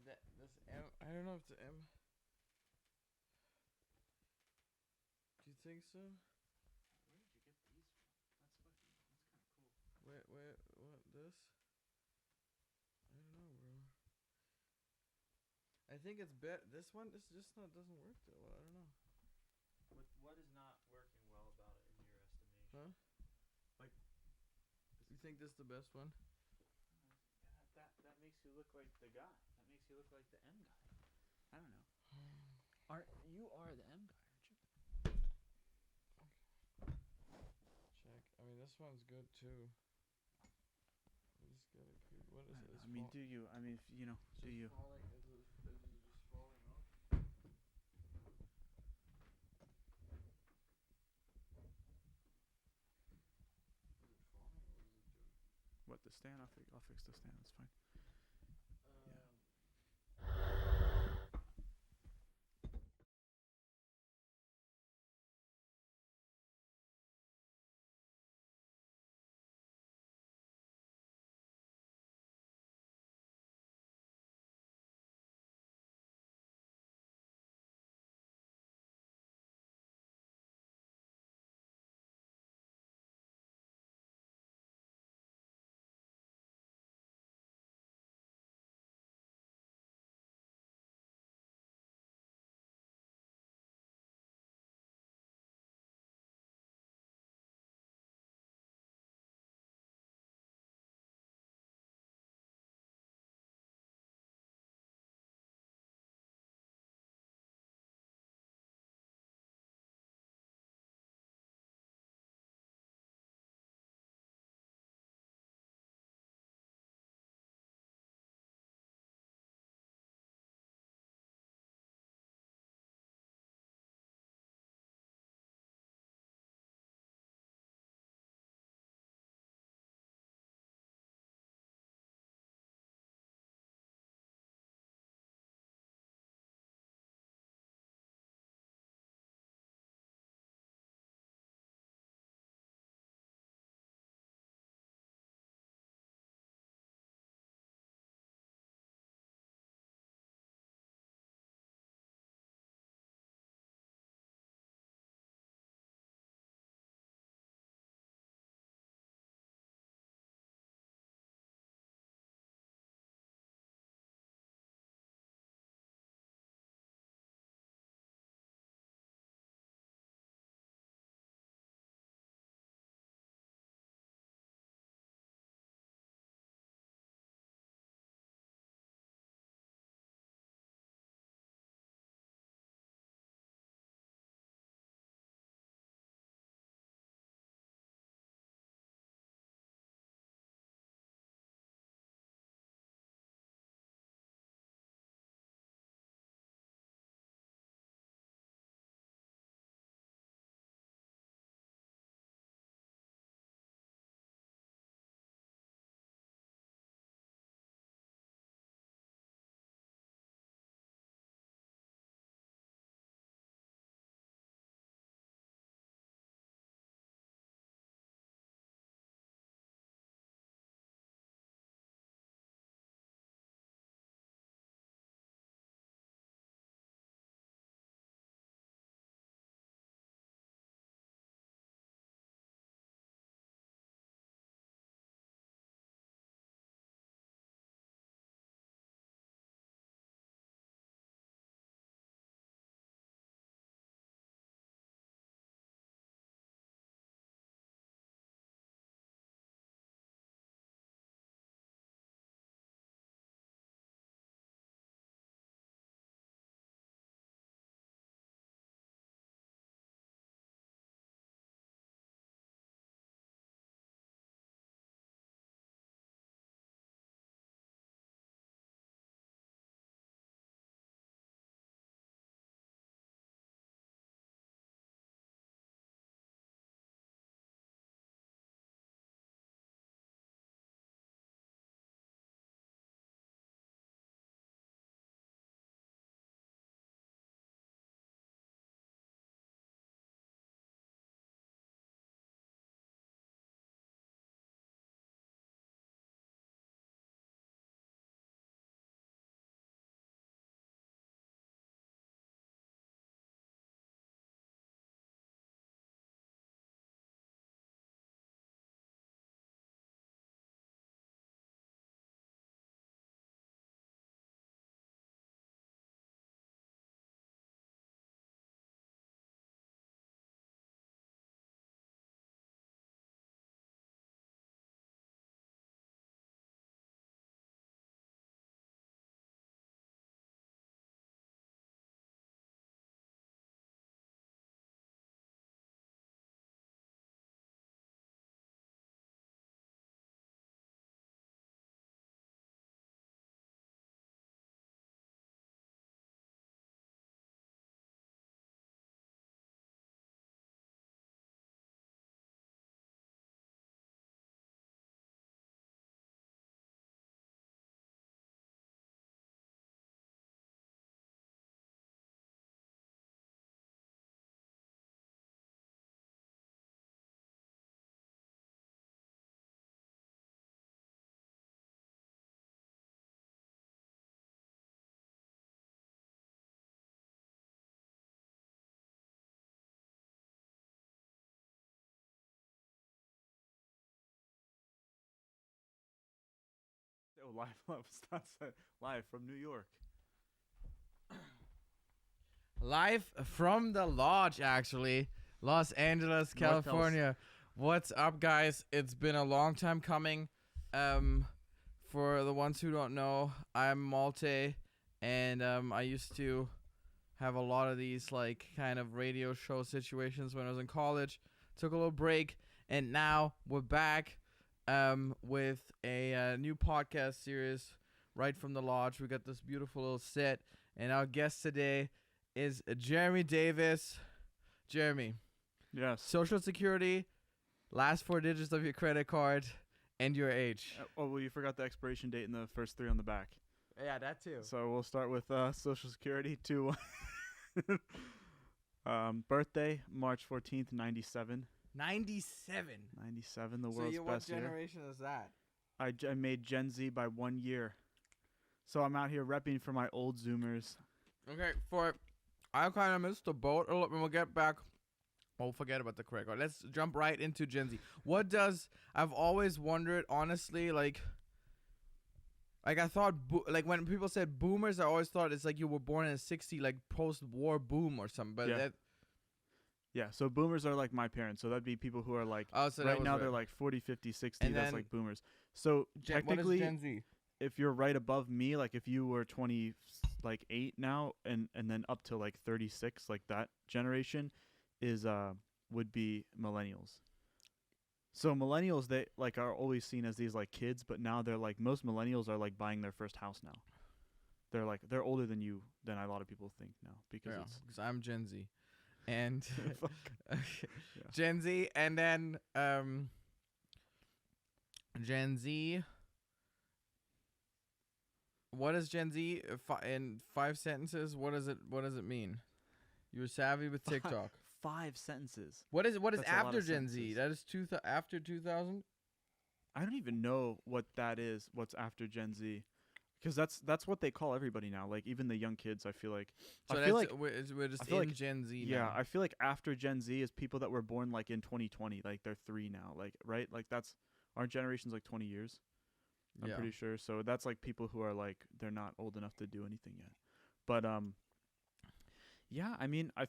this M. I don't know if it's M. Do you think so? Where did you get these from? That's kind of cool. Wait, what? This? I don't know, bro. I think it's this one. This just not doesn't work that well. I don't know. What is not working well about it in your estimation? Huh? Like, You think this is the best one? that makes you look like the guy. That makes you look like the M guy. I don't know. You are the M guy, aren't you? Check. I mean, this one's good too. I just gotta keep. What is it? I mean, do you? I mean, if, you know, do you? Falling, is it just falling off? Is it falling or is it doing? What, the stand? I'll fix the stand. That's fine. live from New York. Live from the lodge, actually. Los Angeles, North California. What's up, guys? It's been a long time coming. For the ones who don't know, I'm Malte, and I used to have a lot of these like kind of radio show situations when I was in college. Took a little break, and now we're back with a new podcast series right from the lodge. We got this beautiful little set, and our guest today is Jeremy Davis. Jeremy, Yes. Social Security, last 4 digits of your credit card, and your age. Well, you forgot the expiration date and the first 3 on the back. Yeah, that too. So we'll start with Social Security to birthday, March 14th, 97. 97. 97, the So world's what best year. generation is that? I made Gen Z by 1 year. So I'm out here repping for my old Zoomers. Okay, I kind of missed the boat a little, and we'll get back. Oh, forget about the credit card. Let's jump right into Gen Z. I've always wondered, honestly, like I thought, like when people said boomers, I always thought it's like you were born in a 60, like post-war boom or something. But Yeah. Yeah, so boomers are like my parents. So that'd be people who are like, so right now they're like 40, 50, 60. And That's then like boomers. So technically, what is Gen Z? if you're right above me, like if you were 28 now and then up to like 36, like that generation is would be millennials. So millennials, they like are always seen as these like kids, but now they're like, most millennials are like buying their first house now. They're older than a lot of people think now, because Because I'm Gen Z, and Yeah. Gen Z, and then Gen Z. What is Gen Z in 5 sentences? What does it mean? You're savvy with TikTok. 5 sentences. What is That's a lot after of Gen Z? sentences. That is after 2000. I don't even know what that is. What's after Gen Z? Because that's what they call everybody now. Like even the young kids, I feel like. So I feel like we're just I feel in like- Gen Z yeah, now. I feel like after Gen Z is people that were born like in 2020, like they're 3 now, like right, like that's our generation's like 20 years. I'm pretty sure. So that's like people who are like they're not old enough to do anything yet. But yeah, I mean, I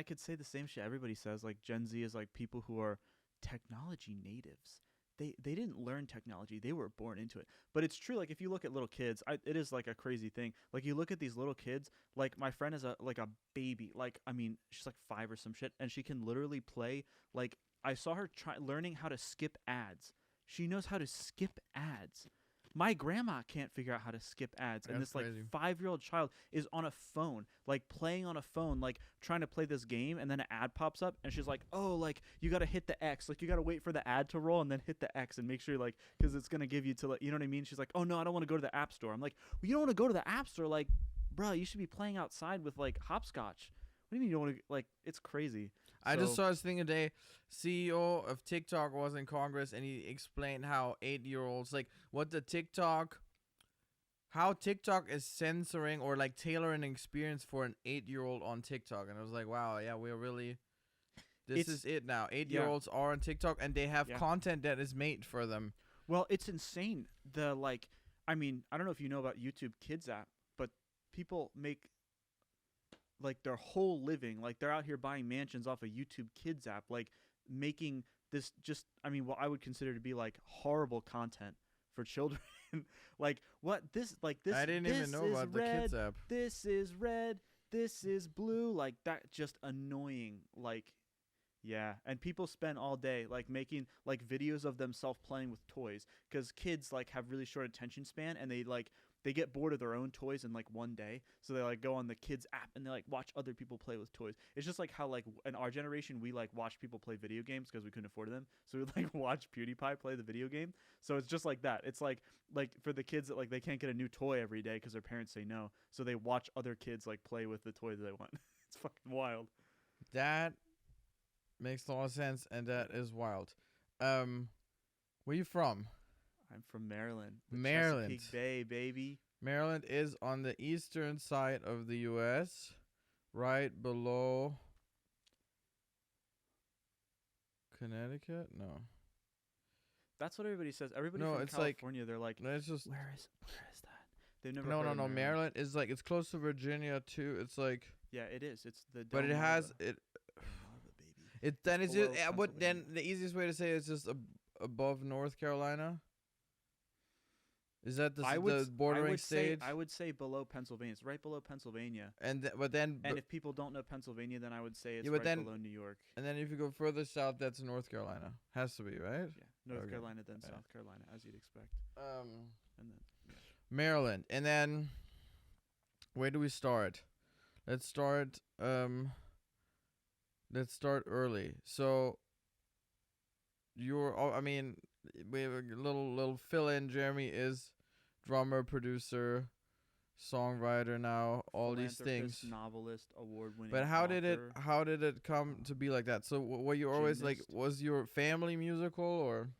could say the same shit everybody says. Like Gen Z is like people who are technology natives. They didn't learn technology. They were born into it. But it's true. Like if you look at little kids, it is like a crazy thing. Like you look at these little kids. Like my friend is a baby. Like I mean, she's like 5 or some shit, and she can literally play. Like I saw her learning how to skip ads. She knows how to skip ads. My grandma can't figure out how to skip ads, and That's this like crazy. 5-year-old child is on a phone, like playing on a phone, like trying to play this game, and then an ad pops up, and she's like, "Oh, like you gotta hit the X, like you gotta wait for the ad to roll, and then hit the X, and make sure like because it's gonna give you to like, you know what I mean?" She's like, "Oh no, I don't want to go to the App Store." I'm like, "Well, you don't want to go to the App Store, like, bro, you should be playing outside with like hopscotch." What do you mean you don't want to? Like, it's crazy. I just So- saw this thing today. CEO of TikTok was in Congress, and he explained how 8-year-olds, like, how TikTok is censoring or like tailoring an experience for an 8-year-old on TikTok. And I was like, wow, yeah, we're really, this is it now. 8-year-olds are on TikTok, and they have Yeah. content that is made for them. Well, it's insane. I don't know if you know about YouTube Kids app, but people make like their whole living, like they're out here buying mansions off a YouTube Kids app, like making this what I would consider to be like horrible content for children. Like what this I didn't even know about the kids app. This is red, this is blue, like that, just annoying. Like yeah, and people spend all day like making like videos of themselves playing with toys, because kids like have really short attention span, and they get bored of their own toys in like one day, so they like go on the kids app and they like watch other people play with toys. It's just like how like in our generation we like watched people play video games because we couldn't afford them, so we like watch PewDiePie play the video game. So it's just like that. It's like for the kids that like they can't get a new toy every day because their parents say no, so they watch other kids like play with the toy that they want. It's fucking wild. That makes a lot of sense, and that is wild. Where you from? I'm from Maryland. the Maryland. Chesapeake Bay, baby. Maryland is on the eastern side of the U.S., right below Connecticut? No. That's what everybody says. Everybody No, from it's like California, they're like, no, it's just where is that? They've never no, heard no, of no. Maryland. Maryland is like it's close to Virginia too. It's like, Yeah, it is. It's the but it has it. Delmarva, baby. It then It's is it. below What then? Pennsylvania. The easiest way to say it is just above North Carolina. Is that the bordering stage? I would say below Pennsylvania. It's right below Pennsylvania. But then And if people don't know Pennsylvania, then I would say it's yeah, but right then below New York. and then if you go further south, that's North Carolina. Has to be right. Yeah, North Okay. Carolina, then Yeah. South Carolina, as you'd expect. And then Maryland, and then where do we start? Let's start. Let's start early. So I mean, we have a little fill in. Jeremy is drummer, producer, songwriter now. All these things. novelist, award-winning. But how did it author. come to be like that? So were you always like, Gymnast. was your family musical or?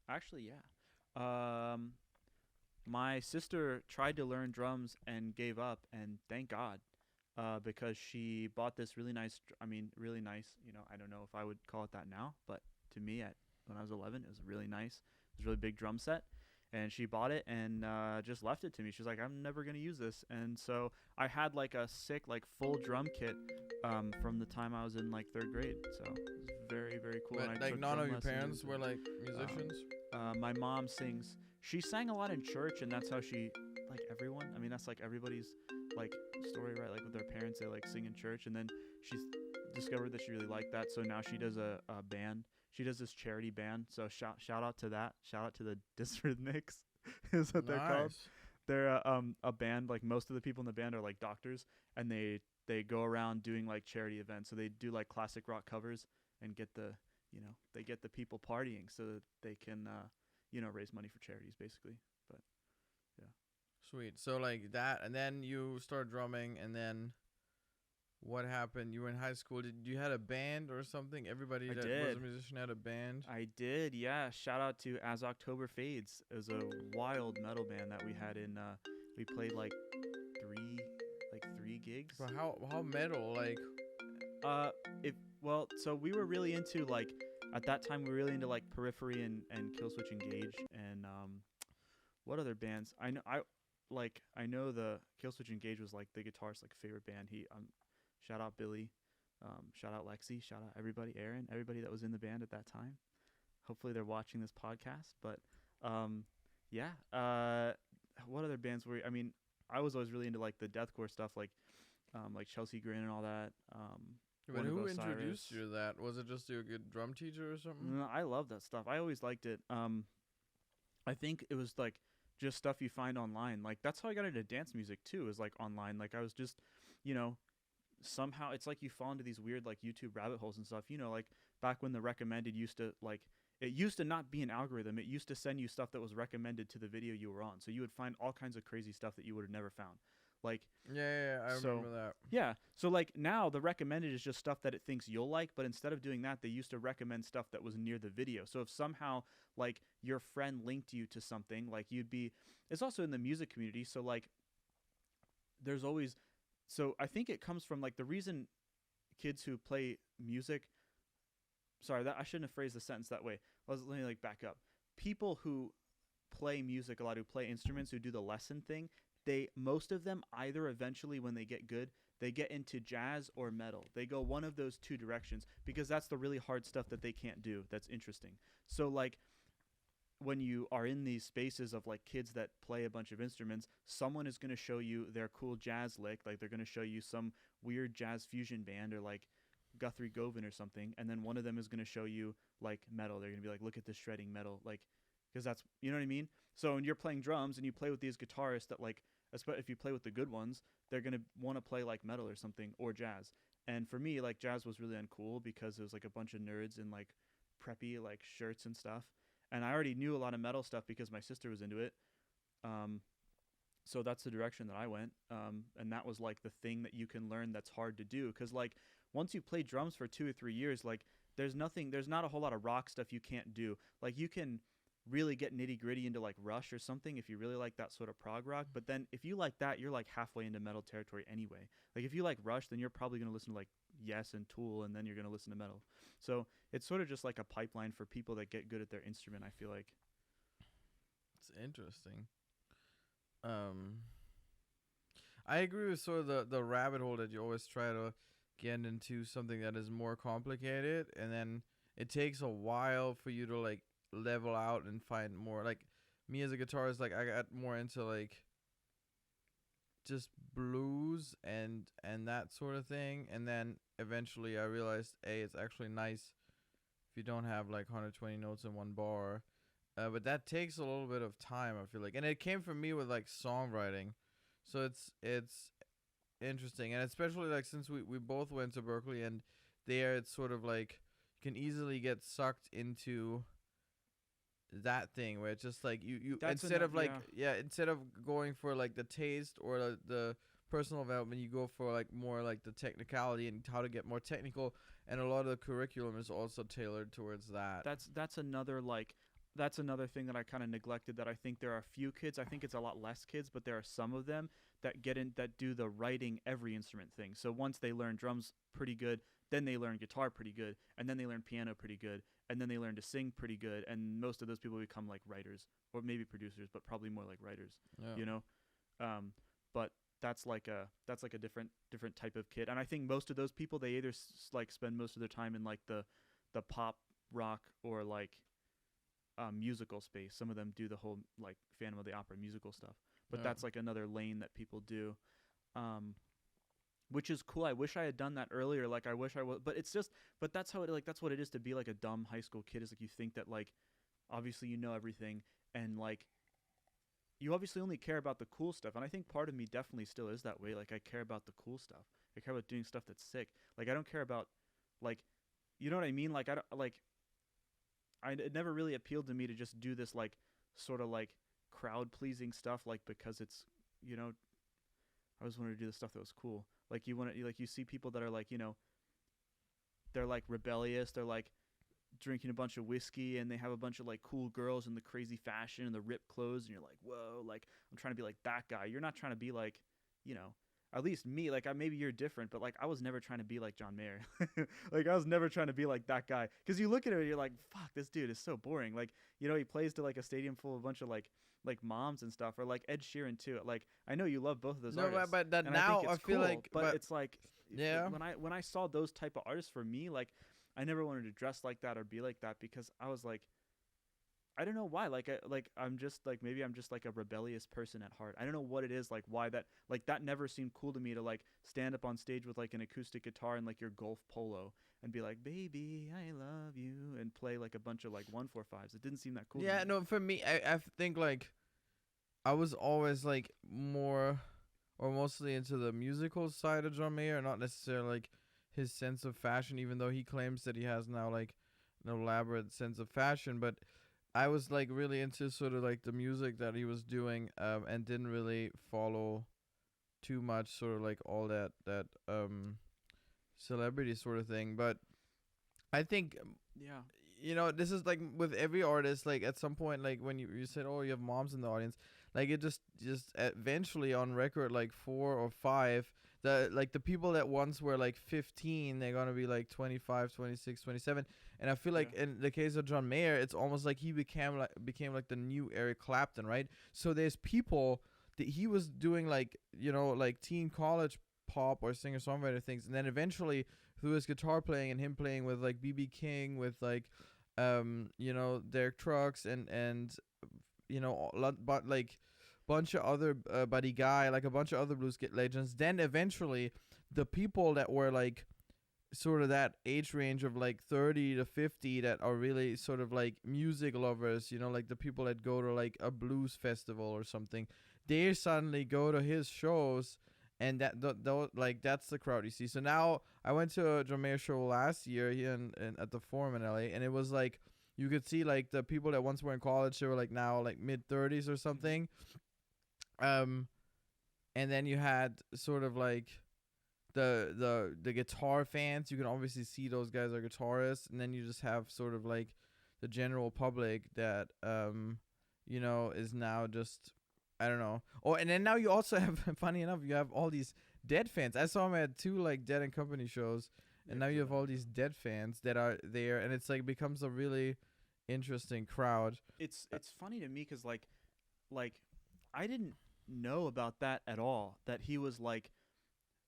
Actually, yeah. My sister tried to learn drums and gave up, and thank God, because she bought this really nice. Really nice. I don't know if I would call it that now, but to me, when I was 11, it was really nice. It was a really big drum set, and she bought it and just left it to me. She was like, "I'm never gonna use this," and so I had like a sick, like full drum kit from the time I was in like 3rd grade. So it was very, very cool. But and I like took none of drum your parents lessons were and, like musicians. my mom sings. She sang a lot in church, and that's how she, like everyone. I mean, that's like everybody's like story, right? Like with their parents, they like sing in church, and then she's discovered that she really liked that. So now she does a band. She does this charity band. So shout out to that. Shout out to the Dysrhythmics, is what they're called. They're a band. Like most of the people in the band are like doctors, and they go around doing like charity events. So they do like classic rock covers and get the they get the people partying so that they can raise money for charities basically. But yeah. Sweet. So like that, and then you start drumming, and then what happened? You were in high school. Did you had a band or something? Everybody I that did. was a musician had a band. I did, yeah. Shout out to As October Fades. It was a wild metal band that we had in. We played like three gigs. But how metal like? So we were really into like at that time we were really into like Periphery and Killswitch Engage and what other bands? I know the Killswitch Engage was like the guitarist's like favorite band. Shout out Billy, shout out Lexi, shout out everybody, Aaron, everybody that was in the band at that time. Hopefully they're watching this podcast. But what other bands were? I was always really into like the deathcore stuff, like Chelsea Grin and all that. But who introduced you to that? Was it just your good drum teacher or something? No, I love that stuff. I always liked it. I think it was like just stuff you find online. Like that's how I got into dance music too. Is like online. Like I was just, somehow it's like you fall into these weird like YouTube rabbit holes and stuff. Like back when the recommended used to like it used to not be an algorithm. It used to send you stuff that was recommended to the video you were on. So you would find all kinds of crazy stuff that you would have never found. Like yeah, I remember that. Yeah, so like now the recommended is just stuff that it thinks you'll like, but instead of doing that, they used to recommend stuff that was near the video. So if somehow like your friend linked you to something, like it's also in the music community. So like there's always, so I think it comes from like the reason kids who play music. Sorry, that I shouldn't have phrased the sentence that way. Let me like back up. People who play music a lot, who play instruments, who do the lesson thing. Most of them either eventually when they get good, they get into jazz or metal. They go one of those two directions because that's the really hard stuff that they can't do. That's interesting. So like when you are in these spaces of like kids that play a bunch of instruments, someone is going to show you their cool jazz lick. Like they're going to show you some weird jazz fusion band or like Guthrie Govan or something. And then one of them is going to show you like metal. They're going to be like, look at this shredding metal. Like, because that's, you know what I mean? So when you're playing drums and you play with these guitarists that like, if you play with the good ones, they're going to want to play like metal or something or jazz. And for me, like jazz was really uncool because it was like a bunch of nerds in like preppy like shirts and stuff. And I already knew a lot of metal stuff because my sister was into it. So that's the direction that I went. And that was like the thing that you can learn that's hard to do. Because like once you play drums for 2 or 3 years, like there's not a whole lot of rock stuff you can't do. Like you can really get nitty gritty into like Rush or something if you really like that sort of prog rock. But then if you like that, you're like halfway into metal territory anyway. Like if you like Rush, then you're probably going to listen to like Yes and Tool, and then you're going to listen to metal. So it's sort of just like a pipeline for people that get good at their instrument, I feel like. It's interesting. Um, I agree with sort of the rabbit hole that you always try to get into something that is more complicated, and then it takes a while for you to like level out and find more. Like me as a guitarist, like I got more into like just blues and that sort of thing, and then eventually I realized, it's actually nice if you don't have like 120 notes in one bar. But that takes a little bit of time, I feel like, and it came from me with like songwriting, so it's interesting, and especially like since we both went to Berkeley, and there it's sort of like you can easily get sucked into that thing where it's just like you That's instead of like yeah. instead of going for like the taste or the personal development, you go for like more like the technicality and how to get more technical, and a lot of the curriculum is also tailored towards that. That's another like that's another thing that I kind of neglected, that I think there are a few kids, I think it's a lot less kids, but there are some of them that get in that do the writing every instrument thing. So once they learn drums pretty good, then they learn guitar pretty good, and then they learn piano pretty good, and then they learn to sing pretty good, and most of those people become like writers or maybe producers, but probably more like writers, Yeah. you know. But that's like a different type of kid, and I think most of those people, they either like spend most of their time in like the pop rock or like musical space. Some of them do the whole like Phantom of the Opera musical stuff, but Yeah. that's like another lane that people do, um, which is cool. I wish I had done that earlier. Like I wish I was, but it's just, but that's how it like that's what it is to be like a dumb high school kid. Is like you think that like obviously you know everything, and like you obviously only care about the cool stuff. And I think part of me definitely still is that way. Like I care about the cool stuff. I care about doing stuff that's sick. Like I don't care about like, you know what I mean? Like I don't like it never really appealed to me to just do this like sort of like crowd pleasing stuff, like because it's, you know, I always wanted to do the stuff that was cool. Like you want to like you see people that are like, you know, they're like rebellious, they're like drinking a bunch of whiskey, and they have a bunch of like cool girls in the crazy fashion and the ripped clothes, and you're like, whoa, like I'm trying to be like that guy. You're not trying to be like, you know, at least me, like maybe you're different, but like I was never trying to be like John Mayer. Like I was never trying to be like that guy, because you look at him and you're like, fuck, this dude is so boring. Like, you know, he plays to like a stadium full of a bunch of like moms and stuff, or like Ed Sheeran too. Like I know you love both of those No, artists, but that and I think now I it's feel cool, like, but but it's like yeah. when I saw those type of artists, for me, like I never wanted to dress like that or be like that, because I was like, I don't know why. I'm just like, maybe I'm just like a rebellious person at heart. I don't know what it is. Like why that, like that never seemed cool to me, to like stand up on stage with like an acoustic guitar and like your golf polo and be like, baby, I love you, and play like a bunch of like 145s. It didn't seem that cool to Yeah, me. no, for me, I think like I was always like more or mostly into the musical side of John Mayer, not necessarily like his sense of fashion, even though he claims that he has now like an elaborate sense of fashion. But I was like really into sort of like the music that he was doing, and didn't really follow too much sort of like all that celebrity sort of thing. But I think Yeah. this is like with every artist, like at some point, like when you said, oh, you have moms in the audience, like it just eventually on record, like 4 or 5, the like the people that once were like 15, they're gonna be like 25, 26, 27. And I feel Yeah. like in the case of John Mayer, it's almost like he became like the new Eric Clapton, right? So there's people that he was doing like, like teen college pop or singer songwriter things, and then eventually through his guitar playing and him playing with like BB King, with like Derek Trucks, and but like bunch of other Buddy Guy, like a bunch of other blues legends. Then eventually, the people that were like sort of that age range of like 30 to 50, that are really sort of like music lovers, like the people that go to like a blues festival or something, they suddenly go to his shows, and like that's the crowd you see. So now I went to a John Mayer show last year here in at the Forum in LA, and it was like you could see like the people that once were in college, they were like now like mid 30s or something. um and then you had sort of like the guitar fans. You can obviously see those guys are guitarists, and then you just have sort of like the general public that is now just, I don't know. Oh, and then now you also have funny enough, you have all these Dead fans. I saw him at 2 like Dead and Company shows, and now you have all these Dead fans that are there, and it's like becomes a really interesting crowd. It's funny to me because like like I didn't know about that at all, that he was like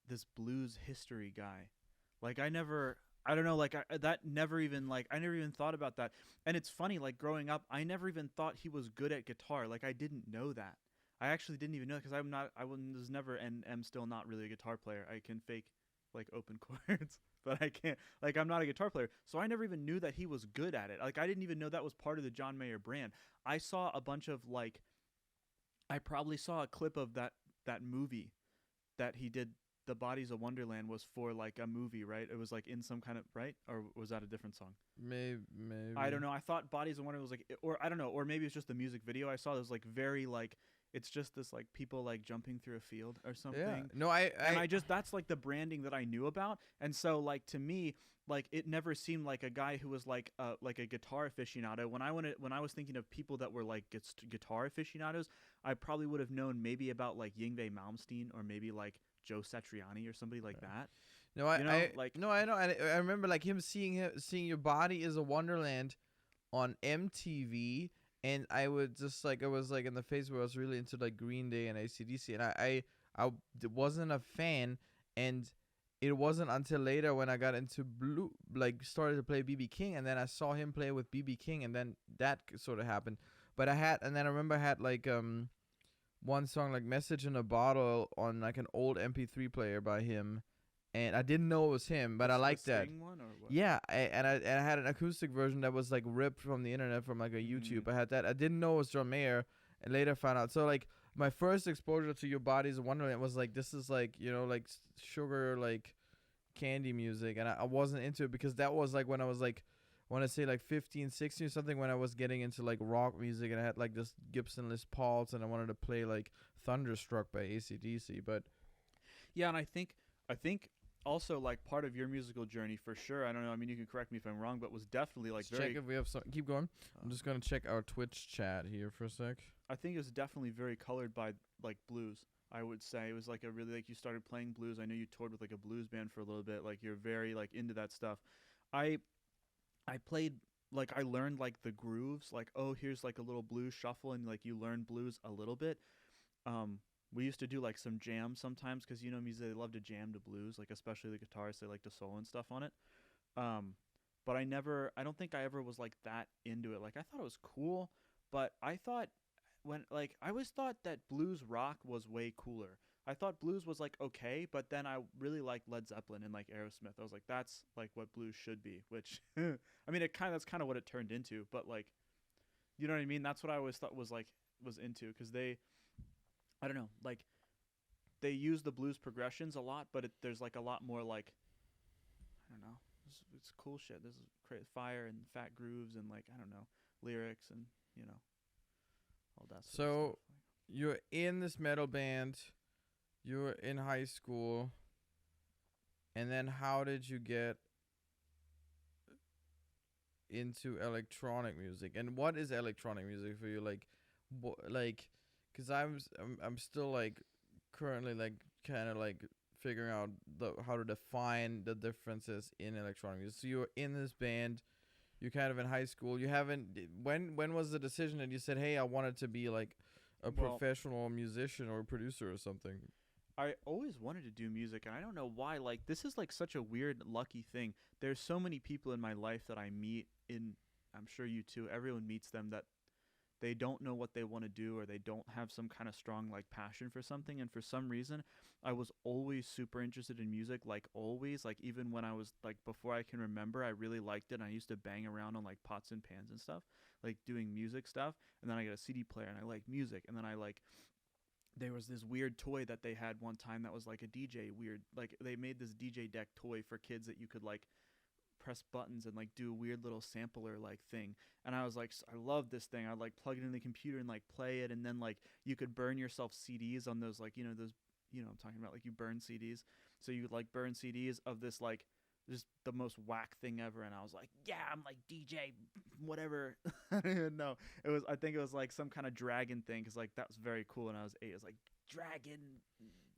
this blues history guy. Like I don't know, like that never even like I never even thought about that. And it's funny, like growing up, I never even thought he was good at guitar. Like I didn't know that. I actually didn't even know, because was never and am still not really a guitar player. I can fake like open chords, but I can't, like I'm not a guitar player. So I never even knew that he was good at it. Like I didn't even know that was part of the John Mayer brand. I saw a bunch of like I probably saw a clip of that movie that he did. The Bodies of Wonderland was for like a movie, right? It was like in some kind of, right, or was that a different song? Maybe. I don't know. I thought Bodies of Wonderland was like, or I don't know, or maybe it's just the music video I saw. It was like very like, it's just this like people like jumping through a field or something. Yeah. No, I just that's like the branding that I knew about, and so like to me, like it never seemed like a guy who was like a guitar aficionado. When I was thinking of people that were like guitar aficionados, I probably would have known maybe about like Yngwie Malmsteen, or maybe like Joe Satriani or somebody like that. No, I know. I remember like him seeing Your Body Is a Wonderland on MTV, and I would just like, I was like in the phase where I was really into like Green Day and AC/DC, and I wasn't a fan, and it wasn't until later when I got into started to play BB King, and then I saw him play with BB King, and then that sort of happened. But I remember I had like one song like Message in a Bottle on like an old MP3 player by him, and I didn't know it was him, but I liked that. One or what? Yeah, I had an acoustic version that was like ripped from the internet from like a YouTube. I had that. I didn't know it was John Mayer, and later found out. So like my first exposure to Your Body's a Wonderland was like, this is like, like sugar like candy music, and I wasn't into it, because that was like when I was like, I want to say like 15, 16 or something, when I was getting into like rock music, and I had like this Gibson Les Pauls, and I wanted to play like Thunderstruck by AC/DC. But yeah, and I think also like part of your musical journey for sure, I don't know, I mean you can correct me if I'm wrong, but was definitely like check if we have some. Keep going. I'm just gonna check our Twitch chat here for a sec. I think it was definitely very colored by like blues. I would say it was like a really, like you started playing blues. I know you toured with like a blues band for a little bit. Like you're very like into that stuff. I played, like I learned like the grooves, like, oh, here's like a little blues shuffle, and like you learn blues a little bit. We used to do like some jams sometimes, because music, they love to jam to blues, like especially the guitarists, they like to solo and stuff on it. But I don't think I ever was like that into it. Like I thought it was cool, but I always thought that blues rock was way cooler. I thought blues was like okay, but then I really liked Led Zeppelin and like Aerosmith. I was like, that's like what blues should be, which I mean, that's kind of what it turned into, but like, you know what I mean? That's what I always thought was into, because I don't know, like they use the blues progressions a lot, but there's like a lot more like, I don't know, it's cool shit. There's fire and fat grooves and like, I don't know, lyrics and all that. So you're in this metal band. You were in high school, and then how did you get into electronic music? And what is electronic music for you? Like, because I'm still like currently like kind of like figuring out how to define the differences in electronic music. So you were in this band, you're kind of in high school. You haven't. When was the decision that you said, hey, I wanted to be like a professional musician or producer or something? I always wanted to do music, and I don't know why. Like, this is like such a weird, lucky thing. There's so many people in my life that I meet, I'm sure you too, everyone meets them, that they don't know what they want to do, or they don't have some kind of strong like passion for something. And for some reason, I was always super interested in music, like always. Like even when I was like, before I can remember, I really liked it. And I used to bang around on like pots and pans and stuff, like doing music stuff. And then I got a CD player, and I liked music. And then there was this weird toy that they had one time that was like a DJ like they made this DJ deck toy for kids that you could like press buttons and like do a weird little sampler like thing. And I was like, I love this thing. I'd like plug it in the computer and like play it. And then like you could burn yourself CDs on those, like, those, I'm talking about, like you burn CDs. So you would like burn CDs of this, like just the most whack thing ever. And I was like, yeah, I'm like DJ whatever. I don't even know. I think it was like some kind of dragon thing, because like that was very cool. And I was 8. It was like dragon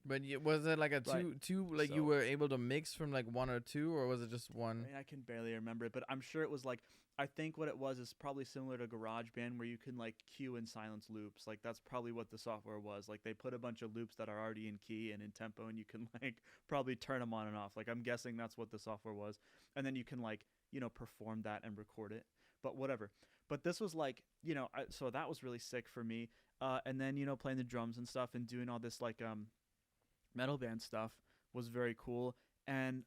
But was it like a Right. two like you So were able to mix from like one or two, or was it just I one? mean, I can barely remember it, but I'm sure it was like I think what it was is probably similar to GarageBand where you can like cue and silence loops. Like that's probably what the software was. Like they put a bunch of loops that are already in key and in tempo, and you can like probably turn them on and off. Like I'm guessing that's what the software was, and then you can like perform that and record it. But whatever. But this was like so that was really sick for me. And then playing the drums and stuff and doing all this like metal band stuff was very cool. And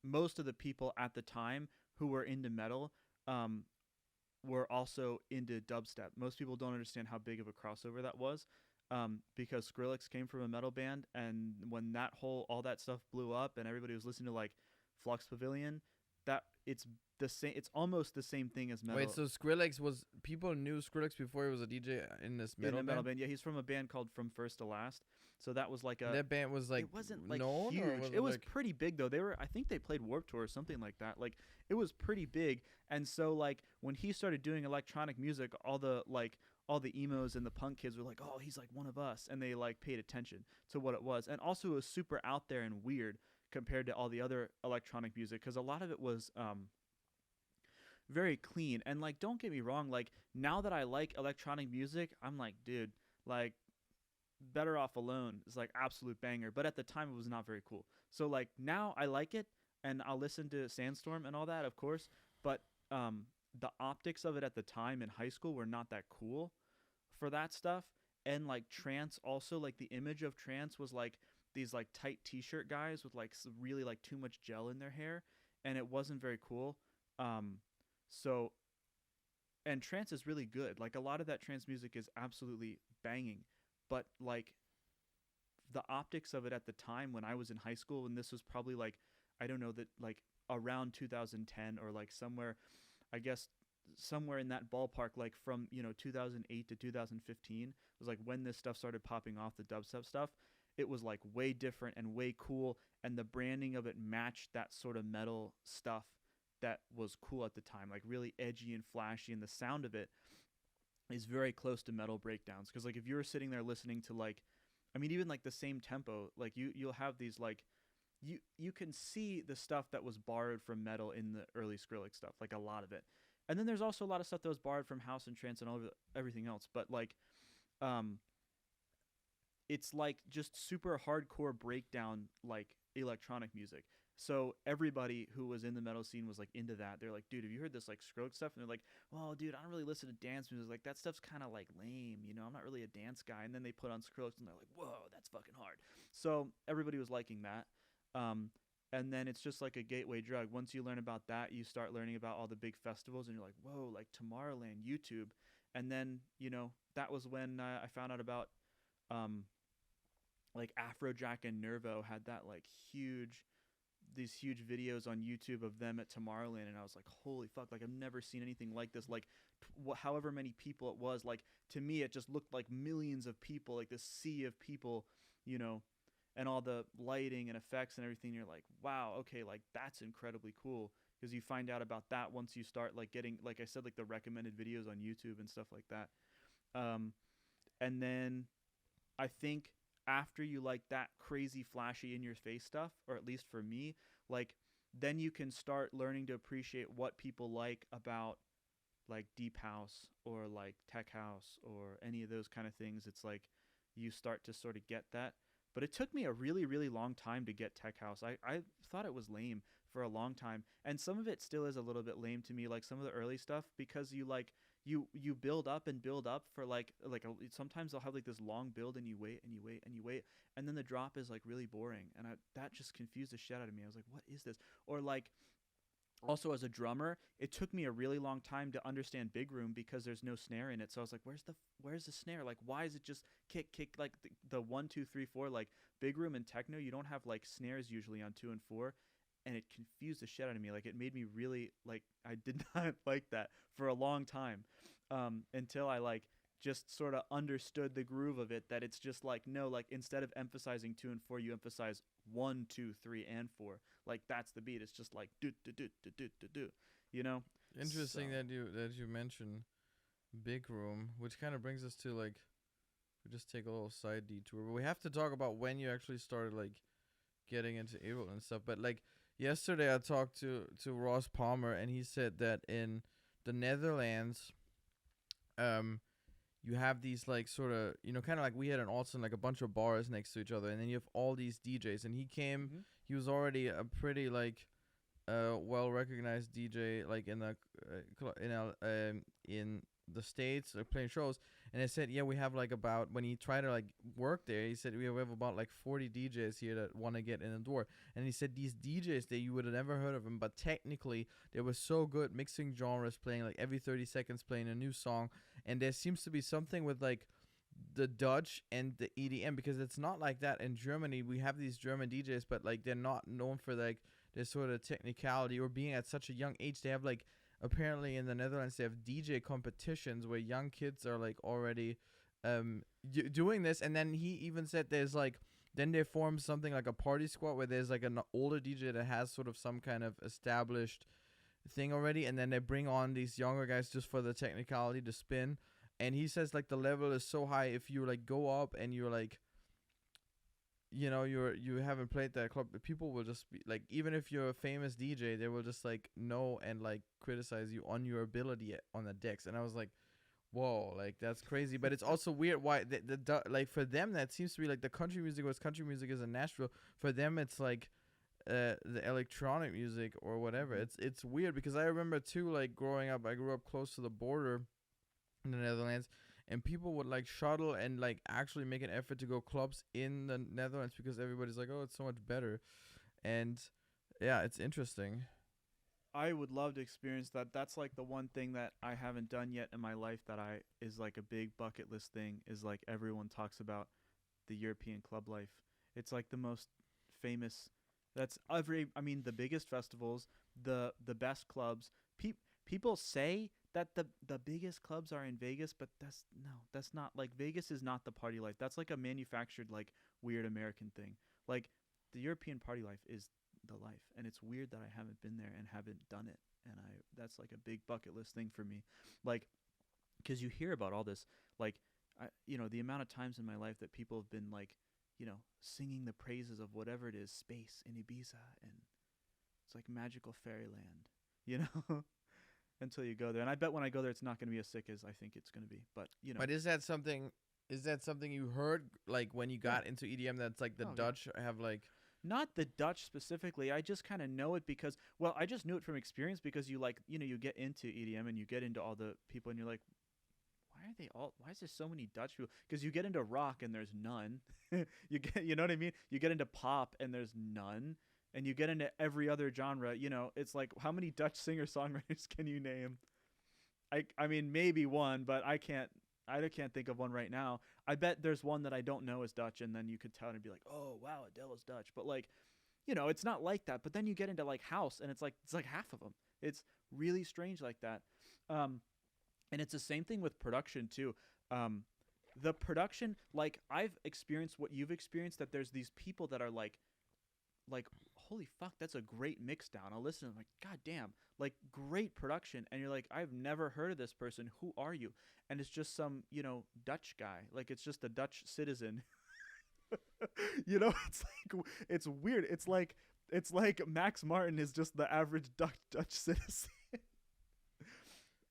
most of the people at the time who were into metal um, were also into dubstep. Most people don't understand how big of a crossover that was, because Skrillex came from a metal band, and when all that stuff blew up, and everybody was listening to like Flux Pavilion, that it's the same. It's almost the same thing as metal. Wait, so Skrillex was people knew Skrillex before he was a DJ in this In metal a metal band? band. Yeah, he's from a band called From First to Last. So that was like And that band was like it wasn't like known, huge. or was It was like pretty big though. I think they played Warped Tour or something like that. Like it was pretty big. And so like when he started doing electronic music, all the emos and the punk kids were like, "Oh, he's like one of us." And they like paid attention to what it was. And also it was super out there and weird compared to all the other electronic music, cuz a lot of it was very clean. And like don't get me wrong, like now that I like electronic music, I'm like, dude, like Better Off Alone is like absolute banger, but at the time it was not very cool. So like now I like it and I'll listen to Sandstorm and all that, of course, but the optics of it at the time in high school were not that cool for that stuff. And like trance also, like the image of trance was like these like tight t-shirt guys with like really like too much gel in their hair, and it wasn't very cool. So and trance is really good. Like a lot of that trance music is absolutely banging, but like the optics of it at the time when I was in high school, and this was probably like I don't know that like around 2010 or like somewhere, I guess somewhere in that ballpark, like from 2008 to 2015 was like when this stuff started popping off, the dubstep stuff. It was like way different and way cool, and the branding of it matched that sort of metal stuff that was cool at the time, like really edgy and flashy, and the sound of it is very close to metal breakdowns. Because like if you were sitting there listening to like, I mean even like the same tempo, like you'll have these like you can see the stuff that was borrowed from metal in the early Skrillex stuff, like a lot of it. And then there's also a lot of stuff that was borrowed from house and trance and everything else. But like, um, it's like just super hardcore breakdown like electronic music. So everybody who was in the metal scene was like into that. They're like, dude, have you heard this like Skrillex stuff? And they're like, well, dude, I don't really listen to dance music. Like that stuff's kind of like lame, I'm not really a dance guy. And then they put on Skrillex and they're like, whoa, that's fucking hard. So everybody was liking that. Um, and then it's just like a gateway drug. Once you learn about that, you start learning about all the big festivals, and you're like, whoa, like Tomorrowland, YouTube. And then that was when I found out about um, like Afrojack and Nervo had that like these huge videos on YouTube of them at Tomorrowland, and I was like, holy fuck, like I've never seen anything like this. Like however many people it was, like to me it just looked like millions of people, like this sea of people, and all the lighting and effects and everything. You're like, wow, okay, like that's incredibly cool, because you find out about that once you start like getting, like I said, like the recommended videos on YouTube and stuff like that. Um, and then I think after you like that crazy flashy in your face stuff, or at least for me, like then you can start learning to appreciate what people like about like deep house or like tech house or any of those kind of things. It's like you start to sort of get that. But it took me a really, really long time to get tech house. I thought it was lame for a long time. And some of it still is a little bit lame to me, like some of the early stuff, because you like you build up and build up for sometimes they'll have like this long build, and you wait and you wait and you wait, and then the drop is like really boring, and that just confused the shit out of me. I was like, what is this? Or like also as a drummer, it took me a really long time to understand big room because there's no snare in it. So I was like, where's the snare? Like, why is it just kick like the 1 2 3 4? Like big room and techno, you don't have like snares usually on 2 and 4, and it confused the shit out of me. Like it made me really like I did not like that for a long time, until I like just sort of understood the groove of it, that it's just like, no, like instead of emphasizing 2 and 4, you emphasize 1 2 3 and 4. Like that's the beat. It's just like do do do do do do do, Interesting So that you mentioned big room, which kind of brings us to like just take a little side detour. But we have to talk about when you actually started like getting into Ableton and stuff. But like yesterday, I talked to Ross Palmer, and he said that in the Netherlands, um, you have these like sort of kind of like we had in Austin, like a bunch of bars next to each other, and then you have all these DJs. And he came, he was already a pretty like well recognized DJ like in the in the States, like playing shows. And I said, yeah, we have like about, when he tried to like work there, he said we have about like 40 DJs here that want to get in the door. And he said these DJs that you would have never heard of them, but technically they were so good mixing genres, playing like every 30 seconds, playing a new song. And there seems to be something with like the Dutch and the EDM, because it's not like that in Germany. We have these German DJs, but like they're not known for like this sort of technicality or being at such a young age. They have like, apparently in the Netherlands, they have DJ competitions where young kids are like already doing this. And then he even said there's like, then they form something like a party squad where there's like an older DJ that has sort of some kind of established thing already, and then they bring on these younger guys just for the technicality to spin. And he says like the level is so high, if you like go up and you're like, you haven't played that club, people will just be like, even if you're a famous DJ, they will just like know and like criticize you on your ability on the decks. And I was like, whoa, like that's crazy. But it's also weird why the like for them that seems to be like the country music was country music is in Nashville. For them it's like the electronic music or whatever. It's weird, because I remember too, like growing up, I grew up close to the border in the Netherlands, and people would like shuttle and like actually make an effort to go clubs in the Netherlands, because everybody's like, oh, it's so much better. And yeah, it's interesting. I would love to experience that. That's like the one thing that I haven't done yet in my life that I is like a big bucket list thing, is like everyone talks about the European club life. It's like the most famous, that's I mean the biggest festivals, the best clubs. People say that the biggest clubs are in Vegas, but that's not, like, Vegas is not the party life. That's like a manufactured like weird American thing. Like the European party life is the life, and it's weird that I haven't been there and haven't done it. And that's like a big bucket list thing for me. Like, cuz you hear about all this, like the amount of times in my life that people have been like, singing the praises of whatever it is, space in Ibiza, and it's like magical fairyland, you know? Until you go there. And I bet when I go there, it's not going to be as sick as I think it's going to be. But, But is that something you heard like when you got into EDM, that's like the Dutch have like, not the Dutch specifically. I just kind of know it because, well, I just knew it from experience, because you like, you get into EDM and you get into all the people and you're like, why is there so many Dutch people? Because you get into rock and there's none. You know what I mean? You get into pop and there's none. And you get into every other genre, it's like, how many Dutch singer-songwriters can you name? I mean, maybe one, but I can't think of one right now. I bet there's one that I don't know is Dutch, and then you could tell and be like, oh, wow, Adele is Dutch. But, like, it's not like that. But then you get into, like, house, and it's like half of them. It's really strange like that. And it's the same thing with production, too. The production, like, I've experienced what you've experienced, that there's these people that are, like, holy fuck, that's a great mix down. I'll listen, I'm like, god damn, like, great production. And you're like, I've never heard of this person. Who are you? And it's just some, Dutch guy. Like, it's just a Dutch citizen. It's weird. It's like Max Martin is just the average Dutch citizen.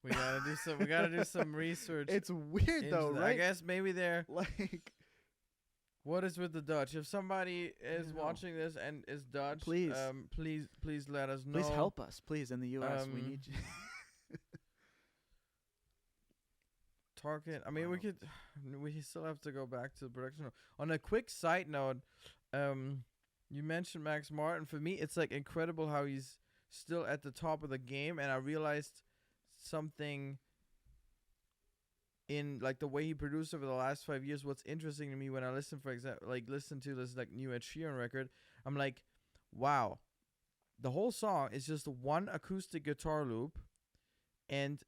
We gotta do some research. It's weird though, right? I guess maybe they're like, what is with the Dutch? If somebody is watching this and is Dutch, please, please let us know. Please help us, please. In the U.S., we need you. Target. I mean, we still have to go back to the production. On a quick side note, you mentioned Max Martin. For me, it's like incredible how he's still at the top of the game, and I realized something in like the way he produced over the last 5 years. What's interesting to me when I listen, for example, listen to this like new Ed Sheeran record, I'm like, wow, the whole song is just one acoustic guitar loop, and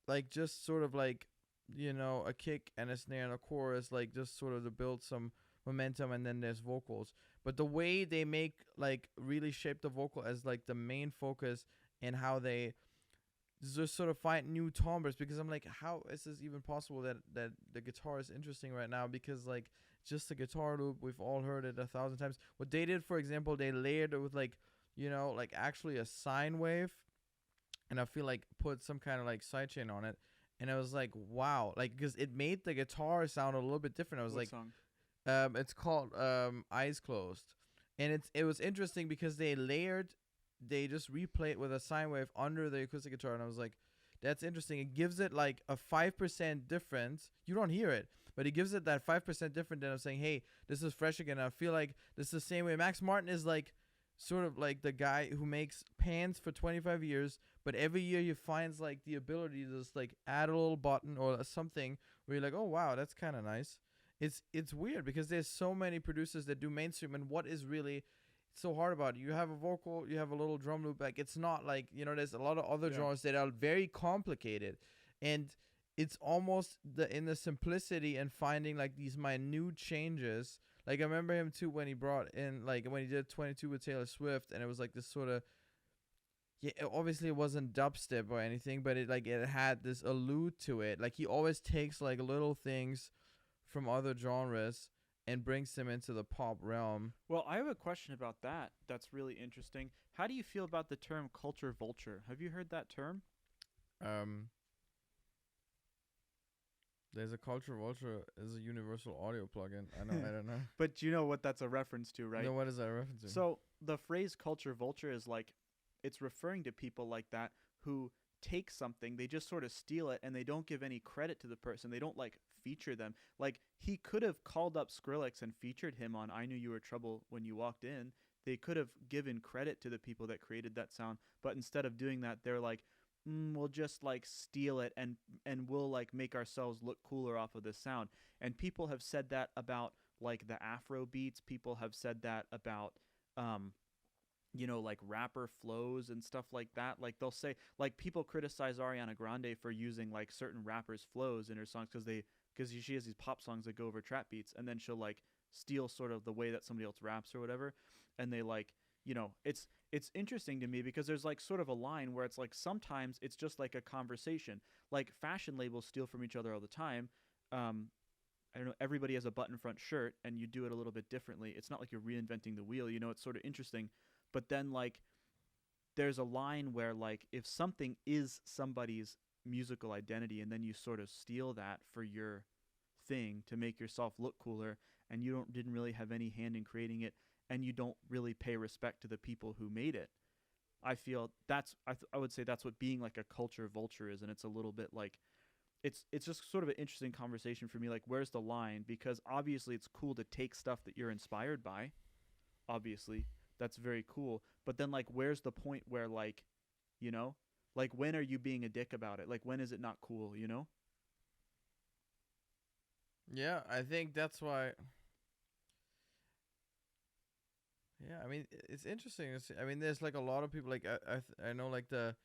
like just sort of like, a kick and a snare and a chorus, like just sort of to build some momentum, and then there's vocals. But the way they make, like, really shape the vocal as like the main focus, and how they just sort of find new timbres, because I'm like, how is this even possible that the guitar is interesting right now? Because like just a guitar loop, we've all heard it 1,000 times. What they did, for example, they layered it with like, like actually a sine wave, and I feel like put some kind of like sidechain on it, and I was like, wow, like because it made the guitar sound a little bit different. I was What like, song? it's called Eyes Closed, and it was interesting because they just replay it with a sine wave under the acoustic guitar, and I was like, that's interesting. It gives it like a 5% difference. You don't hear it, but it gives it that 5% different. Then I'm saying, hey, this is fresh again. I feel like this is the same way. Max Martin is like sort of like the guy who makes pans for 25 years, but every year he finds like the ability to just like add a little button or something where you're like, oh wow, that's kind of nice. It's weird because there's so many producers that do mainstream, and what is really so hard about it? You have a vocal, you have a little drum loop. Like it's not like, there's a lot of other genres that are very complicated, and it's almost in the simplicity and finding like these minute changes. Like I remember him too when he brought in, like when he did 22 with Taylor Swift, and it was like this sort of, yeah, obviously it wasn't dubstep or anything, but it had this allude to it. Like he always takes like little things from other genres and brings them into the pop realm. Well, I have a question about that. That's really interesting. How do you feel about the term culture vulture? Have you heard that term? Um, there's a Culture Vulture is a universal audio plugin. I don't know. But you know what that's a reference to, right? No, what is that reference to? So the phrase culture vulture is like, it's referring to people like that who take something, they just sort of steal it, and they don't give any credit to the person. They don't like feature them. Like he could have called up Skrillex and featured him on I Knew You Were Trouble When You Walked In. They could have given credit to the people that created that sound, but instead of doing that, they're like, we'll just like steal it and we'll like make ourselves look cooler off of this sound. And people have said that about like the Afro beats. People have said that about like rapper flows and stuff like that. Like they'll say, like people criticize Ariana Grande for using like certain rappers' flows in her songs because she has these pop songs that go over trap beats, and then she'll like steal sort of the way that somebody else raps or whatever. And they like, it's interesting to me because there's like sort of a line where it's like sometimes it's just like a conversation. Like fashion labels steal from each other all the time. I don't know, everybody has a button front shirt and you do it a little bit differently. It's not like you're reinventing the wheel, it's sort of interesting. But then like there's a line where like if something is somebody's musical identity and then you sort of steal that for your thing to make yourself look cooler, and you didn't really have any hand in creating it, and you don't really pay respect to the people who made it. I feel I would say that's what being like a culture vulture is, and it's a little bit like it's just sort of an interesting conversation for me. Like, where's the line? Because obviously it's cool to take stuff that you're inspired by. Obviously, that's very cool. But then like, where's the point where like, like when are you being a dick about it? Like when is it not cool? Yeah, I think that's why. Yeah, I mean it's interesting. I mean, there's like a lot of people like I know like the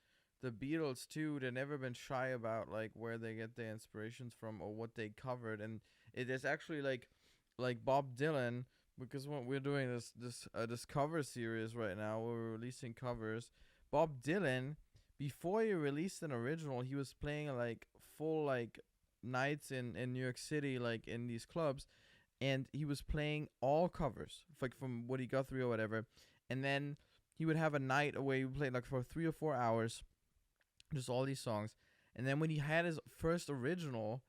Beatles too. They've never been shy about like where they get their inspirations from or what they covered, and it is actually like Bob Dylan, because when we're doing this cover series right now, we're releasing covers. Bob Dylan, before he released an original, he was playing like full like nights in New York City, like in these clubs, and he was playing all covers, like from Woody Guthrie or whatever. And then he would have a night where he would play like for 3 or 4 hours, just all these songs. And then when he had his first original,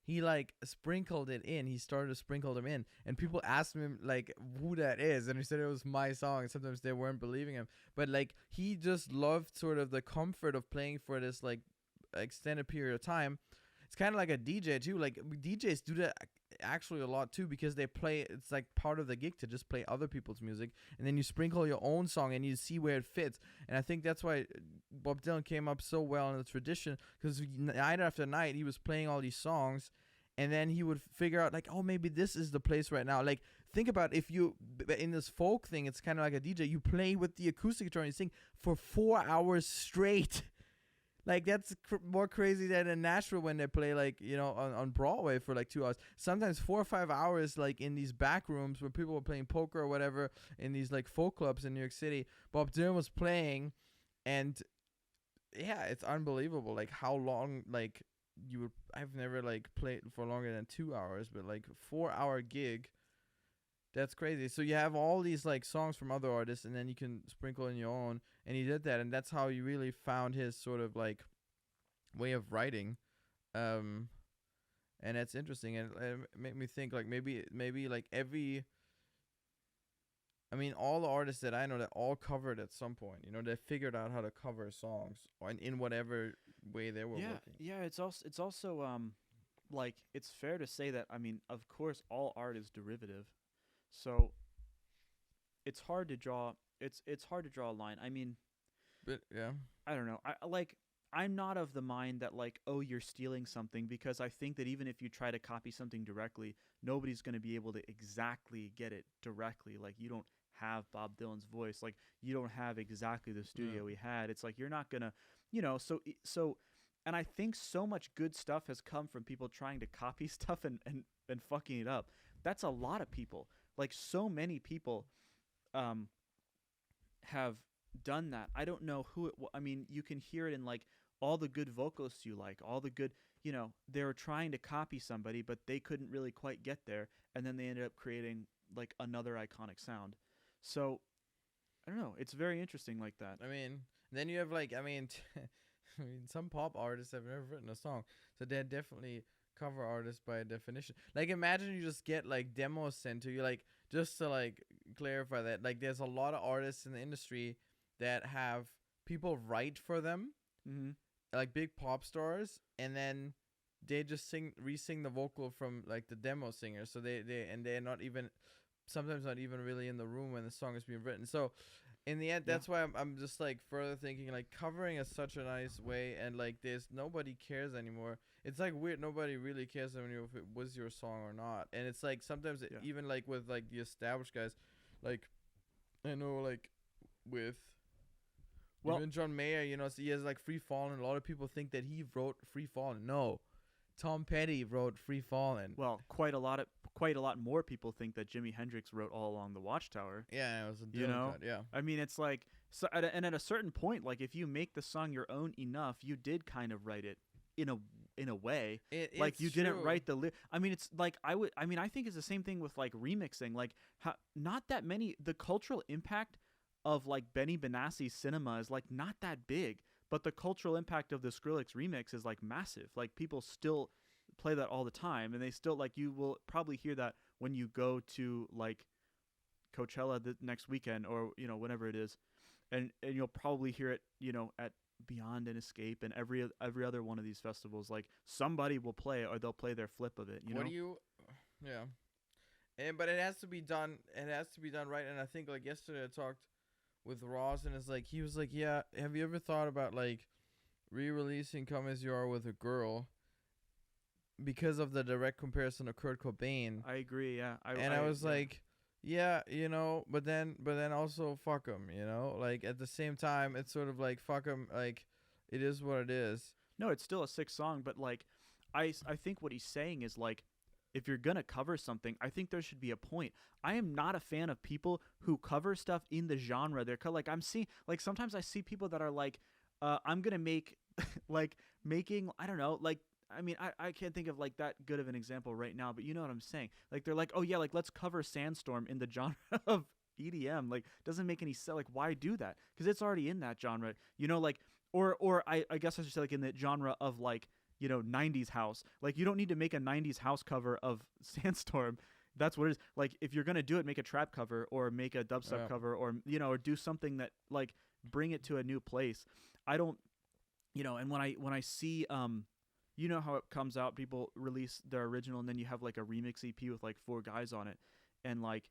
he like sprinkled it in. He started to sprinkle them in, and people asked him like who that is, and he said it was my song. And sometimes they weren't believing him, but like he just loved sort of the comfort of playing for this like extended period of time. It's kind of like a DJ too. Like DJs do that actually a lot too, because they play. It's like part of the gig to just play other people's music, and then you sprinkle your own song and you see where it fits. And I think that's why Bob Dylan came up so well in the tradition, because night after night he was playing all these songs, and then he would figure out like, oh, maybe this is the place right now. Like think about if you in this folk thing, it's kind of like a DJ. You play with the acoustic guitar and you sing for 4 hours straight. Like, that's more crazy than in Nashville when they play, like, on Broadway for, like, 2 hours. Sometimes 4 or 5 hours, like, in these back rooms where people were playing poker or whatever in these, like, folk clubs in New York City. Bob Dylan was playing, and yeah, it's unbelievable. Like how long, like you would. I've never like played for longer than 2 hours, but like 4 hour gig. That's crazy. So you have all these like songs from other artists, and then you can sprinkle in your own. And he did that, and that's how he really found his sort of like way of writing. Um, and that's interesting, and it made me think like maybe like every. I mean, all the artists that I know that all covered at some point. You know, they figured out how to cover songs, or in whatever way they were working. Yeah, it's also like it's fair to say that, I mean, of course all art is derivative. So it's hard to draw it's hard to draw a line. I mean, But yeah, I don't know. I'm not of the mind that like, oh, you're stealing something, because I think that even if you try to copy something directly, nobody's going to be able to exactly get it directly. Like you don't have Bob Dylan's voice. Like you don't have exactly the studio he had. It's like you're not going to, so and I think so much good stuff has come from people trying to copy stuff and fucking it up. That's a lot of people. Like so many people um have done that. I don't know who I mean, you can hear it in like all the good vocalists you like, all the good, they were trying to copy somebody, but they couldn't really quite get there, and then they ended up creating like another iconic sound. So I don't know. It's very interesting like that. I mean, then you have like, I mean, I mean, some pop artists have never written a song, so they're definitely cover artists by definition. Like, imagine you just get like demos sent to you, like just to like clarify that, like, there's a lot of artists in the industry that have people write for them, Mm-hmm. like big pop stars, and then they just re-sing the vocal from like the demo singer. So they're not even sometimes not even really in the room when the song is being written. So in the end, Yeah. that's why I'm just like further thinking like covering is such a nice way, and like there's nobody cares anymore. It's like weird, nobody really cares anymore if it was your song or not. And it's like sometimes Yeah. even like with like the established guys, like I know like with even John Mayer, so he has like Free Fallin'. A lot of people think that he wrote Free Fallin'. No, Tom Petty wrote Free Fallin'. Well, quite a lot more people think that Jimi Hendrix wrote All Along the Watchtower. Yeah, it was a Dylan cut, yeah. I mean, it's like, so at a certain point, like if you make the song your own enough, you did kind of write it in a way. Like you didn't write the I mean, it's like I think it's the same thing with like remixing. Like not that many, the cultural impact of like Benny Benassi's Cinema is like not that big, but the cultural impact of the Skrillex remix is like massive. Like people still play that all the time, and they still, like, you will probably hear that when you go to like Coachella the next weekend, or whenever it is, and you'll probably hear it at Beyond and Escape and every other one of these festivals. Like somebody will play it, or they'll play their flip of it. Yeah. But it has to be done. It has to be done right. And I think like yesterday I talked with Ross, and it's like he was like, yeah, have you ever thought about like re-releasing Come As You Are with a girl because of the direct comparison to Kurt Cobain? I agree. Yeah. I was like, yeah, but then also fuck him, like at the same time it's sort of like fuck him, like it is what it is. No, it's still a sick song, but like I think what he's saying is like, if you're gonna cover something, I think there should be a point. I am not a fan of people who cover stuff in the genre they're like, I'm seeing, like, sometimes I see people that are like, I'm gonna make like making, I don't know, like, I mean, I can't think of like that good of an example right now, but you know what I'm saying. Like they're like, oh yeah, like let's cover Sandstorm in the genre of EDM. Like doesn't make any sense. Like why do that? Because it's already in that genre. Like, or I guess I should say like in the genre of like 90s house. Like you don't need to make a 90s house cover of Sandstorm. That's what it is. Like if you're gonna do it, make a trap cover or make a dubstep cover, or or do something that like bring it to a new place. I don't, and when I see how it comes out, people release their original and then you have like a remix EP with like 4 guys on it, and like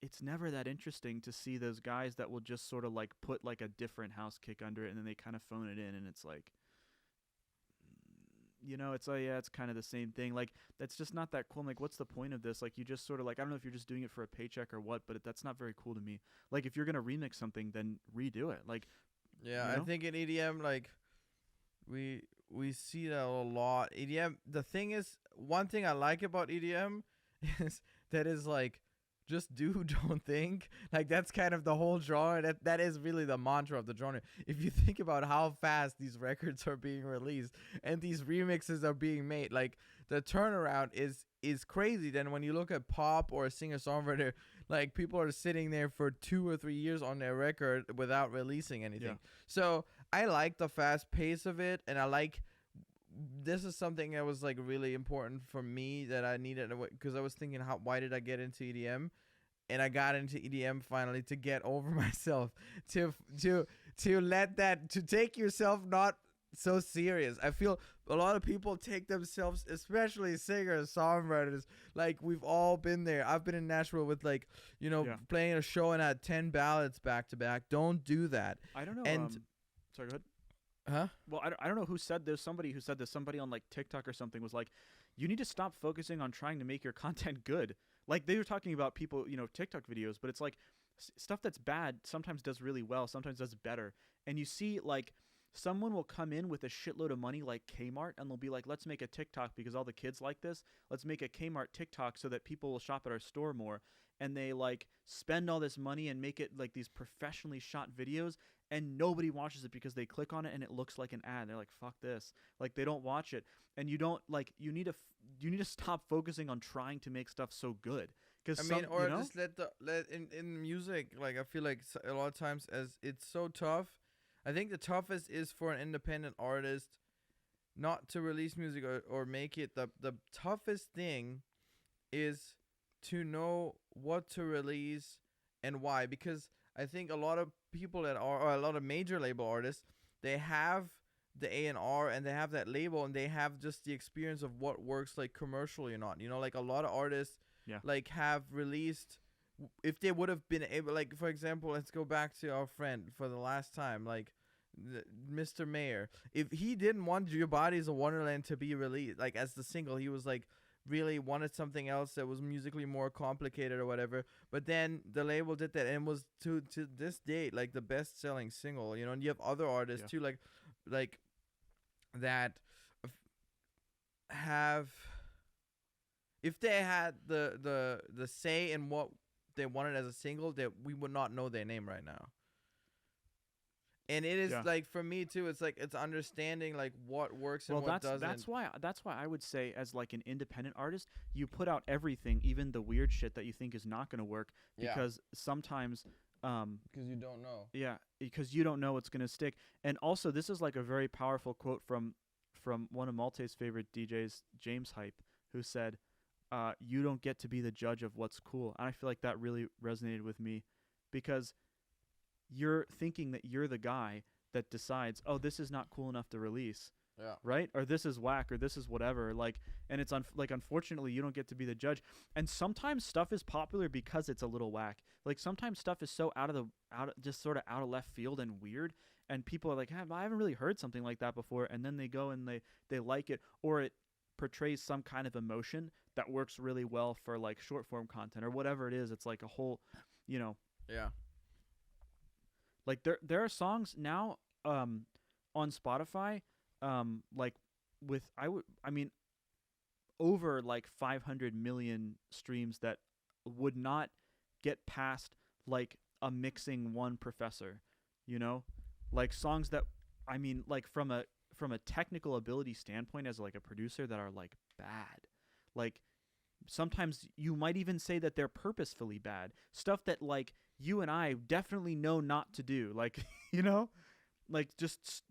it's never that interesting to see those guys that will just sort of like put like a different house kick under it, and then they kind of phone it in, and it's like, it's like, yeah, it's kind of the same thing. Like that's just not that cool. I'm like, what's the point of this? Like you just sort of like, I don't know if you're just doing it for a paycheck or what, but that's not very cool to me. Like if you're gonna remix something, then redo it. Like I think in EDM, like we see that a lot. EDM, the thing is, one thing I like about EDM is that is like just do, don't think. Like that's kind of the whole genre. That is really the mantra of the genre. If you think about how fast these records are being released and these remixes are being made, like the turnaround is crazy. Then when you look at pop or a singer songwriter, like people are sitting there for 2 or 3 years on their record without releasing anything. Yeah. So I like the fast pace of it, and I like this is something that was like really important for me that I needed, because I was thinking, why did I get into EDM? And I got into EDM finally to get over myself, to let that, to take yourself not so serious. I feel a lot of people take themselves, especially singers, songwriters, like we've all been there. I've been in Nashville with like, playing a show and had 10 ballads back to back. Don't do that. I don't know. And sorry, go ahead. huh? Well, I don't know who said this. Somebody who said this. Somebody on like TikTok or something was like, you need to stop focusing on trying to make your content good. Like they were talking about people, TikTok videos, but it's like stuff that's bad sometimes does really well, sometimes does better. And you see like someone will come in with a shitload of money like Kmart, and they'll be like, let's make a TikTok because all the kids like this. Let's make a Kmart TikTok so that people will shop at our store more. And they like spend all this money and make it like these professionally shot videos, and nobody watches it because they click on it and it looks like an ad. They're like, fuck this. Like they don't watch it. And you don't like, you need to stop focusing on trying to make stuff so good. Cause just let in music, like I feel like a lot of times, as it's so tough. I think the toughest is for an independent artist not to release music or make it. The toughest thing is to know what to release and why, because I think a lot of people that are, or a lot of major label artists, they have the A&R and they have that label and they have just the experience of what works like commercially or not. Like a lot of artists like have released, if they would have been able, like for example, let's go back to our friend for the last time, like Mr. Mayor. If he didn't want Your Body's a Wonderland to be released like as the single, he was like really wanted something else that was musically more complicated or whatever, but then the label did that and it was to this date like the best selling single. And you have other artists too, like that have, if they had the say in what they wanted as a single, that we would not know their name right now. And it is like, for me too, it's like it's understanding like what works and what doesn't. That's why I would say, as like an independent artist, you put out everything, even the weird shit that you think is not going to work, because sometimes because you don't know. Yeah, because you don't know what's going to stick. And also, this is like a very powerful quote from one of Malte's favorite DJs, James Hype, who said, "You don't get to be the judge of what's cool." And I feel like that really resonated with me, because you're thinking that you're the guy that decides, oh, this is not cool enough to release. Yeah. Right? Or this is whack, or this is whatever. Like, and it's unfortunately, you don't get to be the judge. And sometimes stuff is popular because it's a little whack. Like sometimes stuff is so just sort of out of left field and weird, and people are like, I haven't really heard something like that before. And then they go and they like it, or it portrays some kind of emotion that works really well for like short form content or whatever it is. It's like a whole, Yeah. Like there are songs now on Spotify like with over like 500 million streams that would not get past like a mixing one professor, like songs that like from a technical ability standpoint as like a producer that are like bad. Like sometimes you might even say that they're purposefully bad. Stuff that like you and I definitely know not to do. Like, like just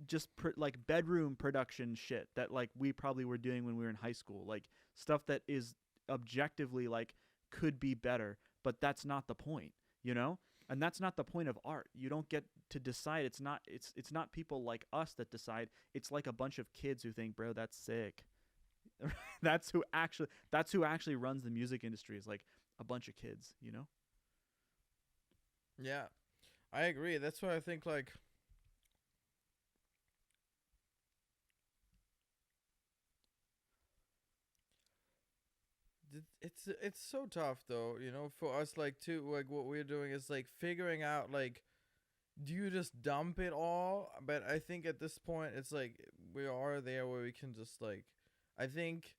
like bedroom production shit that like we probably were doing when we were in high school. Like stuff that is objectively like could be better, but that's not the point, And that's not the point of art. You don't get to decide. It's not people like us that decide. It's like a bunch of kids who think, bro, that's sick. That's who actually runs the music industry, is like a bunch of kids, Yeah, I agree. That's why I think like it's so tough though, for us like too, like what we're doing is like figuring out like, do you just dump it all? But I think at this point it's like we are there where we can just like, I think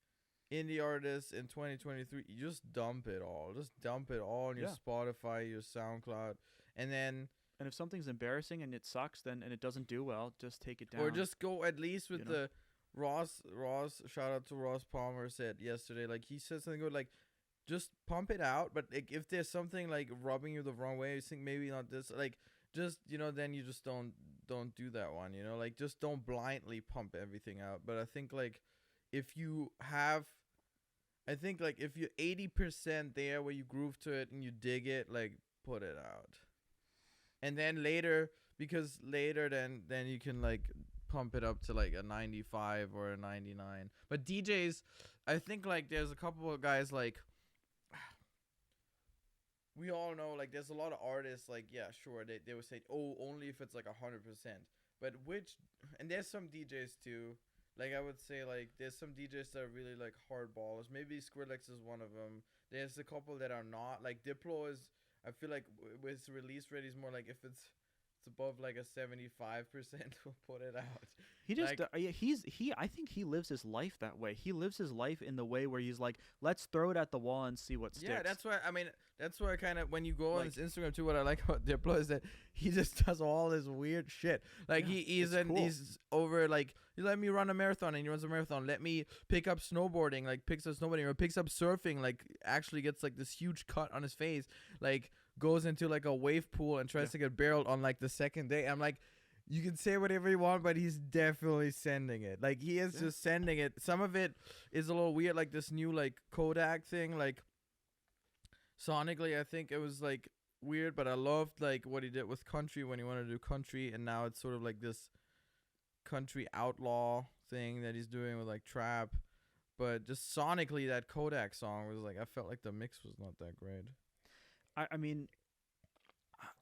indie artists in 2023, you just dump it all. Just dump it all on your Yeah. Spotify, your SoundCloud, and then And if something's embarrassing and it sucks, then and it doesn't do well, just take it down. or just go at least with you know? the Ross. Shout out to Ross Palmer said yesterday. Like he said something good. Like just pump it out. But like, if there's something like rubbing you the wrong way, you think maybe not this. Like just then you just don't do that one. Like just don't blindly pump everything out. But I think like if you have. I think like if you're 80% there where you groove to it and you dig it, like put it out. And then later, because later then you can like pump it up to like a 95 or a 99. But DJs, I think like there's a couple of guys like we all know like there's a lot of artists like yeah sure they would say oh only if it's like 100%. But and there's some DJs too. Like I would say like there's some DJs that are really like hardballers. Maybe Skrillex is one of them. There's a couple that are not. Like Diplo is. I feel like with release rate is more like if it's above like a 75%, we'll put it out. He just Like, I think he lives his life that way. He lives his life in the way where he's like, let's throw it at the wall and see what sticks. yeah, that's why. I mean, that's why kind of when you go on Like- his Instagram too. What I like about Diplo is that he just does all this weird shit. Like Yeah, he's it's cool. he's over like you let me run a marathon and he runs a marathon. Let me pick up snowboarding, like picks up snowboarding or picks up surfing. Like actually gets like this huge cut on his face. Like goes into like a wave pool and tries to get barreled on like the second day. I'm like. You can say whatever you want, but he's definitely sending it. Like he is just sending it. Some of it is a little weird, like this new like Kodak thing. Like sonically, I think it was like weird, but I loved like what he did with country when he wanted to do country, and now it's sort of like this country outlaw thing that he's doing with like trap. But just sonically, that Kodak song was like I felt like the mix was not that great. I mean,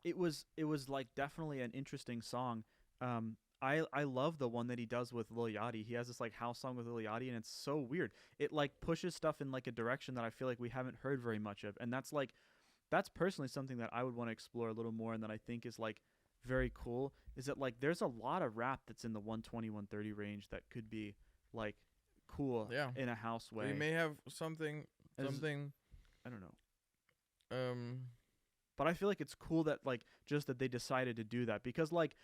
it was like definitely an interesting song. I love the one that he does with Lil Yachty. He has this like house song with Lil Yachty, and it's so weird. It like pushes stuff in like a direction that I feel like we haven't heard very much of, and that's personally something that I would want to explore a little more, and that I think is like very cool. Is that like there's a lot of rap that's in the 120, 130 range that could be like cool in a house way. We may have something. I don't know. But I feel like it's cool that like just that they decided to do that, because like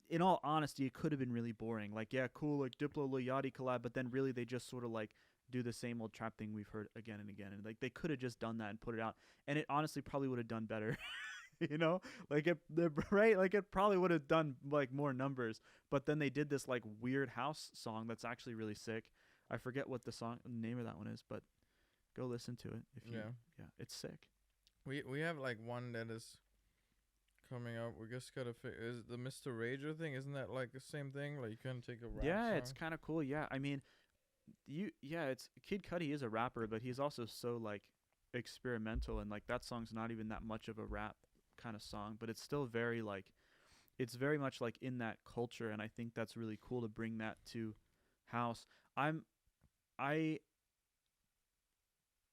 in all honesty, it could have been really boring. Like yeah, cool, like Diplo Lil Yachty collab, but then really they just sort of like do the same old trap thing we've heard again and again, and like they could have just done that and put it out, and it honestly probably would have done better. Like right, like it probably would have done like more numbers, but then they did this like weird house song that's actually really sick. I forget what the name of that one is, but go listen to it if you yeah, it's sick. We have like one that is coming up. We just gotta is the Mr. Rager thing? Isn't that like the same thing? Like you couldn't take a rap song? It's kind of cool. Yeah, I mean, it's Kid Cudi is a rapper, but he's also so like experimental, and like that song's not even that much of a rap kind of song, but it's still very like it's very much like in that culture, and I think that's really cool to bring that to house. I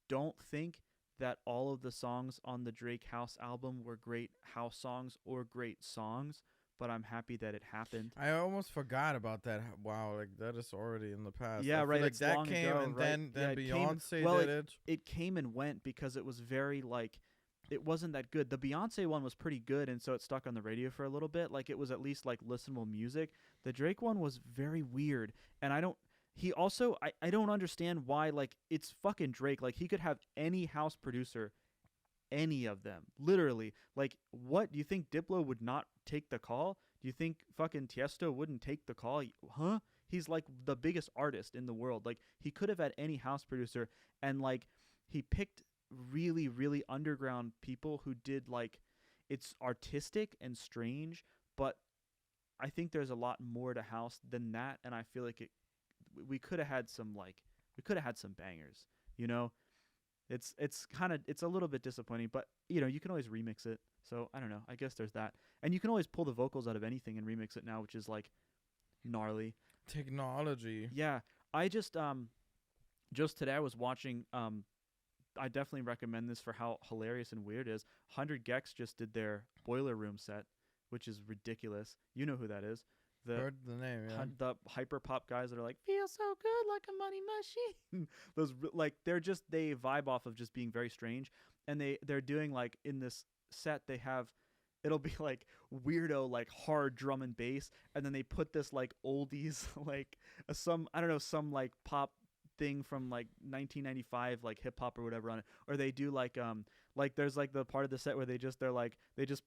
don't think that all of the songs on the Drake House album were great house songs or great songs, but I'm happy that it happened. I almost forgot about that. Wow, like that is already in the past. Yeah, I right. Feel like it's that long came ago, and right? then Beyonce did it. It came and went because it was very like it wasn't that good. The Beyonce one was pretty good, and so it stuck on the radio for a little bit. Like it was at least like listenable music. The Drake one was very weird, and I don't understand why. Like it's fucking Drake. Like he could have any house producer, any of them, literally. Like what do you think Diplo would not take the call? Do you think fucking Tiesto wouldn't take the call? Huh? He's like the biggest artist in the world. Like he could have had any house producer, and like he picked really, really underground people who did like it's artistic and strange, but I think there's a lot more to house than that, and I feel like we could have had some bangers, It's a little bit disappointing, but you can always remix it. So I don't know. I guess there's that, and you can always pull the vocals out of anything and remix it now, which is like gnarly Technology. Yeah, I just today I was watching. I definitely recommend this for how hilarious and weird it is. 100 Gex just did their Boiler Room set, which is ridiculous. You know who that is? Heard the name, yeah. the hyper pop guys that are like feel so good like a money machine. Those like they vibe off of just being very strange, and they're doing like in this set they have. It'll be like weirdo, like hard drum and bass, and then they put this like oldies, like some I don't know, some like pop thing from like 1995, like hip hop or whatever on it, or they do like there's like the part of the set where they just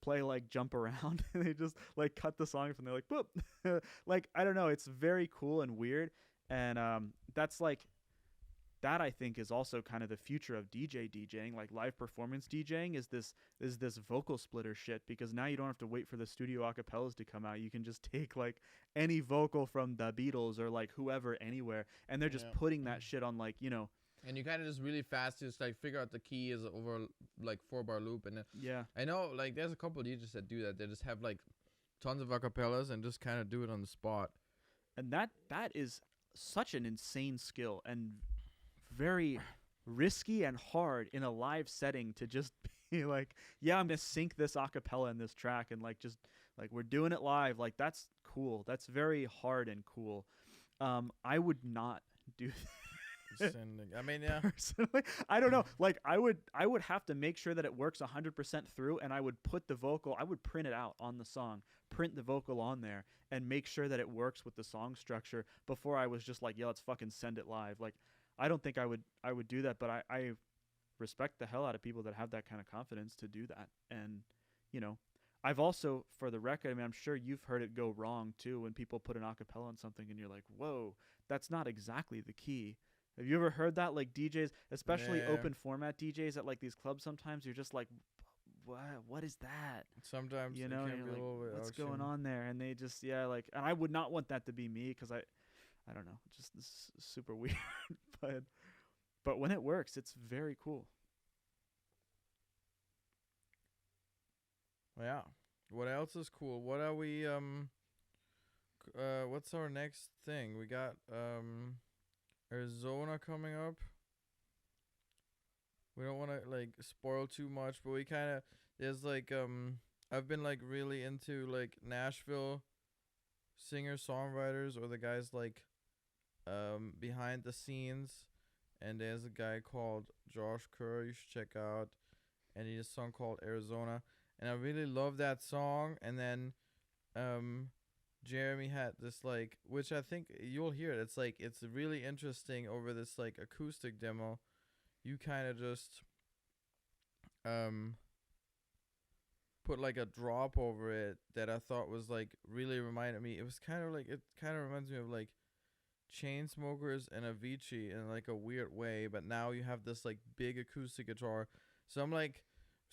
play like jump around, and they just like cut the song from there like boop, like I don't know, it's very cool and weird, and that's like that I think is also kind of the future of DJing, like live performance DJing is this vocal splitter shit, because now you don't have to wait for the studio acapellas to come out. You can just take like any vocal from the Beatles or like whoever anywhere, and they're just putting that shit on like, and you kind of just really fast just like figure out the key is over like 4-bar loop, and then I know like there's a couple of DJs that do that. They just have like tons of acapellas and just kind of do it on the spot, and that is such an insane skill and very risky and hard in a live setting to just be like, yeah, I'm gonna sync this acapella in this track, and like just like we're doing it live. Like that's cool. That's very hard and cool. I would not do that. I mean, yeah. Personally, I don't know. Like I would have to make sure that it works 100% through, and I would put the vocal. I would print it out on the song, print the vocal on there, and make sure that it works with the song structure before I was just like, yeah, let's fucking send it live. Like I don't think I would do that, but I respect the hell out of people that have that kind of confidence to do that. And I've also, for the record, I mean, I'm sure you've heard it go wrong too when people put an acapella on something and you're like, whoa, that's not exactly the key. Have you ever heard that? Like DJs, especially open format DJs at like these clubs, sometimes you're just like, what is that? Sometimes you're like, what's going on there? And they just and I would not want that to be me, because I don't know, just this is super weird, but when it works, it's very cool. Yeah. What else is cool? What are we what's our next thing? We got Arizona coming up. We don't want to like spoil too much, but we kind of there's like I've been like really into like Nashville singer-songwriters, or the guys like behind the scenes, and there's a guy called Josh Kerr you should check out, and he has a song called Arizona, and I really love that song. And then Jeremy had this like, which I think you'll hear it, it's like it's really interesting over this like acoustic demo. You kind of just put like a drop over it that I thought was like really reminded me. It was kind of like, it kind of reminds me of like Chainsmokers and Avicii in like a weird way, but now you have this like big acoustic guitar. So I'm like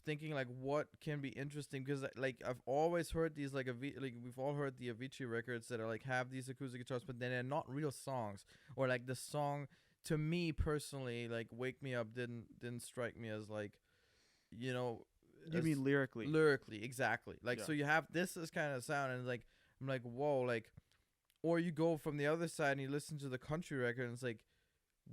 thinking like what can be interesting, because like I've always heard these like like we've all heard the Avicii records that are like have these acoustic guitars, but then they're not real songs. Or like the song, to me personally, like Wake Me Up didn't strike me as like, you mean lyrically, exactly, like so you have this kind of sound, and like I'm like, whoa, like, or you go from the other side and you listen to the country record, and it's like,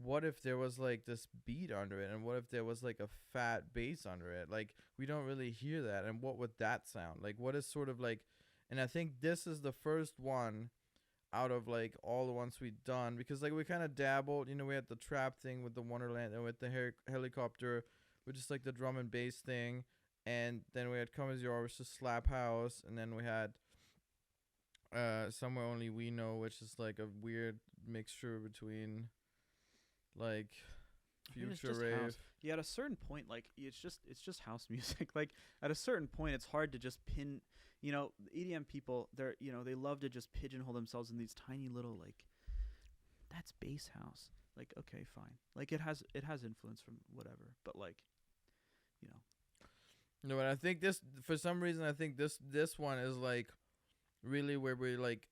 what if there was like this beat under it, and what if there was like a fat bass under it? Like we don't really hear that, and what would that sound like? What is sort of like, and I think this is the first one out of like all the ones we've done, because like we kind of dabbled, we had the trap thing with the Wonderland, and with the helicopter, with just like the drum and bass thing, and then we had Come As You Are, which is slap house, and then we had Somewhere Only We Know, which is like a weird mixture between like future rave. House. Yeah, at a certain point, like it's just house music. Like at a certain point, it's hard to just pin. EDM people, they love to just pigeonhole themselves in these tiny little like, that's bass house. Like, okay, fine. Like it has influence from whatever, but like, No, but I think this, for some reason, I think this one is like really where we're like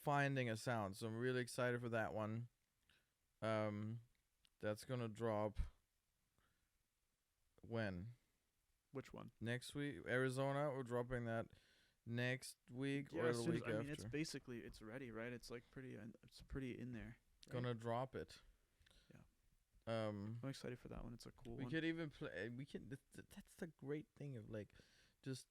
finding a sound. So I'm really excited for that one. That's gonna drop when? Which one? Next week, Arizona. We're dropping that next week or the week after. It's basically, it's ready, right? It's like pretty in there. Right? Gonna drop it. Yeah. I'm excited for that one. It's a cool one. We could even play. That's the great thing of like just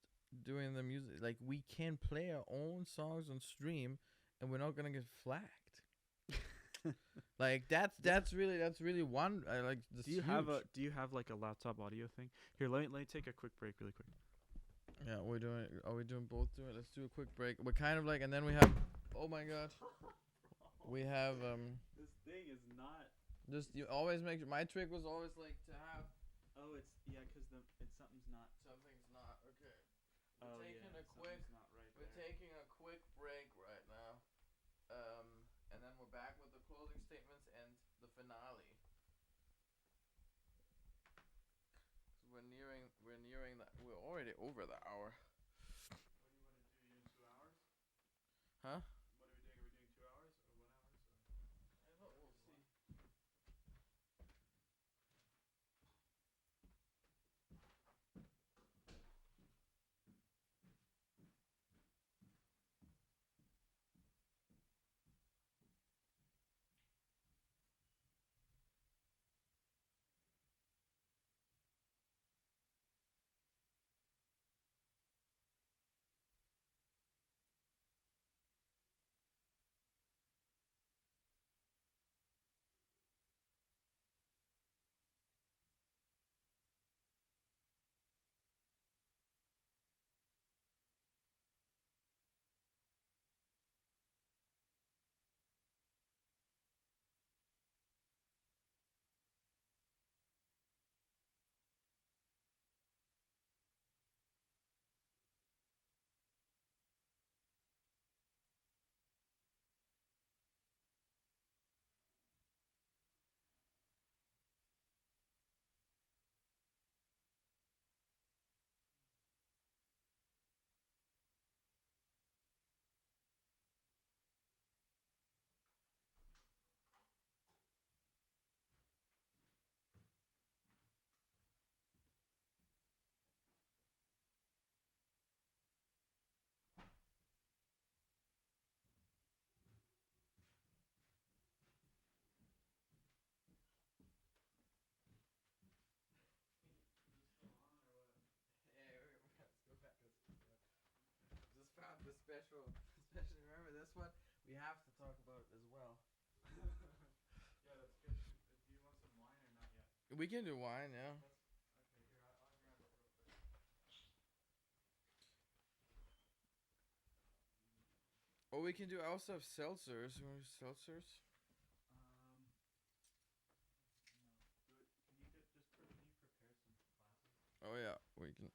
doing the music. Like we can play our own songs on stream, and we're not gonna get flagged. Like that's really one like this Do you huge. have a Do you have like a laptop audio thing? Here, let me take a quick break, really quick. Yeah, we're doing. Are we doing both? Do it. Let's do a quick break. We're kind of like, and then we have. Oh my god. We have This thing is not. Just you always make. My trick was always like to have. Oh, it's yeah, cause it's something's not. Something's not okay. Oh yeah, something's not right We're there. taking a quick break right now. And then we're back with the closing statements and the finale. So we're nearing that. We're already over the hour. What do you want to do? You in 2 hours? Huh? What are we doing? Are we doing 2 hours or 1 hour? I thought we'll see. Let's go back. Just found the special. Remember this one? We have to talk about it as well. Yeah, that's good. Do you want some wine or not yet? We can do wine, yeah. That's okay. Here, I'll grab it real quick. Or we can do also have seltzers. You want seltzers? No. Do it. Can you can you prepare some glasses? Oh yeah, we can.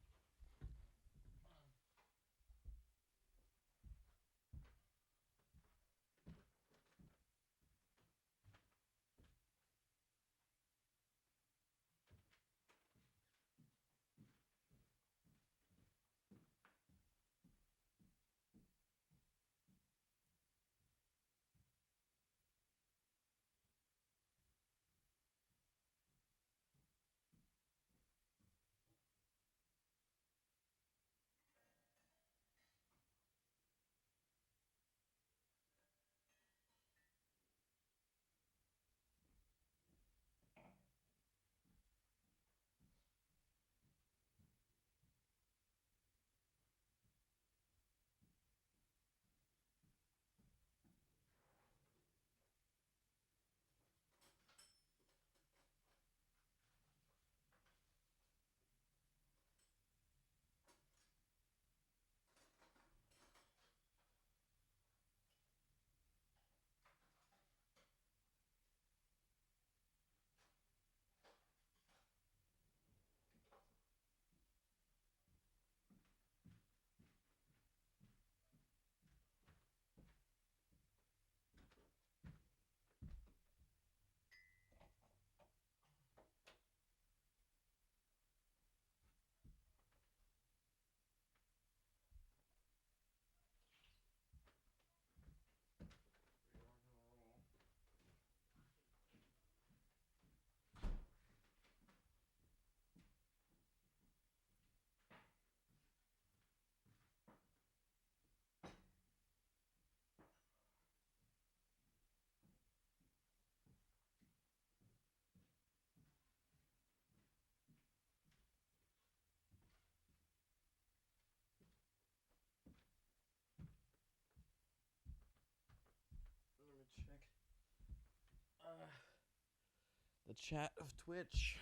the chat of Twitch.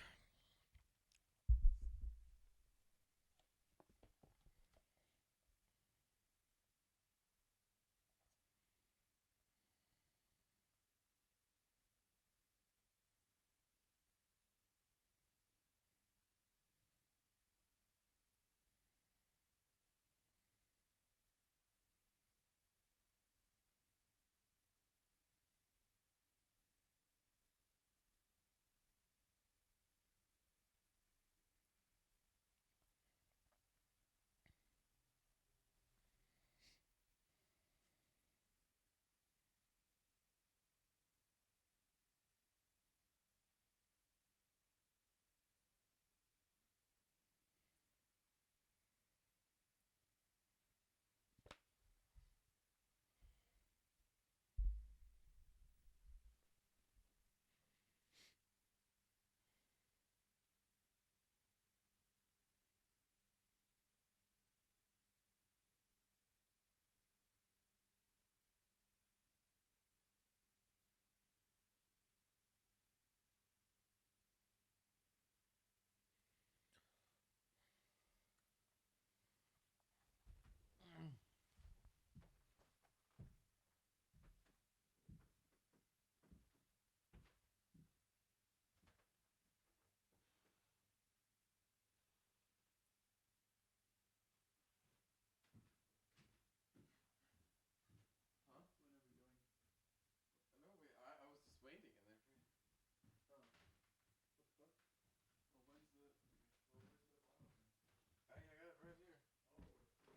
Huh? When are we going? No, I was just waiting and then. Oh. What the fuck? Well, where's the bottle? I got it right here. Oh,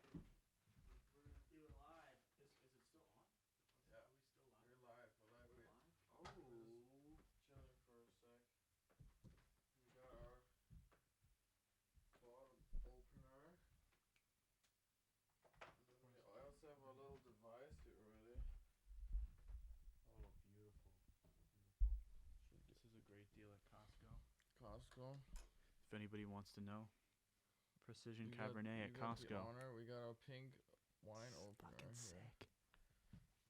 we're gonna do it live. Is it still on? Yeah. Are we still live? We're live. We're live. We're live? Oh. Chilling for a sec. We got our bottle opener. And then we also have our little device here already. Oh, beautiful. This is a great deal at Costco. Costco. If anybody wants to know, Precision You got- Cabernet you at got the Costco. honor. We got our pink wine It's opener fucking here. sick.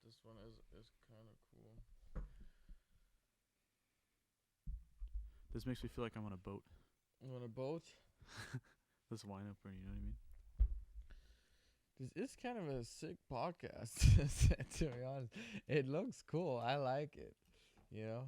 This one is kind of cool. This makes me feel like I'm on a boat. On a boat. This wine opener, you know what I mean? This is kind of a sick podcast, to be honest. It looks cool. I like it. You know?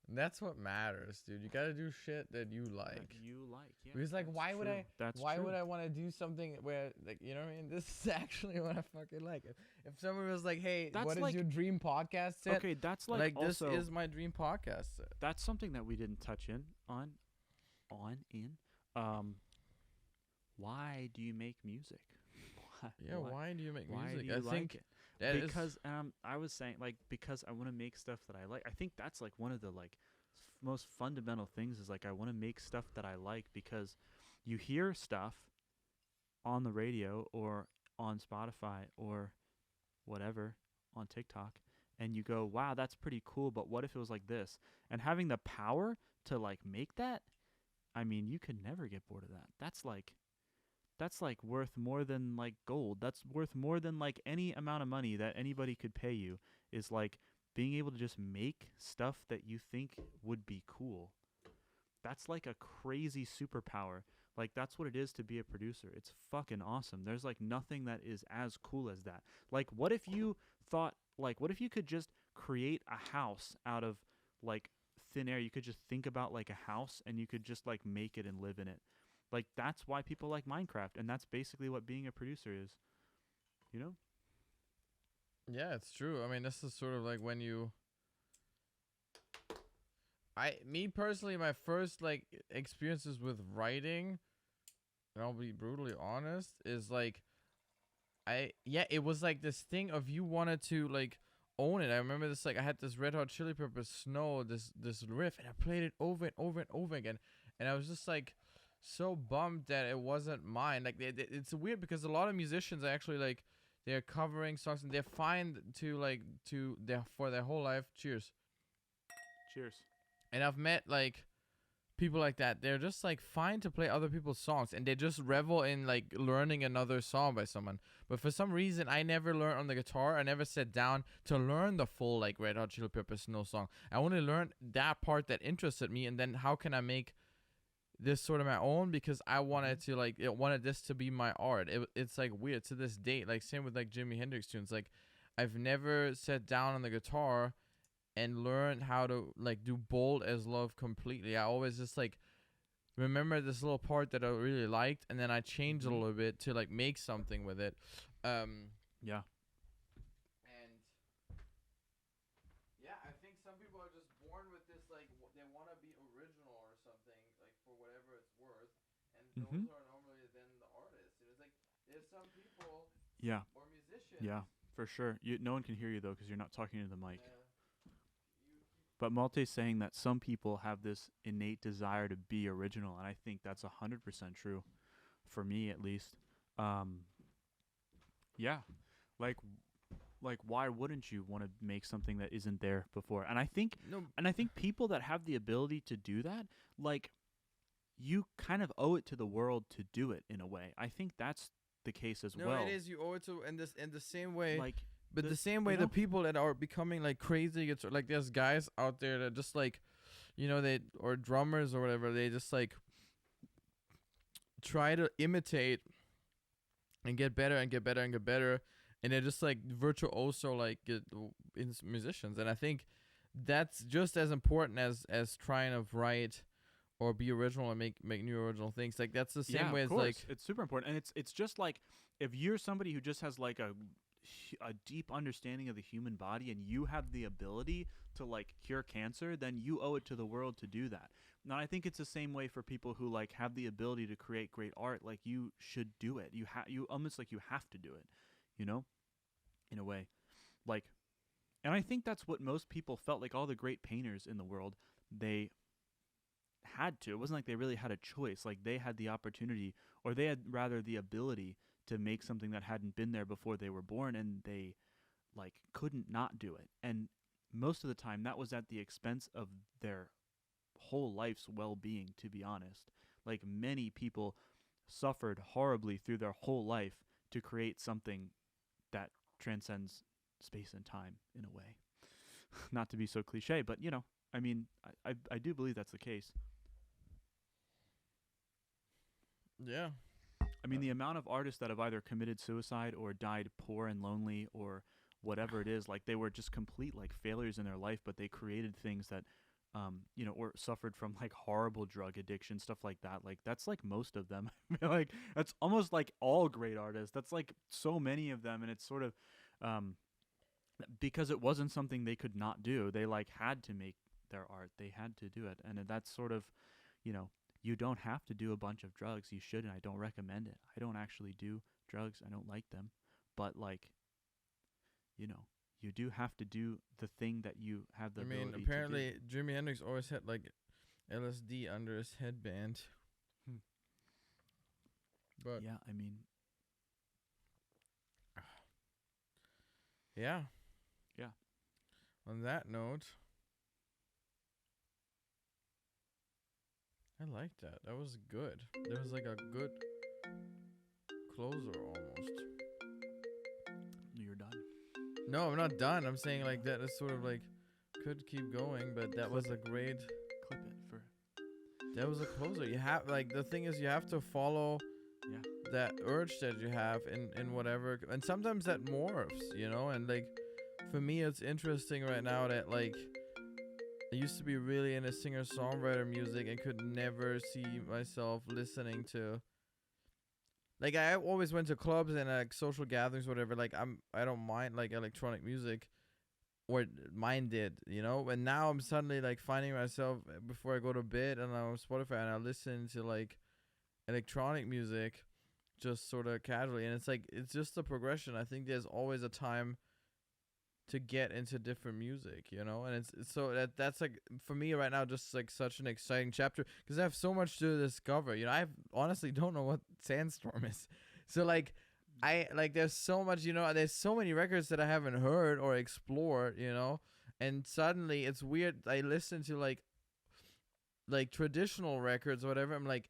And that's what matters, dude. You gotta do shit that you like. You like, yeah. Because like, that's why would true. I? That's why true. would I want to do something where, like, you know what I mean? This is actually what I fucking like. If someone was like, "Hey, That's what is like- your dream podcast set?" Okay, that's Like, also this is my dream podcast set. that's something that we didn't touch on. Why do you make music? Yeah, why do you make why music? do you I like think it? that is- Because I was saying, like, because I want to make stuff that I like. I think that's like one of the like most fundamental things is like I want to make stuff that I like, because you hear stuff on the radio or on Spotify or whatever on TikTok and you go, wow, that's pretty cool, but what if it was like this? And having the power to like make that, I mean, you could never get bored of that. That's like worth more than like gold. That's worth more than like any amount of money that anybody could pay you, is like being able to just make stuff that you think would be cool. That's like a crazy superpower. Like, that's what it is to be a producer. It's fucking awesome. There's like nothing that is as cool as that. Like, what if you could just create a house out of like thin air? You could just think about like a house and you could just like make it and live in it. Like, that's why people like Minecraft, and that's basically what being a producer is. You know? Yeah, it's true. I mean, this is sort of like when you. Me personally, my first like experiences with writing, and I'll be brutally honest, is like, it was like this thing of you wanted to like own it. I remember this, like, I had this Red Hot Chili Peppers Snow, this riff, and I played it over and over and over again, and I was just like so bummed that it wasn't mine. Like, it's weird because a lot of musicians are actually like, they're covering songs and they're fine for their whole life. Cheers. Cheers. And I've met like people like that, they're just like fine to play other people's songs and they just revel in like learning another song by someone. But for some reason, I never learned on the guitar. I never sat down to learn the full like Red Hot Chili Peppers Snow song. I only learned that part that interested me, and then how can I make this sort of my own, because I wanted to like wanted this to be my art. It's like weird to this date. Like same with like Jimi Hendrix tunes. Like I've never sat down on the guitar and learned how to like do Bold as Love completely. I always just like remember this little part that I really liked, and then I changed it a little bit to like make something with it. Yeah. And yeah, I think some people are just born with this like they want to be original or something, like for whatever it's worth, and those are normally then the artists. And it's like there's some people Yeah. or musicians. Yeah, for sure. No one can hear you though because you're not talking to the mic. You But Malte's saying that some people have this innate desire to be original, and I think that's 100% true, for me at least. Yeah, like why wouldn't you want to make something that isn't there before? And I think no, people that have the ability to do that, like, you kind of owe it to the world to do it in a way. I think that's the case as no, well. it is. You owe it to in the same way. Like, But the same way, the people that are becoming like crazy, like there's guys out there that just like, they or drummers or whatever, they just like try to imitate and get better and get better and get better, and they're just like virtuoso like musicians. And I think that's just as important as trying to write or be original and make new original things. Like that's the same way as like it's super important, and it's just like if you're somebody who just has like a deep understanding of the human body and you have the ability to like cure cancer, then you owe it to the world to do that. Now I think it's the same way for people who like have the ability to create great art. Like you should do it. You almost like you have to do it, in a way. Like, and I think that's what most people felt like. All the great painters in the world, they had to. It wasn't like they really had a choice. Like they had the opportunity, or they had rather the ability to make something that hadn't been there before they were born, and they like couldn't not do it. And most of the time that was at the expense of their whole life's well-being, to be honest. Like many people suffered horribly through their whole life to create something that transcends space and time in a way. Not to be so cliche, but I mean, I do believe that's the case. yeah. I mean, the amount of artists that have either committed suicide or died poor and lonely or whatever it is, like they were just complete like failures in their life, but they created things that, or suffered from like horrible drug addiction, stuff like that. Like that's like most of them. Like that's almost like all great artists. That's like so many of them, and it's sort of because it wasn't something they could not do. They like had to make their art. They had to do it, and that's sort of, you don't have to do a bunch of drugs. You shouldn't. I don't recommend it. I don't actually do drugs. I don't like them. But like, you do have to do the thing that you have the ability to do. Apparently Jimi Hendrix always had like LSD under his headband. But yeah, I mean, yeah. Yeah. On that note, I like that. That was good. There was like a good closer almost. You're done. No, I'm not done. I'm saying like that is sort of like could keep going, but that was a great clip it for. That was a closer. You have like the thing is you have to follow that urge that you have in whatever, and sometimes that morphs, and like for me it's interesting right now that like I used to be really into singer-songwriter music and could never see myself listening to. Like I always went to clubs and like social gatherings, whatever. Like I don't mind like electronic music, or mine did, And now I'm suddenly like finding myself before I go to bed and I'm on Spotify and I listen to like electronic music, just sort of casually. And it's like it's just a progression. I think there's always a time to get into different music, and it's so that's like for me right now just like such an exciting chapter because I have so much to discover. I honestly don't know what Sandstorm is, so like I like there's so much, there's so many records that I haven't heard or explored, and suddenly it's weird. I listen to like like traditional records or whatever, I'm like,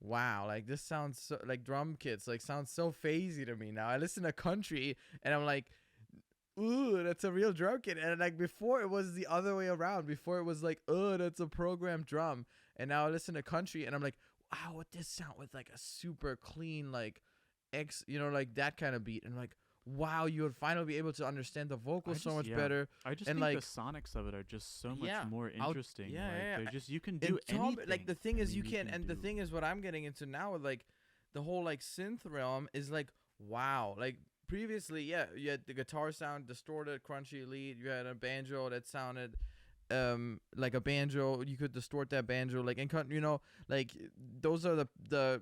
wow, like this sounds so, like drum kits like sounds so phasey to me now. I listen to country and I'm like, ooh, that's a real drum kit. And like before it was the other way around. Before it was like, oh, that's a programmed drum. And now I listen to country and I'm like, wow, what this sound with like a super clean like like that kind of beat. And I'm like, wow, you would finally be able to understand the vocals so much better. I just and think the like sonics of it are just so much yeah, more interesting. yeah, Like yeah, they're yeah. just you can And do anything. like the thing I is mean, you can, and the thing is what I'm getting into now with like the whole like synth realm is like, wow, like previously, yeah, you had the guitar sound distorted, crunchy lead, you had a banjo that sounded like a banjo, you could distort that banjo like in like those are the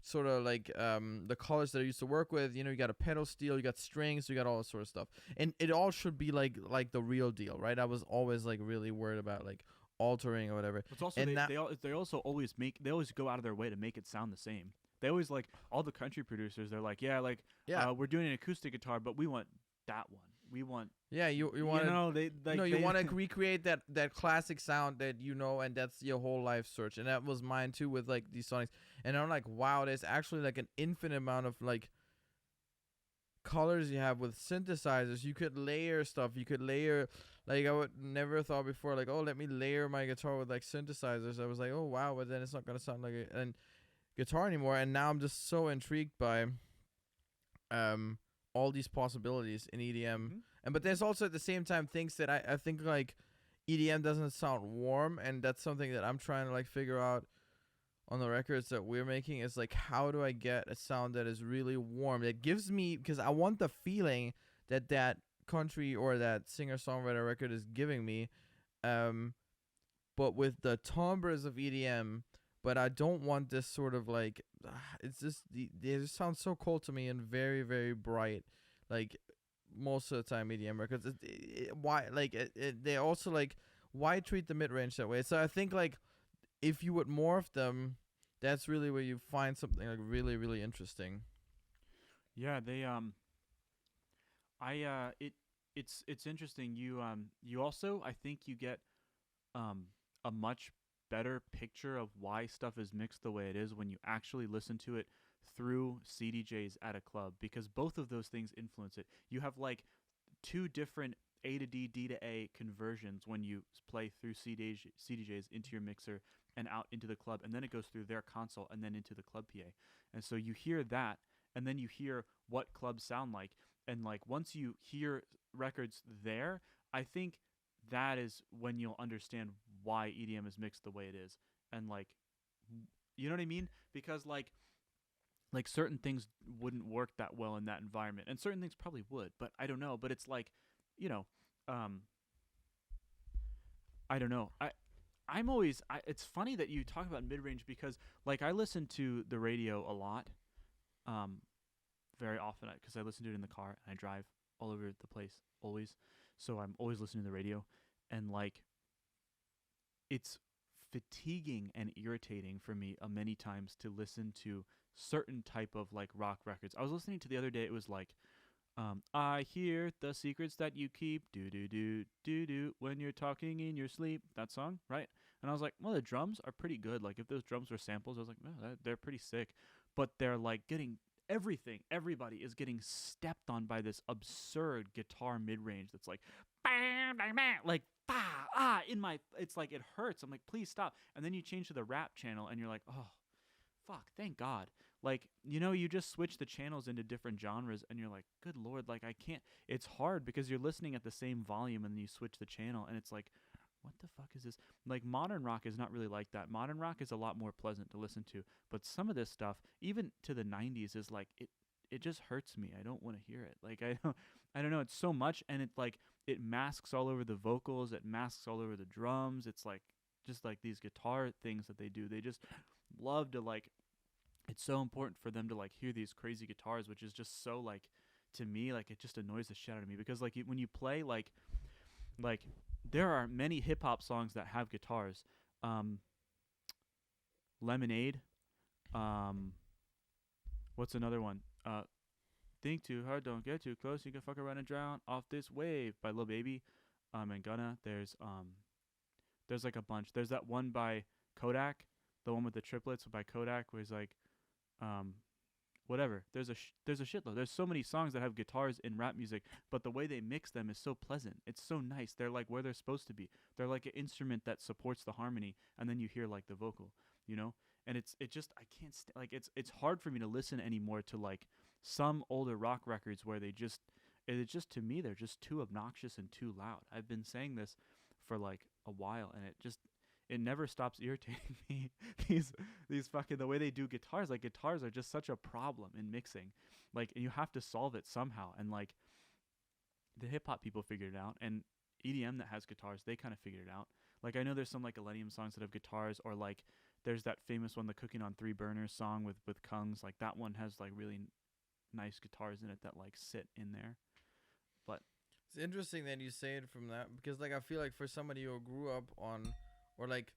sort of like the colors that I used to work with. You got a pedal steel, you got strings, you got all that sort of stuff, and it all should be like the real deal, right? I was always like really worried about like altering or whatever. It's also And they also always go out of their way to make it sound the same. They always like all the country producers. They're like, yeah, like we're doing an acoustic guitar, but we want that one. We want you want to they like you want to recreate that classic sound that and that's your whole life search, and that was mine too with like these sonics. And I'm like, wow, there's actually like an infinite amount of like colors you have with synthesizers. You could layer stuff. You could layer, like I would never thought before, like, oh, let me layer my guitar with like synthesizers. I was like, oh wow, but then it's not gonna sound like a guitar anymore. And now I'm just so intrigued by all these possibilities in EDM. And but there's also at the same time things that I think like EDM doesn't sound warm, and that's something that I'm trying to like figure out on the records that we're making. Is like, how do I get a sound that is really warm, that gives me, because I want the feeling that country or that singer-songwriter record is giving me, but with the timbres of EDM. But I don't want this sort of like, it's just, they just sound so cold to me and very, very bright. Like, most of the time EDM records, why, like, they also, like, why treat the mid-range that way? So I think, like, if you would morph them, that's really where you find something, like, really, really interesting. Yeah, they, it's interesting. You also, I think you get, a much better picture of why stuff is mixed the way it is when you actually listen to it through CDJs at a club, because both of those things influence it. You have like two different A to D, D to A conversions when you play through CDJs into your mixer and out into the club, and then it goes through their console and then into the club PA. And so you hear that, and then you hear what clubs sound like. And like once you hear records there, I think that is when you'll understand why EDM is mixed the way it is. And like, you know what I mean? Because like certain things wouldn't work that well in that environment, and certain things probably would, but I don't know. But it's like, you know, I don't know. It's funny that you talk about mid-range, because like I listen to the radio a lot, very often, because I listen to it in the car and I drive all over the place always. So I'm always listening to the radio, and like it's fatiguing and irritating for me many times to listen to certain type of like rock records. I was listening to the other day, it was like I hear the secrets that you keep, do do do do do, when you're talking in your sleep, that song, right? And I was like, well, the drums are pretty good. Like if those drums were samples, I was like, well, they're pretty sick. But they're like getting everybody is getting stepped on by this absurd guitar mid-range that's like like in my, it's like it hurts. I'm like, please stop. And then you change to the rap channel and you're like, oh fuck, thank God. Like, you just switch the channels into different genres and you're like, good Lord, like I can't, it's hard because you're listening at the same volume and then you switch the channel and it's like, what the fuck is this? Like modern rock is not really like that. Modern rock is a lot more pleasant to listen to, but some of this stuff, even to the 90s, is like it just hurts me. I don't want to hear it. Like I don't know, it's so much, and it like it masks all over the vocals, it masks all over the drums. It's like just like these guitar things that they do. They just love to like, it's so important for them to like hear these crazy guitars, which is just so like, to me, like it just annoys the shit out of me, because like when you play like there are many hip hop songs that have guitars. Lemonade. What's another one? Think too hard, don't get too close. You can fuck around and drown off this wave by Lil Baby. And Gunna. There's There's like a bunch. There's that one by Kodak, the one with the triplets by Kodak, where he's like, um, whatever. There's a shitload. There's so many songs that have guitars in rap music, but the way they mix them is so pleasant. It's so nice. They're like where they're supposed to be. They're like an instrument that supports the harmony, and then you hear like the vocal, you know. And it just I can't like it's hard for me to listen anymore to like some older rock records where it's just to me they're just too obnoxious and too loud. I've been saying this for like a while, and it never stops irritating me. these these fucking the way they do guitars, like guitars are just such a problem in mixing. Like you have to solve it somehow. And like the hip hop people figured it out, and EDM that has guitars, they kind of figured it out. Like I know there's some like Millennium songs that have guitars, or like there's that famous one, the Cooking on Three Burners song with Kungs. Like that one has like really nice guitars in it that like sit in there. But It's interesting that you say it from that, because like I feel like for somebody who grew up on, or like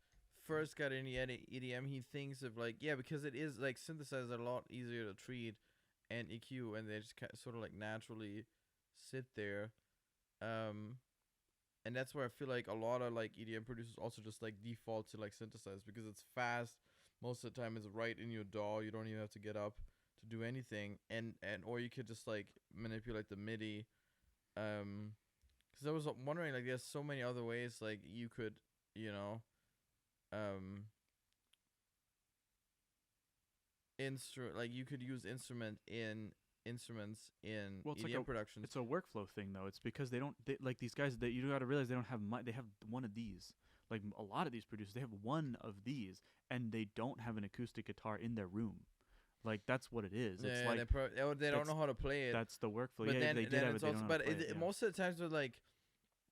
first got into EDM, he thinks of like, yeah, because it is like synthesizers are a lot easier to treat and EQ, and they just sort of like naturally sit there. Um, and that's where I feel like a lot of like EDM producers also just like default to like synthesizers because it's fast. Most of the time, it's right in your DAW. You don't even have to get up to do anything, and or you could just like manipulate the MIDI. Because I was wondering, like, there's so many other ways like you could, you know, um, like you could use instruments in well, it's like EDM productions. it's a workflow thing though. It's because like these guys that you got to realize they don't have they have one of these. Like a lot of these producers, they have one of these, and they don't have an acoustic guitar in their room. Like that's what it is. Yeah, it's like they don't know how to play it. that's the workflow. But Yeah, then, they did have it's it. They also, don't but play it, yeah. most of the times with like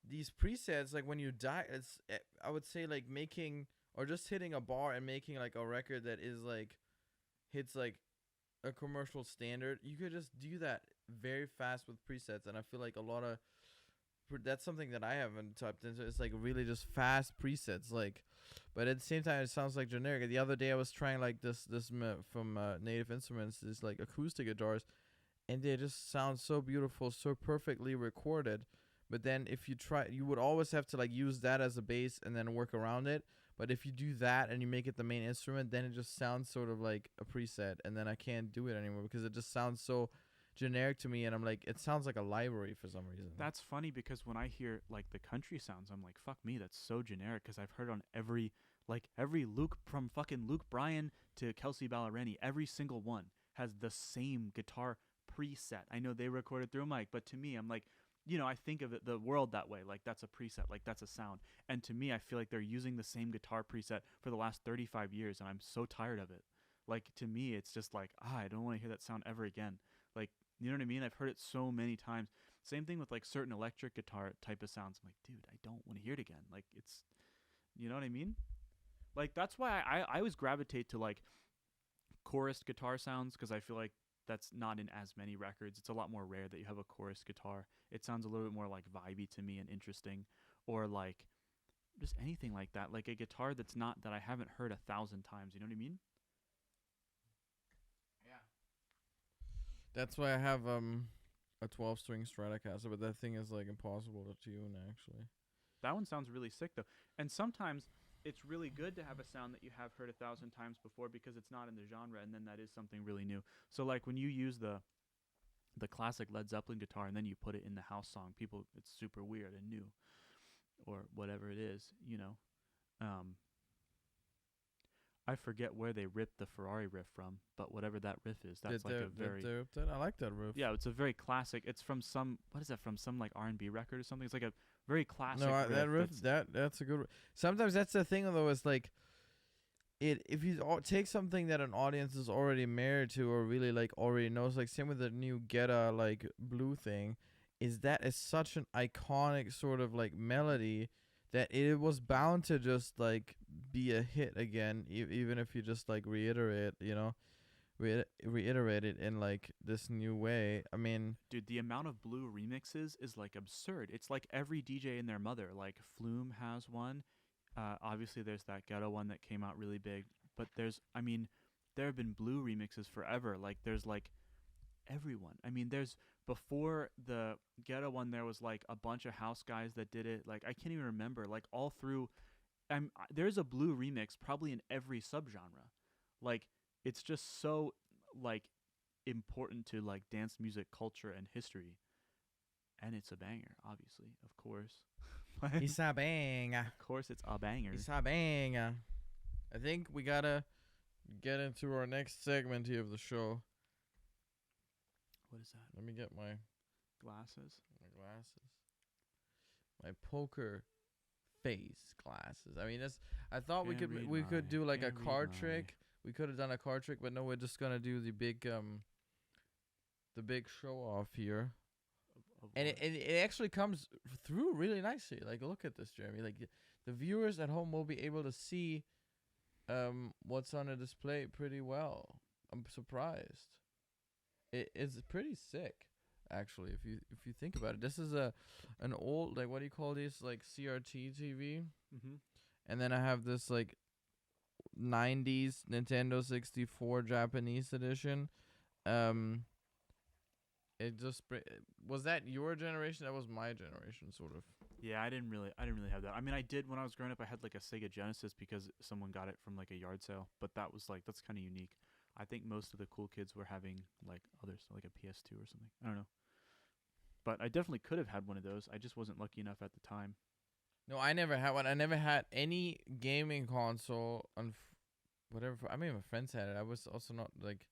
these presets, like when you it's I would say like making or just hitting a bar and making like a record that is like hits like a commercial standard, you could just do that very fast with presets. And I feel like a lot of that's something that I haven't tapped into. It's like really just fast presets, like, but at the same time it sounds like generic. The other day I was trying like this from Native Instruments, this like acoustic guitars, and they just sound so beautiful, so perfectly recorded. But then if you try, you would always have to like use that as a bass and then work around it. But if you do that and you make it the main instrument, then it just sounds sort of like a preset, and then I can't do it anymore because it just sounds so generic to me, and I'm like, it sounds like a library for some reason. That's funny because when I hear like the country sounds, I'm like, fuck me, that's so generic, because I've heard on every Luke, from fucking Luke Bryan to Kelsey Ballerini, every single one has the same guitar preset. I know they recorded through a mic, but to me, I'm like, I think of the world that way. Like that's a preset, like that's a sound. And to me, I feel like they're using the same guitar preset for the last 35 years, and I'm so tired of it. Like to me, it's just like, I don't want to hear that sound ever again. Like, you know what I mean? I've heard it so many times. Same thing with like certain electric guitar type of sounds. I'm like, dude, I don't want to hear it again. Like it's, you know what I mean? Like that's why I always gravitate to like chorus guitar sounds, because I feel like that's not in as many records. It's a lot more rare that you have a chorus guitar. It sounds a little bit more like vibey to me and interesting, or like just anything like that. Like a guitar that I haven't heard 1,000 times. You know what I mean? That's why I have a 12-string Stratocaster, but that thing is like impossible to tune actually. That one sounds really sick though. And sometimes it's really good to have a sound that you have heard 1,000 times before because it's not in the genre, and then that is something really new. So like when you use the classic Led Zeppelin guitar and then you put it in the house song, people, it's super weird and new, or whatever it is, I forget where they ripped the Ferrari riff from, but whatever that riff is, that's like a very... I like that riff. Yeah, it's a very classic... It's from some... What is that? From some like R&B record or something? It's like a very classic riff. That riff, that's a good riff. Sometimes that's the thing, though, is like... If you take something that an audience is already married to or really like already knows, like same with the new Getta like Blue thing, is such an iconic sort of like melody that it was bound to just like be a hit again, even if you just like reiterate it in like this new way. I mean, dude, the amount of Blue remixes is like absurd. It's like every DJ and their mother. Like Flume has one. Obviously there's that Ghetto one that came out really big, but there have been Blue remixes forever. Like there's like everyone. I mean, there's before the Ghetto one, there was like a bunch of house guys that did it. Like I can't even remember. Like all through there's a blue remix probably in every subgenre. Like it's just so like important to like dance music culture and history, and it's a banger, obviously, of course. It's a banger. Of course, it's a banger. It's a banger. I think we gotta get into our next segment here of the show. What is that? Let me get my Glasses. My poker face glasses. I mean, I thought we Can't could read do like a can't read card my- trick. We could have done a card trick, but no, we're just gonna do the big show off here. Of And what? it actually comes through really nicely. Like, look at this, Jeremy. Like, the viewers at home will be able to see what's on the display pretty well. I'm surprised. It's pretty sick, actually, if you think about it. This is an old, like, what do you call these? Like, CRT TV. Mm-hmm. And then I have this, like, 90s Nintendo 64 Japanese edition. It just was that your generation? That was my generation, sort of. Yeah, I didn't really have that. I mean, I did when I was growing up. I had like a Sega Genesis because someone got it from like a yard sale. But that's kind of unique. I think most of the cool kids were having like others, like a PS2 or something. I don't know. But I definitely could have had one of those. I just wasn't lucky enough at the time. No, I never had one. I never had any gaming console on whatever. I mean, my friends had it. I was also not like.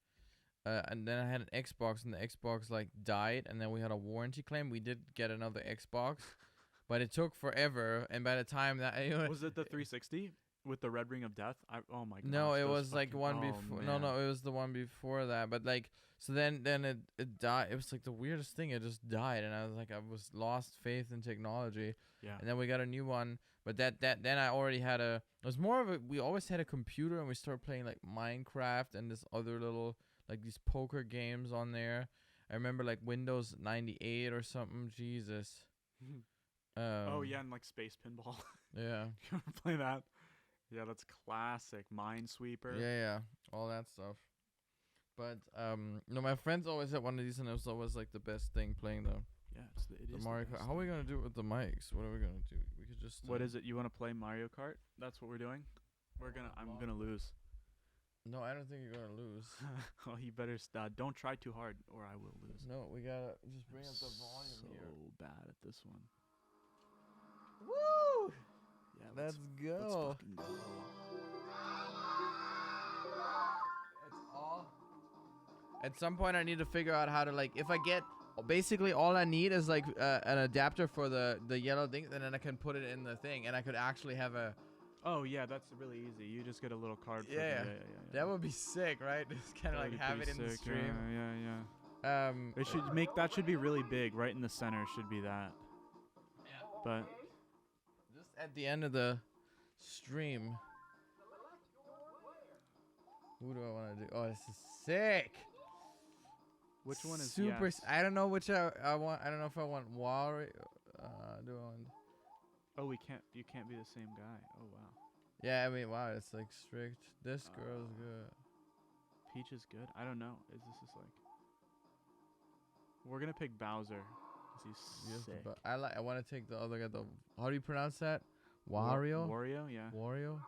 And then I had an Xbox, and the Xbox like died, and then we had a warranty claim. We did get another Xbox, but it took forever. And by the time that Was it the 360 with the Red Ring of Death? Oh my god. no, it was like one before. No, it was the one before that. But like, so then it died. It was like the weirdest thing. It just died, and I was like, I was lost faith in technology. Yeah. And then we got a new one, but then I already had a. It was more of a. We always had a computer, and we started playing like Minecraft and this other little. Like these poker games on there. I remember like Windows 98 or something. Jesus. Oh yeah, and like Space Pinball. Yeah. You ever play that? Yeah, that's classic. Minesweeper. Yeah. All that stuff. But no, my friends always had one of these, and it was always like the best thing playing the Yeah, the Mario Kart. How are we gonna do it with the mics? What are we gonna do? We could just. What is it? You want to play Mario Kart? That's what we're doing. I'm gonna lose. No, I don't think you're gonna lose. Well, you better don't try too hard, or I will lose. No, we gotta just bring up the volume so here. So bad at this one. Woo! Yeah, let's Let's go. fucking go. It's all. At some point, I need to figure out how to like. If I get basically all I need is like an adapter for the yellow thing, and then I can put it in the thing, and I could actually have a. Oh yeah, that's really easy. You just get a little card. Yeah. Yeah. That would be sick, right? Just kind of like have it in the stream. Yeah. It should that should be really big, right in the center. Should be that. Yeah. But just at the end of the stream. Who do I want to do? Oh, this is sick. Which one is super? yes? I don't know which I want. I don't know if I want Wario. Do I want? Oh, you can't be the same guy. Oh wow. Yeah, I mean, wow, it's like strict. This girl's good. Peach is good. I don't know. Is this just like? We're gonna pick Bowser. 'Cause he's sick. But I want to take the other guy. How do you pronounce that? Wario. Wario, yeah. Wario.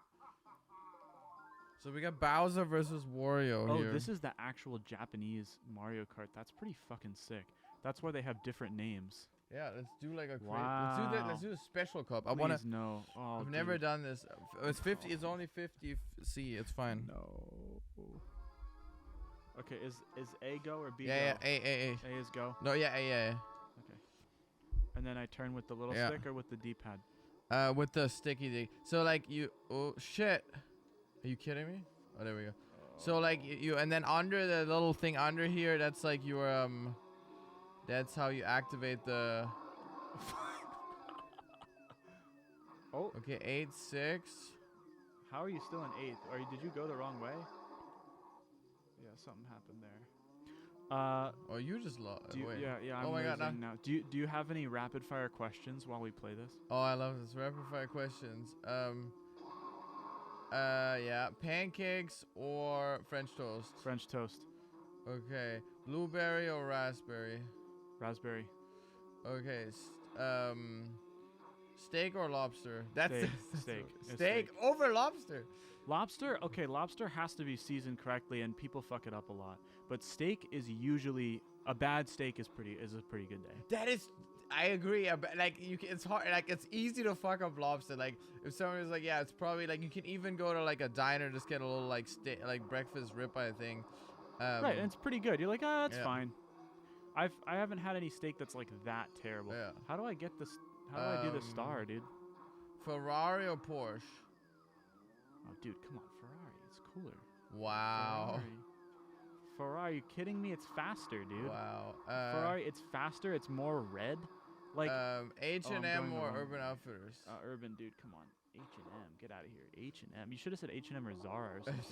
So we got Bowser versus Wario here. Oh, this is the actual Japanese Mario Kart. That's pretty fucking sick. That's why they have different names. Yeah, let's do like a Wow. let's do a special cup. I Please wanna. no. Oh, I've never done this. It's 50. It's only 50 C. It's fine. No. Okay, is A go or B Yeah, go? A. A is go. No, yeah. Okay. And then I turn with the little Yeah. stick or with the D-pad. With the sticky thing. So like you. Oh shit. Are you kidding me? Oh, there we go. So like you, and then under the little thing under here, that's like your That's how you activate the. Oh. Okay, 8-6. How are you still in 8th? Or did you go the wrong way? Yeah, something happened there. Oh, you just lost. Wait. Yeah. I'm Oh my god, losing now. Do you have any rapid fire questions while we play this? Oh, I love this. Rapid fire questions. Yeah, pancakes or French toast? French toast. Okay, blueberry or raspberry? Raspberry. Okay, Steak or lobster? That's Steak. It's Steak over lobster. Lobster, okay, lobster has to be seasoned correctly, and people fuck it up a lot. But steak is usually a bad steak is a pretty good day. That is, I agree. Like it's hard. Like it's easy to fuck up lobster. Like if someone is like, yeah, it's probably like you can even go to like a diner, just get a little like breakfast ribeye thing. Right, and it's pretty good. You're like, that's yeah. fine. I haven't had any steak that's like that terrible. Yeah. How do I get this? How do I do the star, dude? Ferrari or Porsche? Oh, dude, come on, Ferrari. It's cooler. Wow. Ferrari, are you kidding me? It's faster, dude. Wow. Ferrari, it's faster. It's more red. Like H&M or Urban Outfitters? Urban, dude, come on. H&M, get out of here. H&M. You should have said H&M or Zara or something.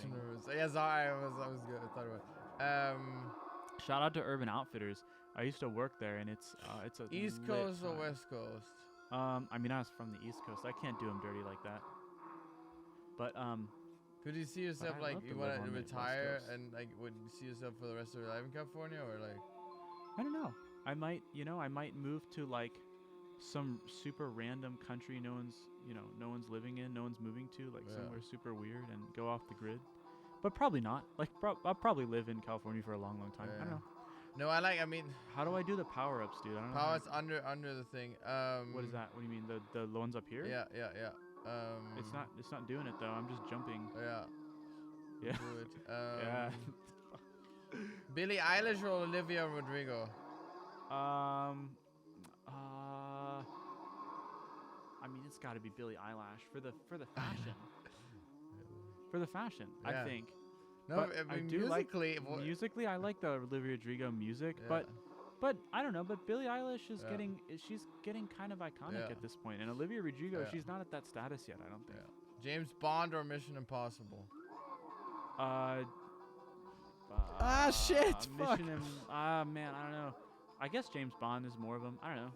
Yeah, Zara. I was good. I thought about it. Shout out to Urban Outfitters. I used to work there, and it's a East Coast or West Coast? I mean, I was from the East Coast. I can't do them dirty like that. But could you see yourself like you want to retire and like would you see yourself for the rest of your life in California or like? I don't know. I might move to like some super random country no one's living in, no one's moving to, like somewhere super weird and go off the grid. But probably not. Like I'll probably live in California for a long time. I don't know. No, I mean, how do I do the power-ups, dude? I don't know. Power-ups under the thing. What is that? What do you mean? The ones up here? Yeah. It's not doing it though. I'm just jumping. Yeah. Do it. Yeah. Billie Eilish or Olivia Rodrigo? I mean, it's got to be Billie Eilish for the fashion. For the fashion, yeah. I think. No, but I mean, musically, I like the Olivia Rodrigo music, but I don't know. But Billie Eilish is she's getting kind of iconic at this point, and Olivia Rodrigo, she's not at that status yet. I don't think. Yeah. James Bond or Mission Impossible? Shit! Fuck. Man, I don't know. I guess James Bond is more of them. I don't know.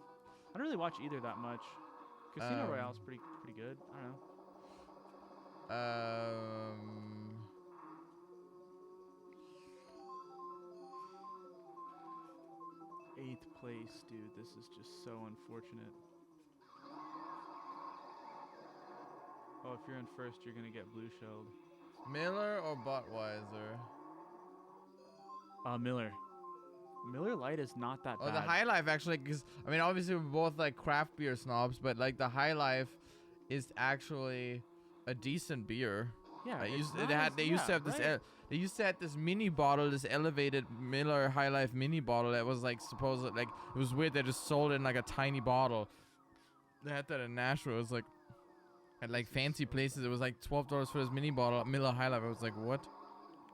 I don't really watch either that much. Casino Royale's pretty good. I don't know. 8th place, dude. This is just so unfortunate. Oh, if you're in first, you're gonna get blue shelled. Miller or Budweiser? Miller. Miller Lite is not that bad. Oh, the High Life actually, because I mean, obviously we're both like craft beer snobs, but like the High Life is actually a decent beer. Yeah, they used to have this. They used to have this mini bottle, this elevated Miller High Life mini bottle that was like supposed like it was weird. They just sold it in like a tiny bottle. They had that in Nashville. It was like at like fancy places. It was like $12 for this mini bottle Miller High Life. I was like, what?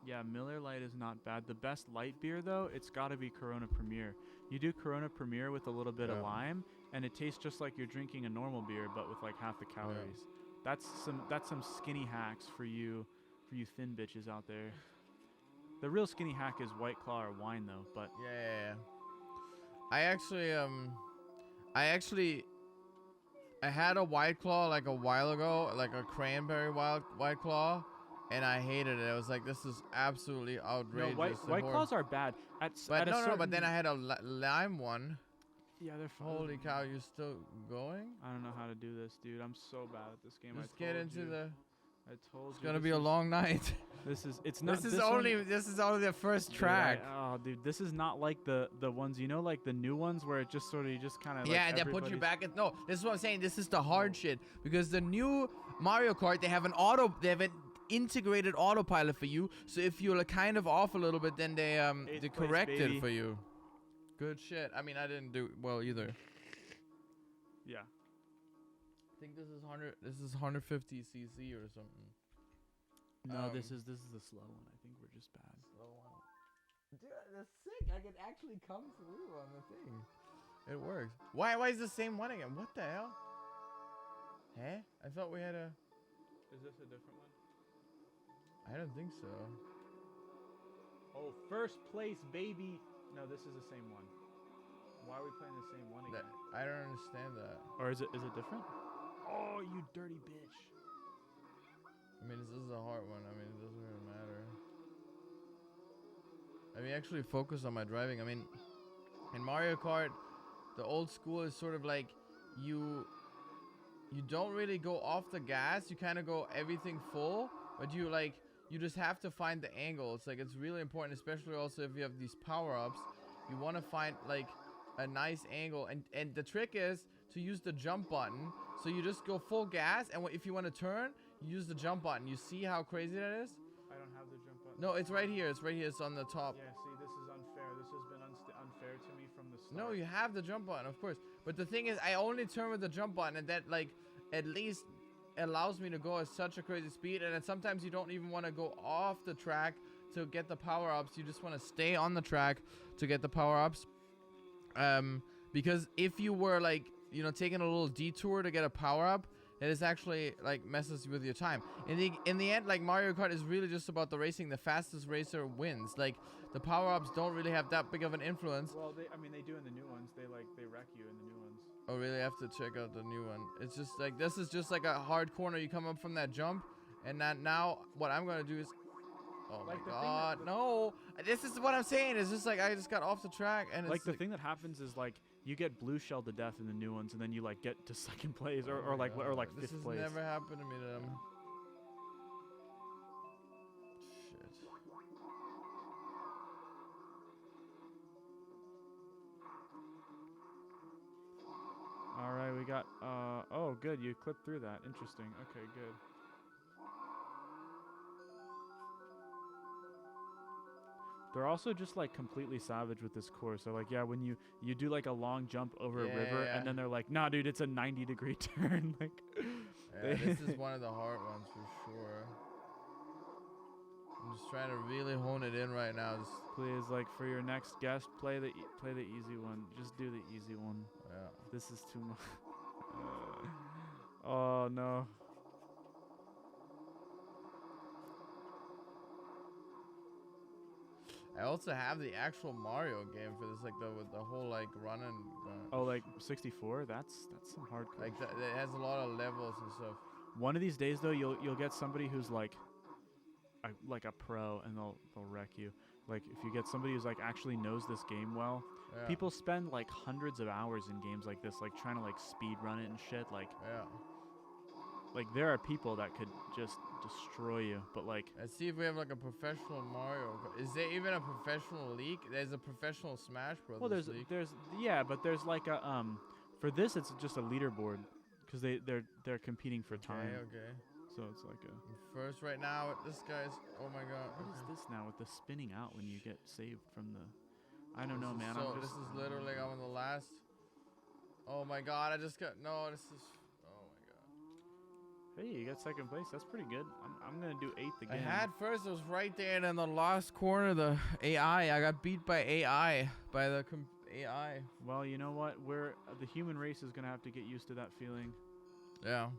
Yeah, Miller Lite is not bad. The best light beer though, it's got to be Corona Premier. You do Corona Premier with a little bit of lime, and it tastes just like you're drinking a normal beer, but with like half the calories. Yeah. That's some skinny hacks for you thin bitches out there. The real skinny hack is White Claw or wine though, but yeah. I had a White Claw like a while ago, like a cranberry White Claw, and I hated it. I was like, this is absolutely outrageous. No, White Claws are bad. But then I had a lime one. Yeah, they're fun. Holy cow, you're still going? I don't know how to do this, dude. I'm so bad at this game. Just get into the... I told you. It's gonna be a long night. This is only the first track. Dude, this is not like the ones, you know, like the new ones where it just sort of, you just kind of and they put you back at, no, this is what I'm saying. This is the hard shit, because the new Mario Kart, they have an integrated autopilot for you, so if you're like kind of off a little bit, then they correct it for you. Good shit. I mean, I didn't do well either. Yeah. I think this is 150 cc or something. No, this is the slow one. I think we're just bad. Slow one. Dude, that's sick. I can actually come through on the thing. It works. Why is the same one again? What the hell? Huh? I thought we had a... Is this a different one? I don't think so. Oh, first place, baby. No, this is the same one. Why are we playing the same one again? I don't understand that. Or is it different? Oh, you dirty bitch. I mean, this is a hard one. I mean, it doesn't really matter. I mean, actually focus on my driving. I mean, in Mario Kart, the old school is sort of like you you don't really go off the gas. You kind of go everything full, but you just have to find the angle. It's like, it's really important, especially also if you have these power-ups. You want to find like a nice angle, and the trick is to use the jump button. So you just go full gas, and if you want to turn, you use the jump button. You see how crazy that is? I don't have the jump button. No, it's right here. It's right here. It's on the top. Yeah, see, this is unfair. This has been unfair to me from the start. No, you have the jump button, of course. But the thing is, I only turn with the jump button, and that, like, at least allows me to go at such a crazy speed. And then sometimes you don't even want to go off the track to get the power-ups. You just want to stay on the track to get the power-ups. Because if you were, like, you know, taking a little detour to get a power-up, it is actually, like, messes with your time. In the end, like, Mario Kart is really just about the racing. The fastest racer wins. Like, the power-ups don't really have that big of an influence. Well, they do in the new ones. They wreck you in the new ones. Oh, really? I have to check out the new one. It's just like, this is just like a hard corner. You come up from that jump, and now what I'm gonna do is, oh my god, no! This is what I'm saying. It's just like, I just got off the track, and like, it's the thing that happens is, like, you get blue shelled to death in the new ones, and then you, like, get to second place or like this fifth has place. never happened to me to them. Shit. All right, we got. Oh, good. You clipped through that. Interesting. Okay, good. They're also just, like, completely savage with this course. So, like, yeah, when you do, like, a long jump over a river, and then they're like, nah, dude, it's a 90-degree turn. Like, yeah, this is one of the hard ones for sure. I'm just trying to really hone it in right now. Just please, like, for your next guest, play the easy one. Just do the easy one. yeah. This is too much. Oh no. I also have the actual Mario game for this, like, with the whole, like, run and oh, like 64. That's some hardcore. Like, it has a lot of levels and stuff. One of these days, though, you'll get somebody who's like a pro, and they'll wreck you. Like, if you get somebody who's, like, actually knows this game well. Yeah. People spend, like, hundreds of hours in games like this, like, trying to, like, speed run it and shit. Like, yeah. Like, there are people that could just destroy you, but, like, Let's see if we have, like, a professional Mario. Is there even a professional league? There's a professional Smash Brothers well, league. yeah, but there's like a for this it's just a leaderboard, because they're competing for time. Okay. So it's like a. First right now, this guy's. Oh my god. What is this now with the spinning out when you get saved from the? I don't know, man. So this is literally I'm on the last. Oh my god! I just got This is. Oh my god. Hey, you got second place. That's pretty good. I'm gonna do 8th again. I had first. It was right there, and in the last corner, the AI. I got beat by AI by the AI. Well, you know what? The human race is gonna have to get used to that feeling. Yeah.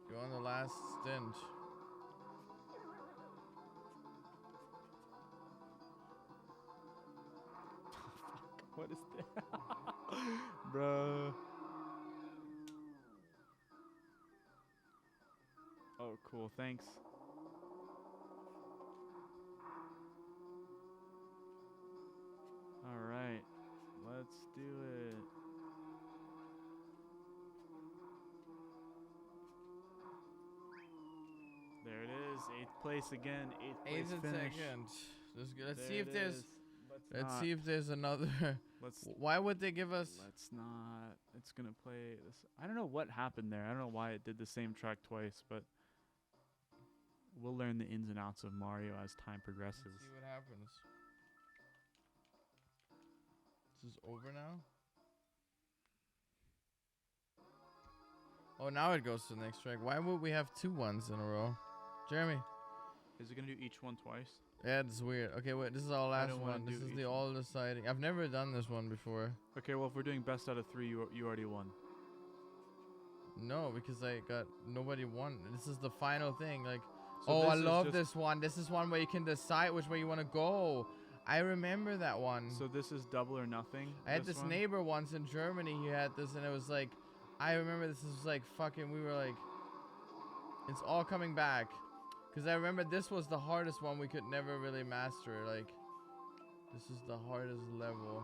You're on the last stint. What is that? Bruh. Oh, cool. Thanks. All right. Let's do it. There it is. 8th place again. 8th place finish. Let's see if there's. Let's see if there's another. Why would they give us? Let's not. It's gonna play this. I don't know what happened there. I don't know why it did the same track twice, but we'll learn the ins and outs of Mario as time progresses. Let's see what happens. This is over now. Oh, now it goes to the next track. Why would we have 2 ones in a row? Jeremy. Is it gonna do each one twice? Yeah, it's weird. Okay, wait. This is our last one. This is the all deciding. I've never done this one before. Okay, well, if we're doing best out of 3, you already won. No, because nobody won. This is the final thing. Like, so I love this one. This is one where you can decide which way you want to go. I remember that one. So this is double or nothing? I had this neighbor once in Germany. He had this, and it was like, I remember this was like fucking. We were like, it's all coming back. Because I remember this was the hardest one we could never really master. Like, this is the hardest level.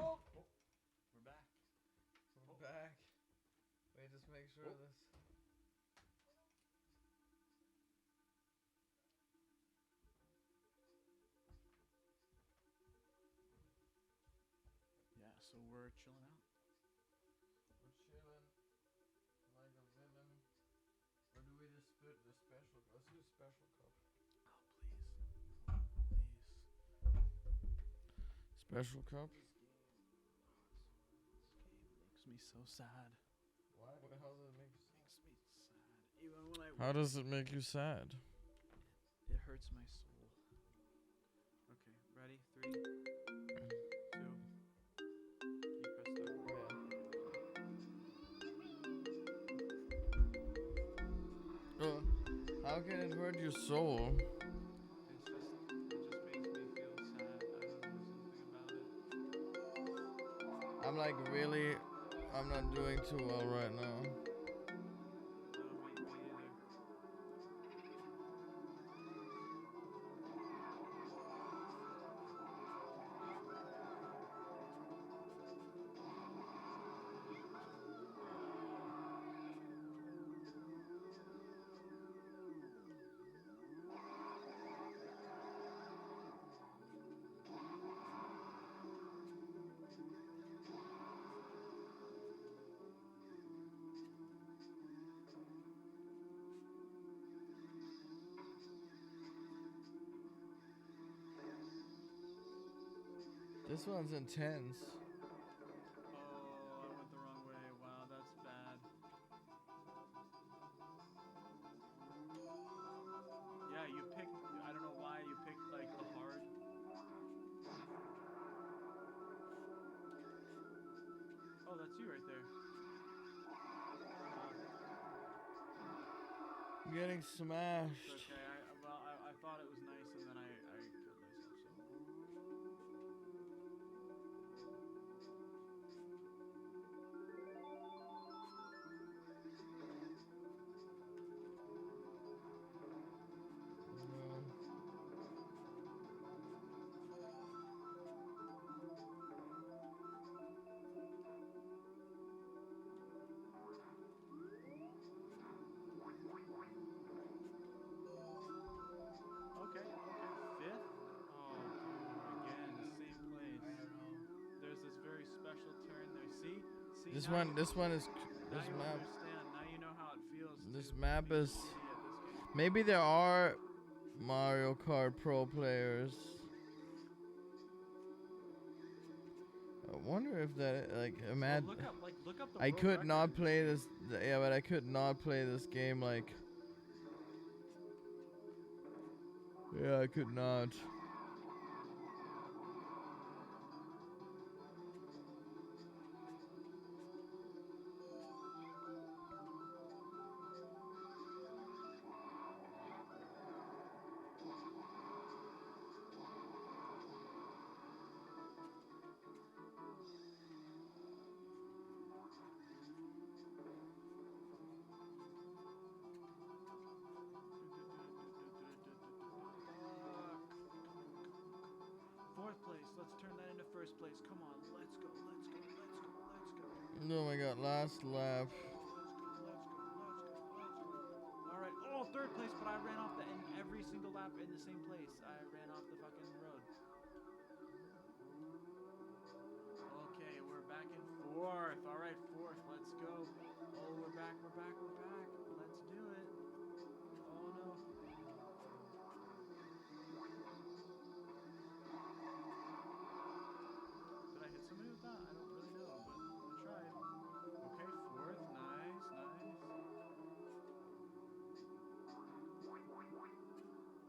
Oh, We're back. we're back. Wait, just make sure this. Yeah, so we're chilling out. We're chilling like a villain. Or do we just split the special? Let's do special cup. Oh, please. Special cup? This game makes me so sad. Why? How does it make you sad? Makes me sad. Even when I How does it make you sad? it hurts my soul. Okay, ready? 3, 2. You press start. How can it hurt your soul? It just makes me feel sad. I don't know, something about it. I'm like really, I'm not doing too well right now. No, me either. This one's intense. Oh, I went the wrong way. Wow, that's bad. Yeah, you picked, I don't know why you picked like the hard. Oh, that's you right there. I'm getting It's smashed. okay. I thought it was nice and then I killed myself, so. Okay, fifth? Oh, dude, again, the same place. I don't know. There's this very special turn there. See? This now one, this one is, now this you map. understand. Now you know how it feels. This to map be is. shitty at this game. Maybe there are Mario Kart Pro players. I wonder if that like Well, look up the I world could record not in play game. this. Yeah, but I could not play this game like. Yeah, I could not. Fourth place. Let's turn that into first place. Come on. Let's go. Oh my god, last lap. All right. Oh, third place, but I ran off the end every single lap in the same place. I ran off the fucking road. Okay, we're back in fourth. All right, fourth. Let's go. Oh, we're back. Let's do it. Oh no. Did I hit somebody with that? I don't really know, but I tried. Okay, fourth. Nice.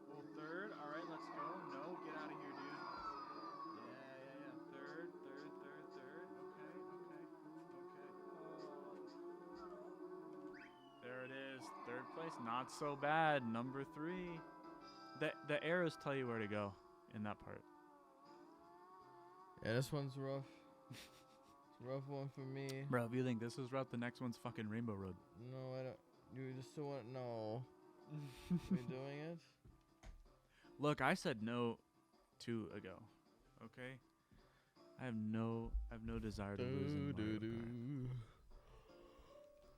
Well, third. All right, let's go. No, get out of here, dude. Yeah. Third. Okay. There it is. Third place. Not so bad. Number 3. The arrows tell you where to go in that part. Yeah, this one's rough. It's a rough one for me. Bro, if you think this is rough, the next one's fucking Rainbow Road. No, I don't. You just don't want. No. We doing it? Look, I said no 2 ago. Okay? I have no desire to lose in Mario Kart.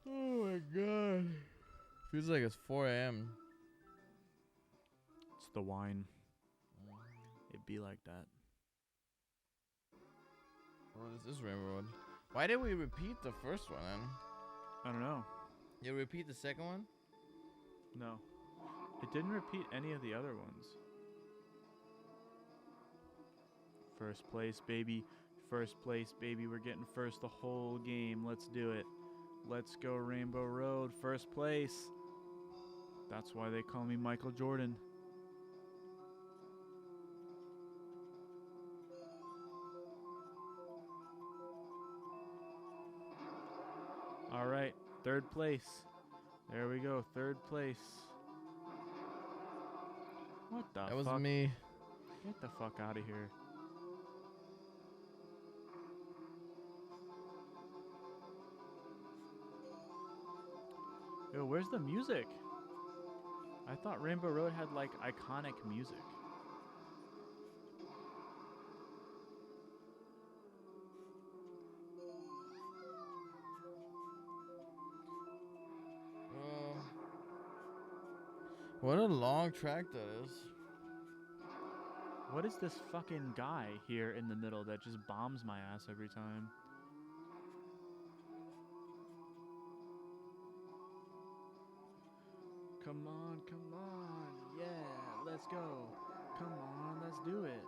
Oh my god. Feels like it's 4 a.m. It's the wine. It be like that. Oh, this is Rainbow Road. Why did we repeat the first one then? I don't know. Did we repeat the second one? No. It didn't repeat any of the other ones. First place, baby. First place, baby. We're getting first the whole game. Let's do it. Let's go Rainbow Road. First place. That's why they call me Michael Jordan. All right. Third place. There we go. Third place. What the fuck? That was me. Get the fuck out of here. Yo, where's the music? I thought Rainbow Road had like iconic music. Oh. What a long track that is. What is this fucking guy here in the middle that just bombs my ass every time? Come on, come on. Yeah, let's go. Come on, let's do it.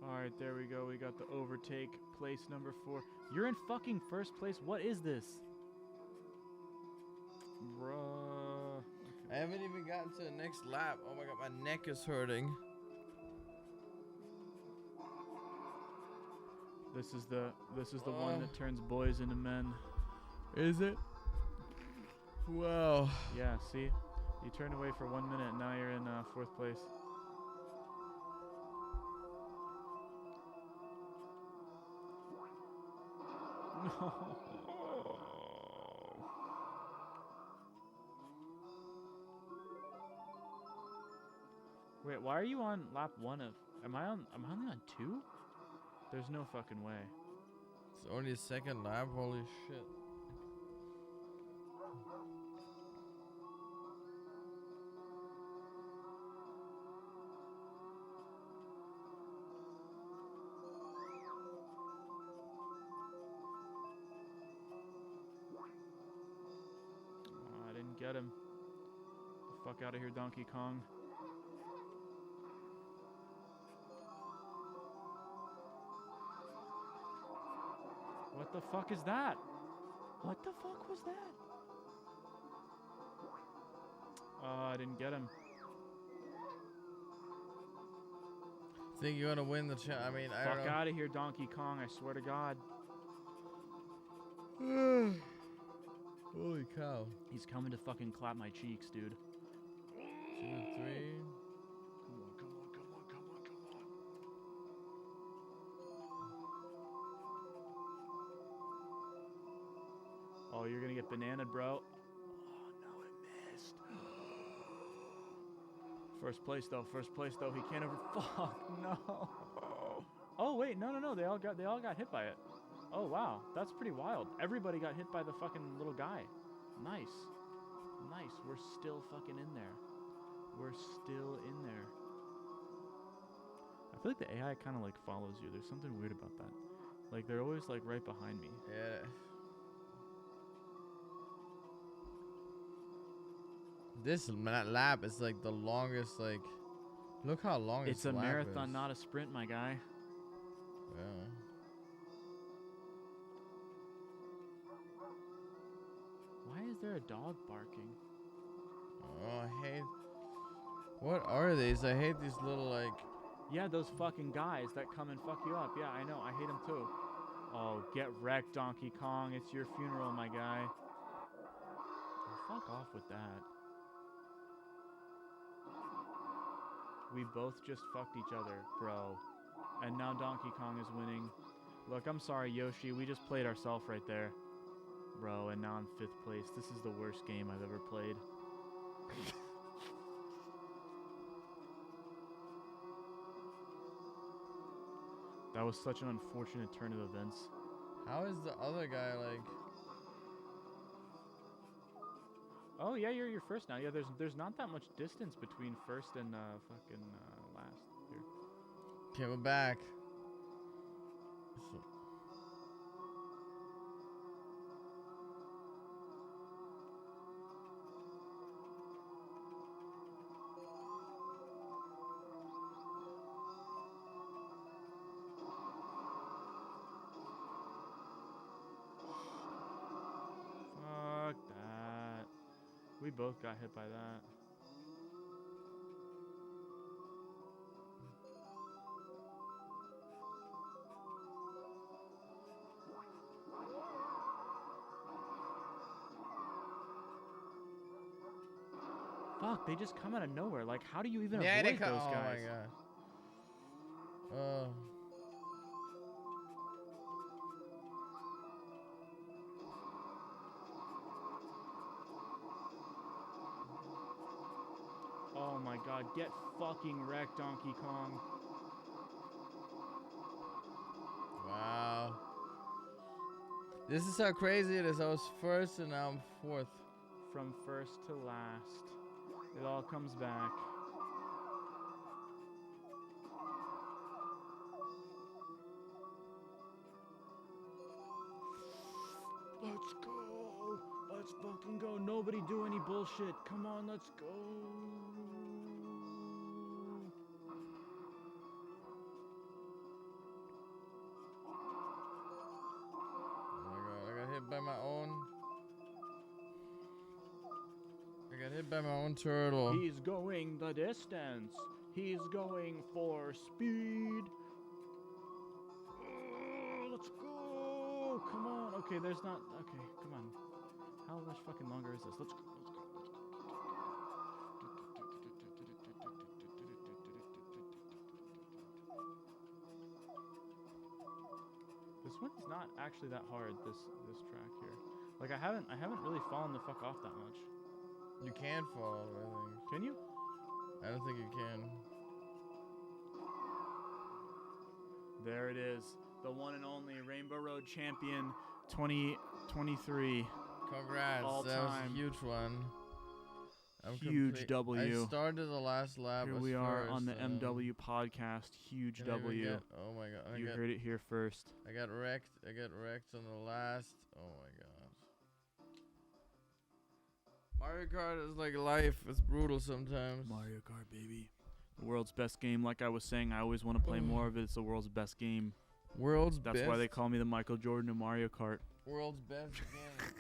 Alright, there we go. We got the overtake. Place number 4. You're in fucking first place? What is this? Bruh. I haven't even gotten to the next lap. Oh my god, my neck is hurting. This is the one that turns boys into men. Is it? Wow. Yeah, see? You turned away for 1 minute, now you're in 4th place. No. Wait, why are you on lap 1 of... Am I only on 2? There's no fucking way. It's only a second lap, holy shit. Oh, I didn't get him. The fuck out of here, Donkey Kong. What the fuck is that? What the fuck was that? Oh, I didn't get him. Think you're gonna win the I mean, I don't know. Fuck out of here, Donkey Kong, I swear to God. Holy cow. He's coming to fucking clap my cheeks, dude. 2, 3. Come on, come on, come on, come on, come on. Oh, you're gonna get bananaed, bro. Oh, no, it missed. First place, though. First place, though. He can't over... Fuck, no. Oh, wait, no. They all got hit by it. Oh, wow. That's pretty wild. Everybody got hit by the fucking little guy. Nice. Nice. We're still fucking in there. We're still in there. I feel like the AI kind of like follows you. There's something weird about that. Like they're always like right behind me. Yeah. This lap is like the longest, like, look how long It's a lap marathon, is. not a sprint, my guy. Yeah. Why is there a dog barking? Oh, I hate. What are these? I hate these little, like. Yeah, those fucking guys that come and fuck you up. Yeah, I know. I hate them too. Oh, get wrecked, Donkey Kong. It's your funeral, my guy. Oh, fuck off with that. We both just fucked each other, bro. And now Donkey Kong is winning. Look, I'm sorry, Yoshi. We just played ourselves right there. Bro, and now I'm 5th place. This is the worst game I've ever played. That was such an unfortunate turn of events. How is the other guy like? Oh yeah, you're first now. Yeah, there's not that much distance between first and fucking last here. Okay, we're back. Fuck that. We both got hit by that. Fuck, they just come out of nowhere. Like, how do you even avoid those guys? Oh my god. Oh my god, get fucking wrecked, Donkey Kong. Wow. This is how crazy it is. I was first and now I'm 4th. From first to last. It all comes back. Let's go. Let's fucking go. Nobody do any bullshit. Come on, let's go. Oh my god, I got hit by my own. I got hit by my own turtle. He's going the distance. He's going for speed. Let's go. Come on. Okay, there's not. Okay, come on. How much fucking longer is this? Let's go. Let's go. Let's go. This one's not actually that hard. This track here. Like I haven't really fallen the fuck off that much. You can fall, I think. Can you? I don't think you can. There it is. The one and only Rainbow Road Champion 2023. Congrats. All that time. was a huge one. Huge W. I started the last lap. Here was we are first, on the MW podcast. Huge can I even W. oh my god. You heard it here first. I got wrecked. I got wrecked on the last. Oh my god. Mario Kart is like life. It's brutal sometimes. Mario Kart, baby. The world's best game. Like I was saying, I always want to play more of it. It's the world's best game. That's why they call me the Michael Jordan of Mario Kart. World's best game.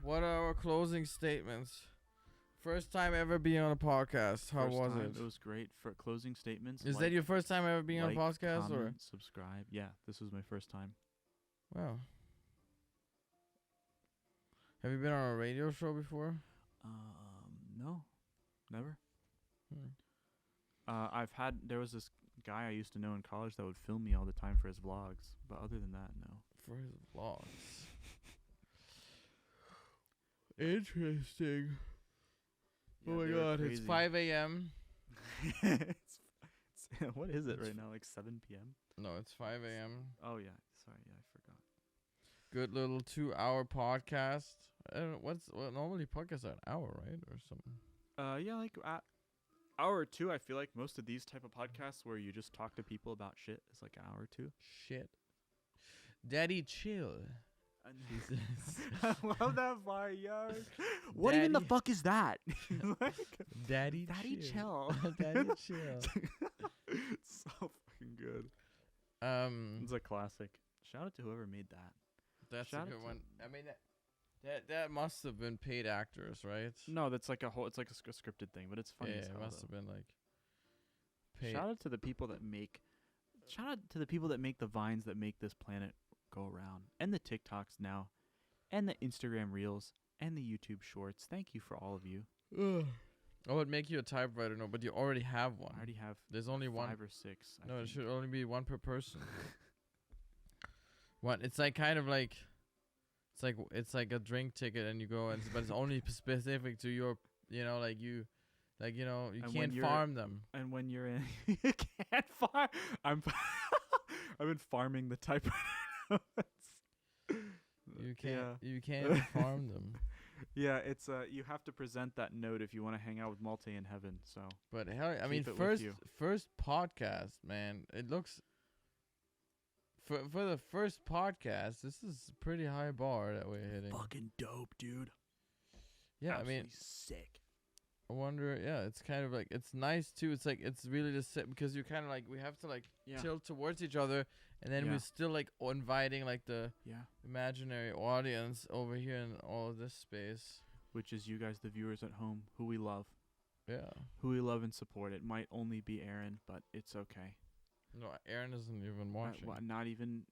What are our closing statements? First time ever being on a podcast. How was it? It was great. For closing statements. Is that your first time ever being on a podcast? Comment, or subscribe. Yeah, this was my first time. Wow. Have you been on a radio show before? No, never. There was this guy I used to know in college that would film me all the time for his vlogs, but other than that, no. For his vlogs. Interesting. Yeah, oh my god, it's 5 a.m. What is it right now? Like 7 p.m.? No, it's 5 a.m. Oh yeah, sorry, yeah, I forgot. Good little 2-hour podcast. I don't know, normally podcasts are an hour, right, or something. Yeah, like hour or two. I feel like most of these type of podcasts where you just talk to people about shit is like an hour or two. Shit. Daddy chill. I love that fire yard. What even the fuck is that? Like, Daddy chill. Daddy chill. It's so fucking good. It's a classic. Shout out to whoever made that. That's a good one. I mean, that must have been paid actors, right? No, that's like it's like a scripted thing, but it's funny. Yeah, it must have been like Shout out to the people that make the vines that make this planet go around, and the TikToks now, and the Instagram Reels, and the YouTube Shorts. Thank you for all of you. I would make you a typewriter, no, but you already have one. I already have. There's only 5 or 6. No, it should only be one per person. What? It's like kind of like, it's like a drink ticket, and you go, but it's only specific to your, you can't farm them. And when you're in, you can't farm. I've been farming the typewriter. You can't farm them. Yeah, it's you have to present that note if you want to hang out with Malte in heaven. So, but hell, I mean, first podcast, man. It looks for the first podcast. This is a pretty high bar that we're hitting. Fucking dope, dude. Yeah, absolutely, I mean, sick. I wonder. Yeah, it's kind of like, it's nice too. It's like, it's really just sit, because you kind of like, we have to like tilt towards each other, and then we're still like inviting like the imaginary audience over here in all of this space, which is you guys, the viewers at home, who we love. Yeah, who we love and support. It might only be Aaron, but it's okay. No, Aaron isn't even watching. Not even.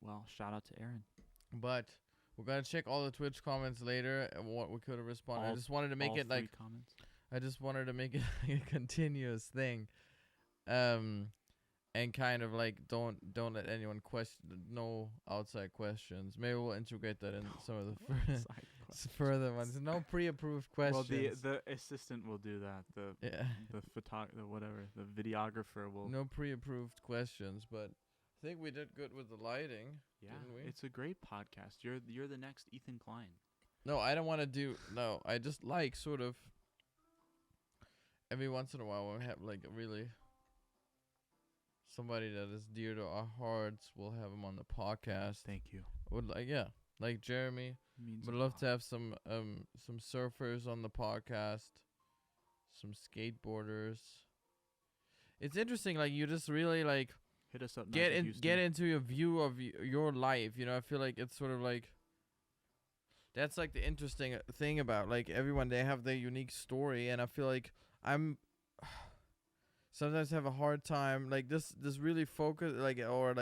Well, shout out to Aaron. But we're gonna check all the Twitch comments later and what we could have responded. I just wanted to make it like comments. I just wanted to make it like a continuous thing, and kind of like don't let anyone question, no outside questions. Maybe we'll integrate that in some of the further ones. No pre-approved questions. Well, the assistant will do that. The whatever, the videographer will. No pre-approved questions, but I think we did good with the lighting. Yeah, didn't we? It's a great podcast. You're the next Ethan Klein. No, I don't want to do. No, I just like sort of. Every once in a while, when we have like really somebody that is dear to our hearts, we'll have him on the podcast. Thank you. Would like Jeremy. Would love to have some surfers on the podcast, some skateboarders. It's interesting, like you just really like hit us up. Get into your view of your life. You know, I feel like it's sort of like. That's like the interesting thing about like everyone. They have their unique story, and I feel like I'm sometimes have a hard time like this really focus or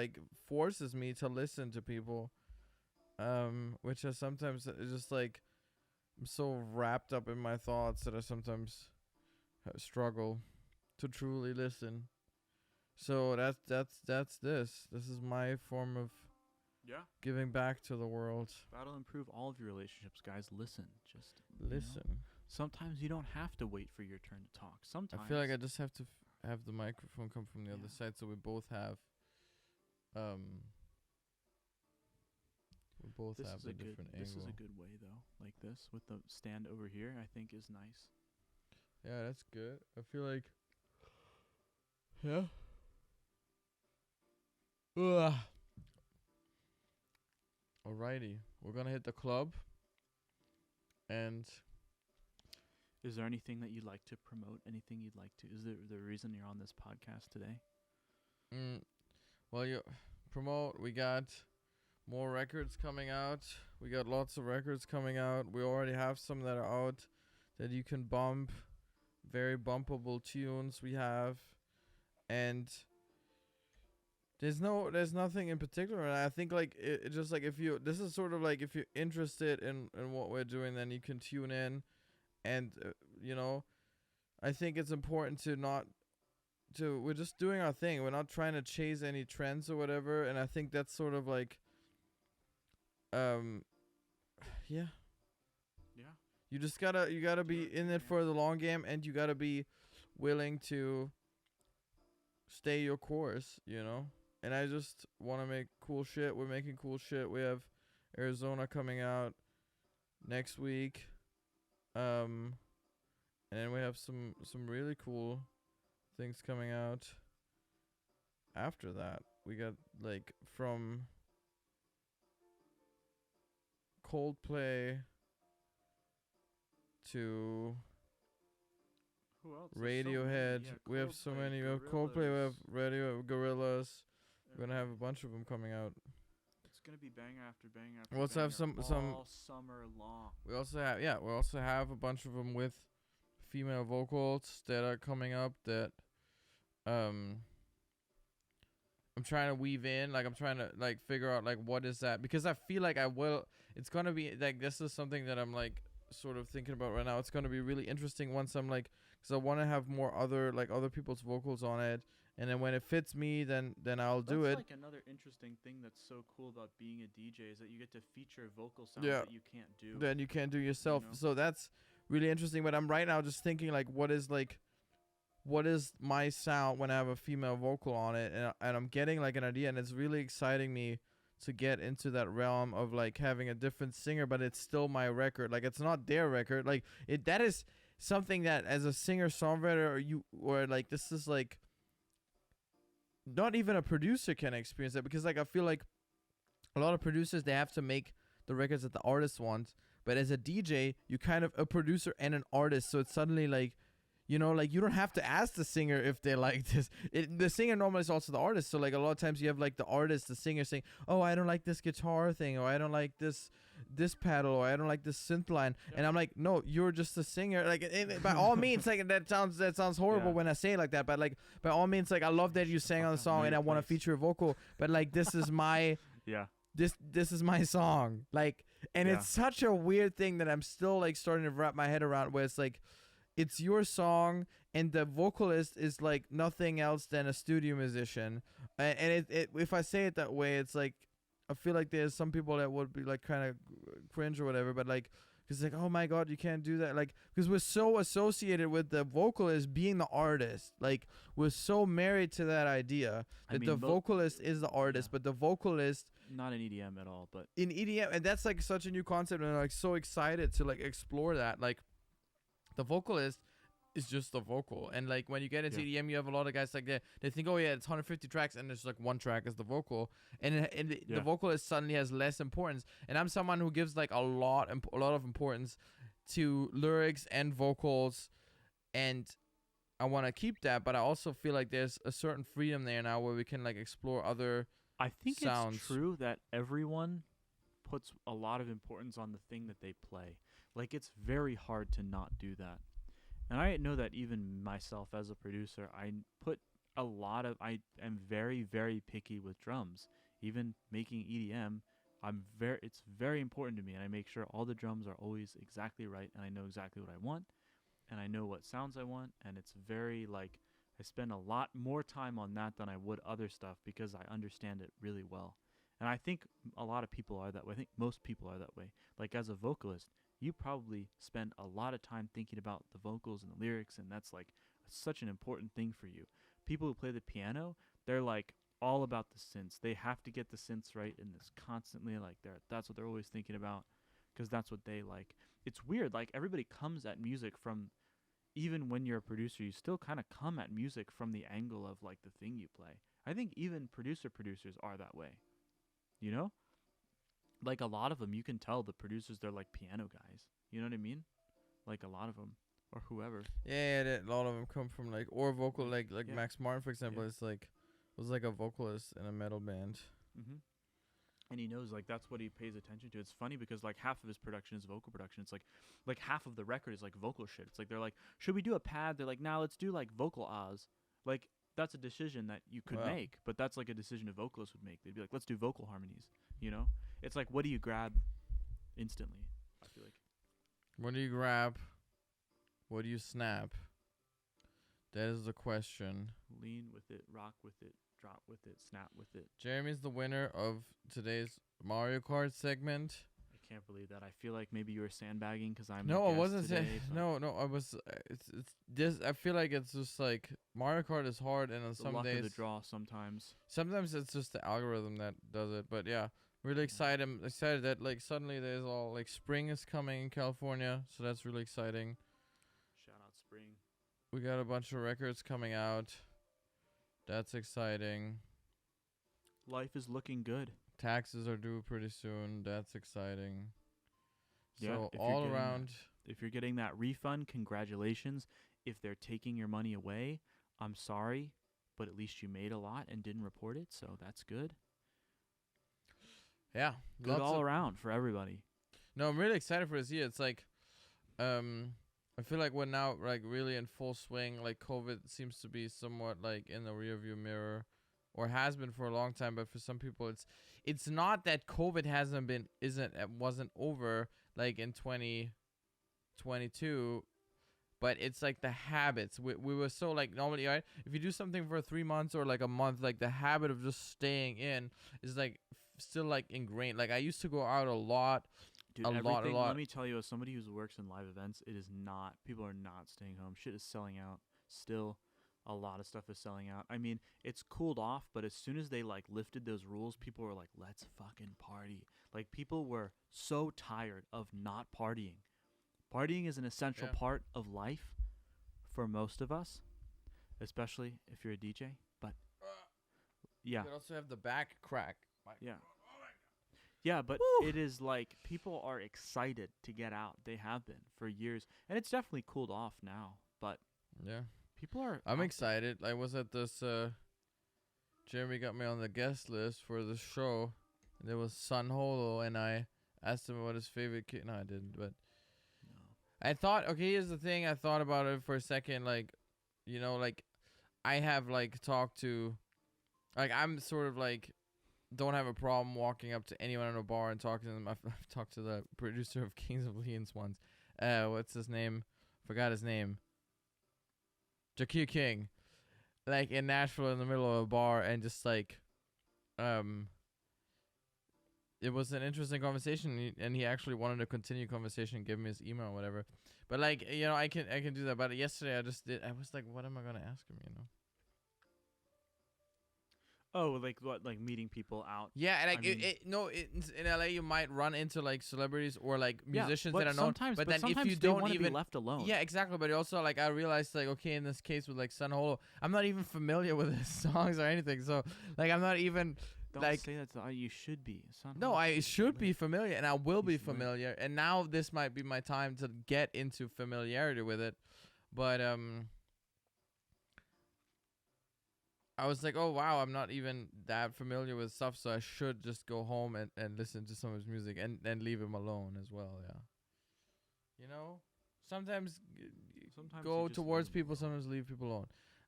forces me to listen to people, which is sometimes just like I'm so wrapped up in my thoughts that I sometimes struggle to truly listen. So that's this is my form of giving back to the world. That'll improve all of your relationships, guys. Listen. Just listen. You know, sometimes you don't have to wait for your turn to talk. Sometimes I feel like I just have to have the microphone come from the other side, so we both have different angle. This is a good way though. Like this with the stand over here, I think is nice. Yeah, that's good. I feel like Ugh. Alrighty, we're gonna hit the club. And is there anything that you'd like to promote? Anything you'd like to? Is there the reason you're on this podcast today? Well, you promote. We got more records coming out. We got lots of records coming out. We already have some that are out that you can bump. Very bumpable tunes we have, and there's nothing in particular. And I think like it just like this is sort of like if you're interested in what we're doing, then you can tune in. And, I think it's important we're just doing our thing. We're not trying to chase any trends or whatever. And I think that's sort of like, yeah. You just gotta be in it for the long game, and you gotta be willing to stay your course, And I just want to make cool shit. We're making cool shit. We have Arizona coming out next week. And then we have some really cool things coming out after that. We got like from Coldplay to who else? Radiohead. We have so many. We have Coldplay. We have Radio Gorillaz. We're gonna have a bunch of them coming out. It's gonna be banger after banger after. We also have some all summer long. We also have a bunch of them with female vocals that are coming up that um I'm trying to weave in, like I'm trying to like figure out like what is that, because I feel like it's gonna be like, this is something that I'm like sort of thinking about right now. It's gonna be really interesting once I'm like, because I want to have more other people's vocals on it, and then when it fits me, then I'll do it. That's like another interesting thing that's so cool about being a DJ is that you get to feature vocal sounds Yeah. that you can't do. Then you can't do yourself. You know? So that's really interesting. But I'm right now just thinking like, what is my sound when I have a female vocal on it, and I'm getting like an idea, and it's really exciting me to get into that realm of like having a different singer, but it's still my record. Like, it's not their record. Like, that is something that as a singer songwriter or like, this is like, not even a producer can experience that, because like I feel like a lot of producers, they have to make the records that the artist wants, but as a DJ, you kind of a producer and an artist, so it's suddenly like, like you don't have to ask the singer if they like this. The singer normally is also the artist. So like a lot of times you have like the artist, the singer saying, "Oh, I don't like this guitar thing," or "I don't like this pedal," or "I don't like this synth line." Yep. And I'm like, "No, you're just a singer." Like, by all means, like that sounds horrible when I say it like that. But like, by all means, like, I love that you sang on the song and I want to feature a vocal. But like, this is my This is my song. Like, and it's such a weird thing that I'm still like starting to wrap my head around, where it's like, it's your song, and the vocalist is like nothing else than a studio musician. And if I say it that way, it's like, I feel like there's some people that would be like kind of cringe or whatever, but like, because like, oh my God, you can't do that. Like, because we're so associated with the vocalist being the artist. Like, we're so married to that idea that the vocalist is the artist, but the vocalist, not in EDM at all, but in EDM, and that's like such a new concept, and I'm like so excited to like explore that. Like, the vocalist is just the vocal, and like when you get into EDM, you have a lot of guys like they think, oh yeah, it's 150 tracks, and there's like one track as the vocal, and the vocalist suddenly has less importance. And I'm someone who gives like a lot of importance to lyrics and vocals, and I want to keep that, but I also feel like there's a certain freedom there now where we can like explore other I think sounds. It's true that everyone puts a lot of importance on the thing that they play. Like, it's very hard to not do that. And I know that even myself as a producer, I am very, very picky with drums. Even making EDM, it's very important to me, and I make sure all the drums are always exactly right, and I know exactly what I want, and I know what sounds I want, and it's very, like, I spend a lot more time on that than I would other stuff because I understand it really well. And I think a lot of people are that way. I think most people are that way. Like, as a vocalist, you probably spend a lot of time thinking about the vocals and the lyrics, and that's like such an important thing for you. People who play the piano, they're like all about the synths. They have to get the synths right, and this constantly like that's what they're always thinking about, because that's what they like. It's weird, like everybody comes at music from, even when you're a producer, you still kind of come at music from the angle of like the thing you play. I think even producers are that way, you know? Like, a lot of them, you can tell the producers, they're like piano guys. You know what I mean? Like, a lot of them, or whoever. Yeah, a lot of them come from like, or vocal, like Max Martin, for example, is like, was like a vocalist in a metal band. Mm-hmm. And he knows, like, that's what he pays attention to. It's funny because like half of his production is vocal production. It's like half of the record is like vocal shit. It's like, they're like, should we do a pad? They're like, nah, let's do like vocal ahs. Like, that's a decision that you could make, but that's like a decision a vocalist would make. They'd be like, let's do vocal harmonies, you know? It's like, what do you grab instantly? I feel like. What do you grab? What do you snap? That is the question. Lean with it, rock with it, drop with it, snap with it. Jeremy's the winner of today's Mario Kart segment. I can't believe that. I feel like maybe you were sandbagging because I'm. No, I wasn't. Today, no, I was. It's this. I feel like it's just like Mario Kart is hard, and on some luck days of the draw. Sometimes it's just the algorithm that does it. But yeah, really excited. I'm excited that like suddenly there's all like spring is coming in California, so that's really exciting. Shout out spring. We got a bunch of records coming out. That's exciting. Life is looking good. Taxes are due pretty soon. That's exciting. Yeah, so all around. If you're getting that refund, congratulations. If they're taking your money away, I'm sorry, but at least you made a lot and didn't report it, so that's good. Yeah. Good all around for everybody. No, I'm really excited for this year. It's like, I feel like we're now like really in full swing. Like COVID seems to be somewhat like in the rearview mirror, or has been for a long time. But for some people, it's not that COVID wasn't over like in 2022, but it's like the habits. We were so like normally, right? If you do something for 3 months or like a month, like the habit of just staying in is like still like ingrained. Like I used to go out a lot. Dude, a everything. lot. Let me tell you, as somebody who works in live events, it is not. People are not staying home. Shit is selling out. Still, a lot of stuff is selling out. I mean, it's cooled off, but as soon as they like lifted those rules, people were like, "Let's fucking party!" Like people were so tired of not partying. Partying is an essential Yeah. part of life for most of us, especially if you're a DJ. But yeah, You could also have the back crack. yeah. Yeah, but it is like people are excited to get out. They have been for years, and it's definitely cooled off now. But Yeah. people are. I'm out excited. I was at this. Jeremy got me on the guest list for the show. There was Sun Holo, and I asked him what his favorite kid. No, I didn't. But there. No. I thought, okay, here's the thing. I thought about it for a second. Like, you know, like I have like talked to, like I'm sort of like don't have a problem walking up to anyone in a bar and talking to them. I've talked to the producer of Kings of Leons once. What's his name? Forgot his name. Jakir King. Like in Nashville in the middle of a bar and just like, it was an interesting conversation and he actually wanted to continue conversation, give me his email or whatever. But like, you know, I can do that. But yesterday I was like, what am I gonna ask him, you know? Oh, like what? Like meeting people out. Yeah, and like I mean- in LA you might run into like celebrities or like musicians but that are known. sometimes, But then if sometimes you they don't wanna even be left alone. Yeah, exactly. But also like I realized like, okay, in this case with like Sun Holo, I'm not even familiar with his songs or anything. So like I'm not even Don't like say that. You should be. no, I should be familiar and I will be He's lit. familiar. And now this might be my time to get into familiarity with it. But I was like, oh wow, I'm not even that familiar with stuff, so I should just go home and listen to some of his music and leave him alone as well, yeah. You know? Sometimes Sometimes go you just towards leave people, alone. sometimes leave people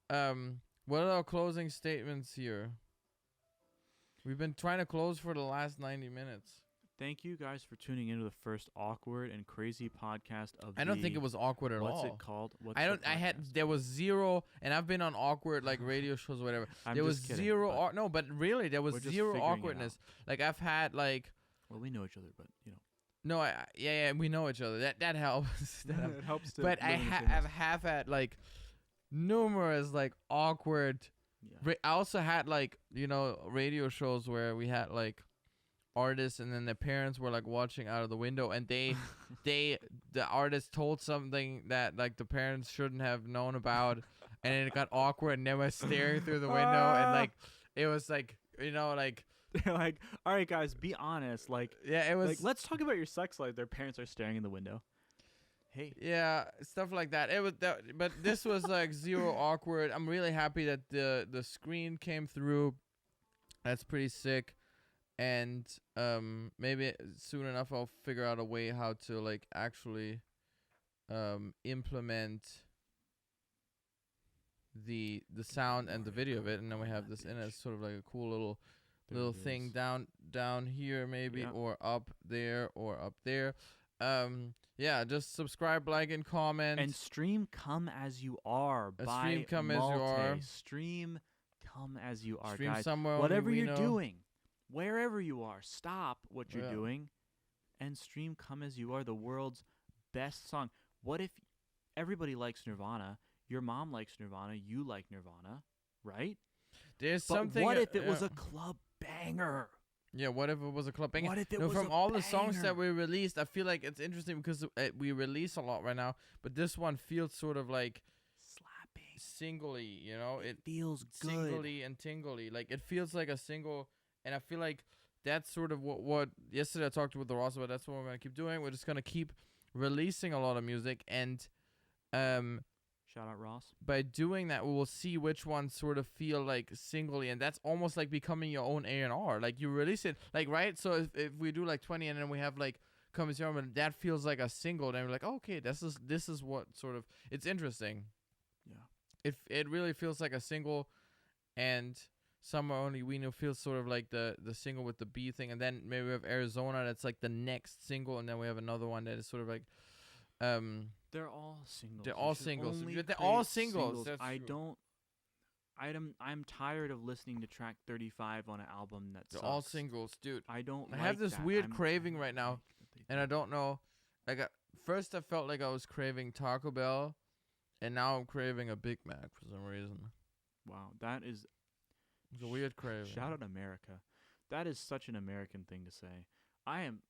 alone. What are our closing statements here? We've been trying to close for the last 90 minutes. Thank you guys for tuning into the first awkward and crazy podcast of I don't think it was awkward at what's all. it called? What's I the don't. I had. podcast? There was zero, and I've been on awkward like radio shows, or whatever. I'm There was just kidding, zero. but No, but really, there was we're just zero figuring it awkwardness. out. Like I've had like. Well, we know each other, but you know. No, yeah, we know each other. That helps. That helps. It helps to. But live in the same I've house. have had like numerous like awkward. Yeah. I also had like radio shows where we had like artists and then their parents were like watching out of the window and the artist told something that like the parents shouldn't have known about and then it got awkward and they were staring through the window and like it was like like like, all right, guys, be honest. Like, yeah, it was like, let's talk about your sex life. Their parents are staring in the window. Hey. yeah, stuff like that. It was but this was like zero awkward. I'm really happy that the screen came through. That's pretty sick. And maybe soon enough I'll figure out a way how to like actually implement the sound and the video of it, and then we have this in as sort of like a cool little thing down here maybe, Yeah. or up there or up there. Yeah, just subscribe, like, and comment. And stream "Come As You Are" A by stream Come As You Malte. Are. Stream "Come As You Are," Stream guys. somewhere only Whatever we you're know. doing, wherever you are, stop what you're Yeah. doing and stream "Come As You Are," the world's best song. What if everybody likes Nirvana? Your mom likes Nirvana. You like Nirvana, right? There's But something. what if it was yeah. a club banger? Yeah, what if it was a club banger? What if it No, was from a all the songs that banger? we released, I feel like it's interesting because we release a lot right now, but this one feels sort of like Slapping. singly, it Feels good. singly and tingly. Like it feels like a single, and I feel like that's sort of what yesterday I talked with the Ross about. That's what we're gonna keep doing. We're just gonna keep releasing a lot of music, and Shout out Ross. by doing that, we will see which ones sort of feel like singly, and that's almost like becoming your own A&R. Like you release it, like right. So if we do like 20, and then we have like comes here, but that feels like a single. Then we're like, oh, okay, this is what sort of it's interesting. Yeah. It really feels like a single, and Summer Only We Know feels sort of like the single with the B thing, and then maybe we have Arizona that's like the next single, and then we have another one that is sort of like They're all singles. they're You all should singles. only They're all create singles. That's I true. don't. I'm tired of listening to track 35 on an album that They're sucks. all singles, dude. I don't. I like have this that. weird I'm- craving I right don't now, like that they and do I don't know. Like first, I felt like I was craving Taco Bell, and now I'm craving a Big Mac for some reason. Wow, that is It's a weird craving. shout out America. That is such an American thing to say. I'm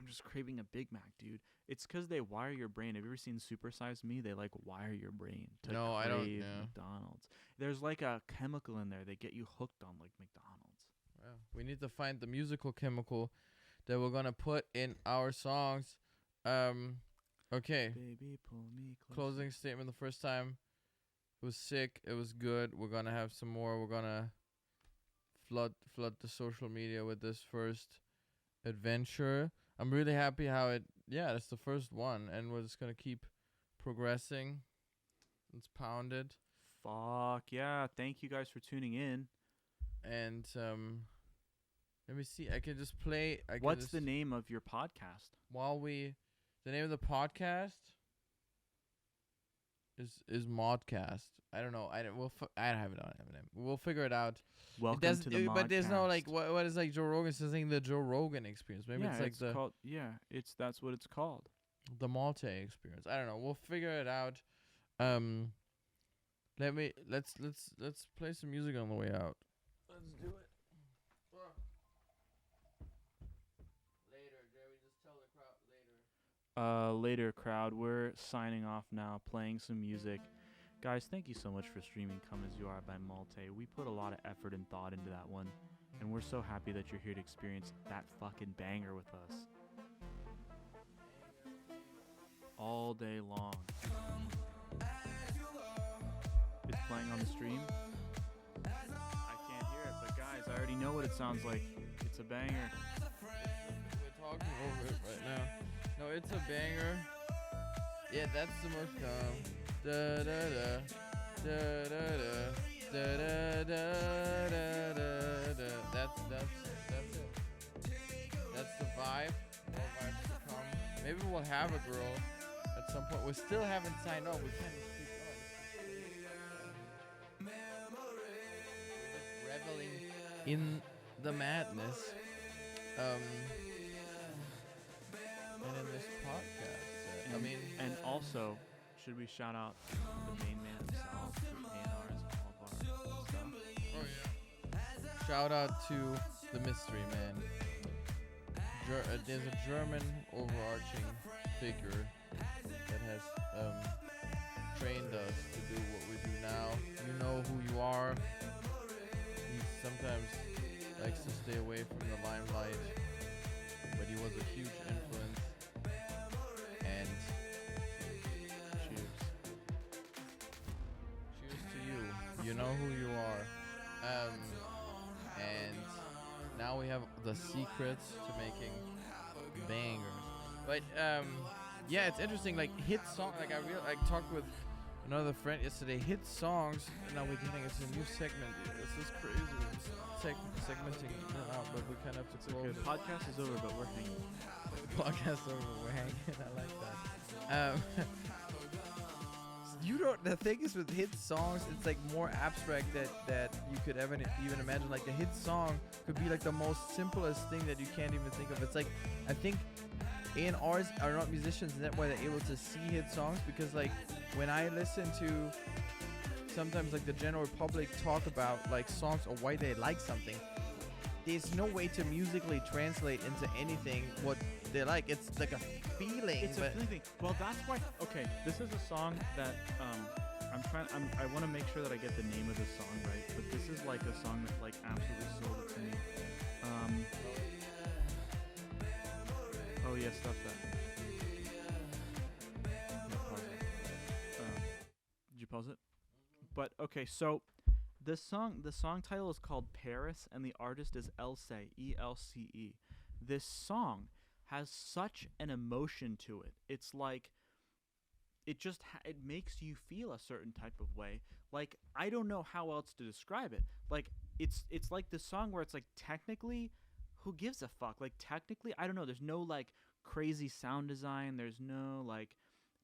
just craving a Big Mac, dude. It's 'cause they wire your brain. Have you ever seen Super Size Me? They like wire your brain to No, I don't, crave yeah. McDonald's. There's like a chemical in there that get you hooked on like McDonald's. Yeah. We need to find the musical chemical that we're gonna put in our songs. Okay. Baby, pull me closer. Closing statement. The first time it was sick. It was good. We're gonna have some more. We're gonna flood the social media with this first adventure. I'm really happy how it. Yeah, it's the first one, and we're just gonna keep progressing. It's pounded, Fuck yeah! Thank you guys for tuning in. and let me see. I can just play. What's the name of your podcast? The name of the podcast is Modcast. I don't know. I don't have it on Eminem. We'll figure it out. Welcome to the But there's no like Modcast. what is like Joe Rogan saying the Joe Rogan experience. Maybe Yeah, it's like called. Yeah, that's what it's called. the Malte experience. I don't know. We'll figure it out. Let's play some music on the way out. Let's do it. Later, Jerry. Just tell the crowd later. Later, crowd. We're signing off now, playing some music. Guys, thank you so much for streaming Come As You Are by Malte. We put a lot of effort and thought into that one, and we're so happy that you're here to experience that fucking banger with us. All day long. It's playing on the stream. I can't hear it, but guys, I already know what it sounds like. It's a banger. We're talking over it right now. No, it's a banger. Yeah, that's the most da da da da da da da da da da. That's it. That's the vibe. More vibes to come. Maybe we'll have a girl at some point. We still haven't signed up. We can't speak on. We're just reveling in the madness. And in this podcast, I mean, and also, should we shout out the main man himself for A&Rs and all of our stuff? oh yeah. Shout out to the mystery man. There's a German overarching figure that has trained us to do what we do now. You know who you are. He sometimes likes to stay away from the limelight, but he was a huge influence. And cheers. Cheers to you. You know who you are. And now we have the secrets to making bangers. But yeah, it's interesting. Like hit song. Like I talked with another friend yesterday. Hit songs. Now we're getting into a new segment. This is crazy. We're segmenting it out, but we kind of have to close. Okay, the podcast is over, but we're hanging. Podcast over. We're hanging. I like that. You don't. The thing is with hit songs, it's like more abstract that you could ever even imagine. Like a hit song could be like the most simplest thing that you can't even think of. It's like I think A&Rs are not musicians, and that's why they're able to see hit songs. Because like when I listen to sometimes like the general public talk about like songs or why they like something, there's no way to musically translate into anything what they like. It's like a feeling. It's a feeling thing. Well, that's why. Okay, this is a song that I want to make sure that I get the name of the song right. But this is like a song that like absolutely sold it to me. Oh yeah, stuff that. Pause it. Did you pause it? But okay, so the song title is called Paris, and the artist is Else, E-L-C-E. This song has such an emotion to it. It's like it just it makes you feel a certain type of way. Like I don't know how else to describe it. Like it's like this song where it's like technically, who gives a fuck? Like technically, I don't know. There's no like crazy sound design. There's no like,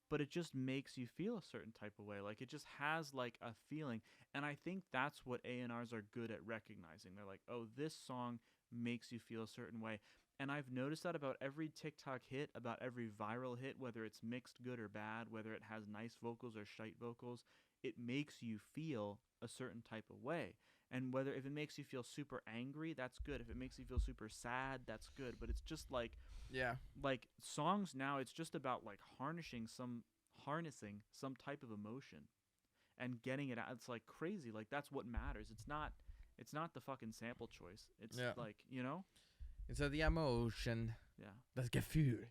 but it just makes you feel a certain type of way. Like it just has like a feeling, and I think that's what A&Rs are good at recognizing. They're like, oh, this song makes you feel a certain way. And I've noticed that about every TikTok hit, about every viral hit, whether it's mixed good or bad, whether it has nice vocals or shite vocals, it makes you feel a certain type of way. And whether if it makes you feel super angry, that's good. If it makes you feel super sad, that's good. But it's just like Yeah. like songs now, it's just about like harnessing some type of emotion and getting it out. It's like crazy. Like that's what matters. It's not the fucking sample choice. It's Yeah. like, you know? It's the emotion. Yeah. Das Gefühl.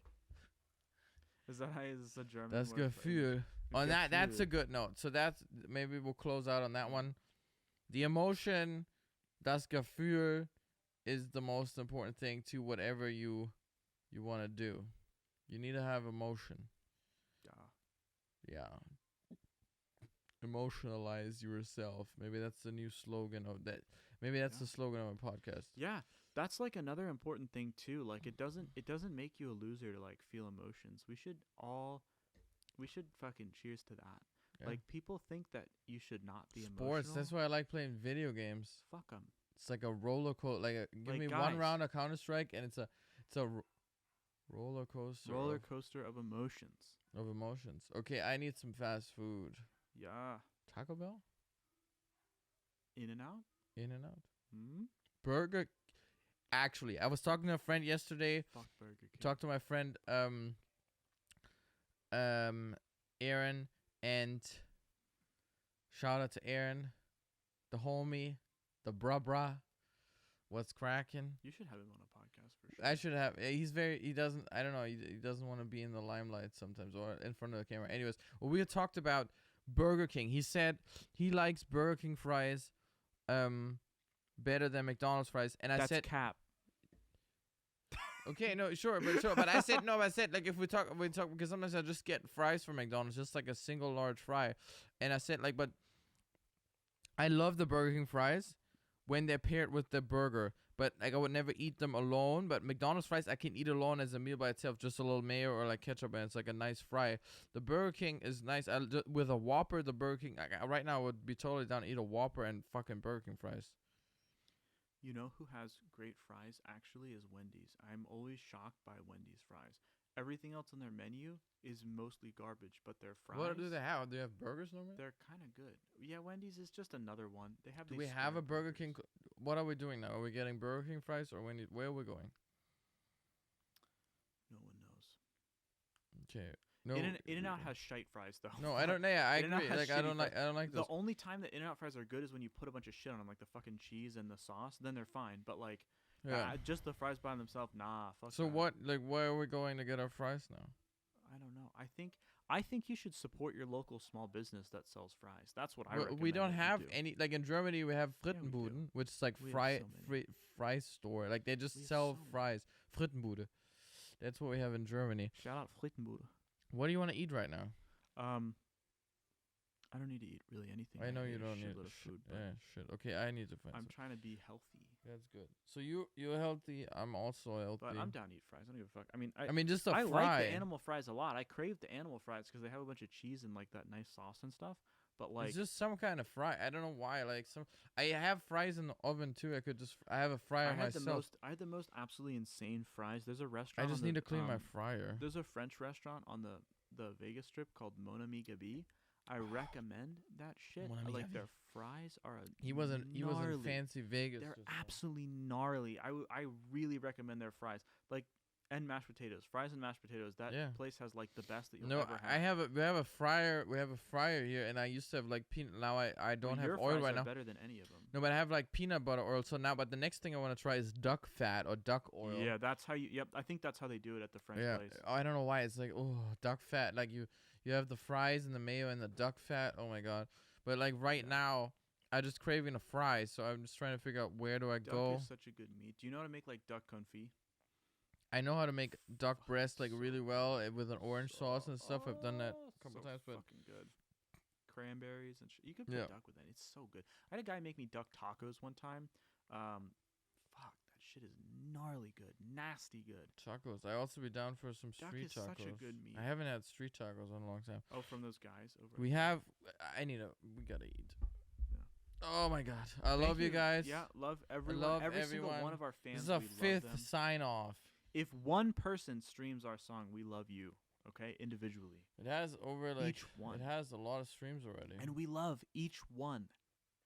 Is a German Das word for Gefühl. On that, that's a Gefühl. good note. So that's maybe we'll close out on that one. The emotion, das Gefühl, is the most important thing to whatever you want to do. You need to have emotion. Yeah. Yeah. Emotionalize yourself. Maybe that's the new slogan of that. Maybe that's Yeah. the slogan of our podcast. Yeah. That's like another important thing too. Like it doesn't make you a loser to like feel emotions. We should fucking cheers to that. Yeah. Like people think that you should not be Sports. emotional. That's why I like playing video games. Fuck them. It's like a roller coaster. Give Like, me guys. one round of Counter Strike, and it's a roller coaster. Roller coaster of emotions. of emotions. Okay, I need some fast food. Yeah. Taco Bell, In and out. In and Out, Hmm. Burger. Actually, I was talking to a friend yesterday. Fuck Burger King. Talked to my friend Aaron, and shout out to Aaron, the homie, the bruh. What's cracking? You should have him on a podcast for sure. I should have. He doesn't. I don't know. He doesn't want to be in the limelight sometimes or in front of the camera. Anyways, well, we had talked about Burger King. He said he likes Burger King fries, better than McDonald's fries. And I That's said, cap. okay, no, sure, but I said no. I said like if we talk because sometimes I just get fries from McDonald's, just like a single large fry. And I said like, but I love the Burger King fries when they're paired with the burger. But like I would never eat them alone. But McDonald's fries I can eat alone as a meal by itself, just a little mayo or like ketchup, and it's like a nice fry. The Burger King is nice. With a Whopper, the Burger King right now I would be totally down to eat a Whopper and fucking Burger King fries. You know who has great fries actually is Wendy's. I'm always shocked by Wendy's fries. Everything else on their menu is mostly garbage, but their fries. What do they have? Do they have burgers normally? They're kind of good. Yeah, Wendy's is just another one. They have. Do these we have a square Burger burgers. King? What are we doing now? Are we getting Burger King fries or where are we going? No one knows. Okay. No. In-N-Out has shite fries though. No, I don't. Yeah, I In-N-Out agree. has Like I shitty don't like. fries. I don't like The those. only time that In-N-Out fries are good is when you put a bunch of shit on them, like the fucking cheese and the sauce. Then they're fine. But like, Yeah. just the fries by themselves, nah. Fuck So that. what? Like, where are we going to get our fries now? I don't know. I think you should support your local small business that sells fries. That's what I recommend. We don't that you have do. any. Like in Germany, we have Yeah, we do. Frittenbuden, which is like We have so many. fry store. Like they just We have sell so many. fries. Frittenbude. That's what we have in Germany. Shout out Frittenbude. What do you want to eat right now? I don't need to eat really anything. I know ate you a don't need shitload of food, but Yeah, shit. Okay, I need to find. I'm some. trying to be healthy. That's good. So you're healthy. I'm also healthy. But I'm down to eat fries. I don't give a fuck. I mean, I mean, just a I fry. like the animal fries a lot. I crave the animal fries because they have a bunch of cheese and like that nice sauce and stuff. But like, It's just some kind of fry. I don't know why. Like I have fries in the oven too. I have a fryer I had myself. I had the most absolutely insane fries. There's a I restaurant. just on need the, to clean my fryer. There's a French restaurant on the Vegas Strip called Mon Ami Gabi. I recommend that shit. Mon Ami Like Gabi. their fries are He wasn't gnarly. fancy Vegas. They're or something. absolutely gnarly. I really recommend their fries. Like and mashed potatoes. Fries and mashed potatoes. That Yeah. place has like the best that you'll No, ever have. we have a fryer. We have a fryer here, and I used to have like peanut. Now I don't Well, have your oil fries right are now. better than any of them. No, but I have like peanut butter oil. So now, but the next thing I want to try is duck fat or duck oil. Yeah, that's how you. Yep, I think that's how they do it at the French place. I don't know why. It's like, oh, duck fat. Like you have the fries and the mayo and the duck fat. Oh my god. But like right now, I just craving a fry. So I'm just trying to figure out where do I Duck go. is such a good meat. Do you know how to make like duck confit? I know how to make duck breast like So really well with an orange sauce and stuff. I've done that oh, a couple so times, but fucking good. Cranberries and you could put yeah, duck with it. It's so good. I had a guy make me duck tacos one time. Fuck, that shit is gnarly good, nasty good. tacos. I also be down for some Duck street is tacos. such a good meat. I haven't had street tacos in a long time. Oh, from those guys over. We have. I need a. We gotta eat. Yeah. Oh my god, I Thank love you guys. Yeah, love everyone. love Every single everyone. one of our fans. This is a we love fifth them. sign off. If one person streams our song, we love you. Okay, individually. It has over like Each one. It has a lot of streams already. And we love each one.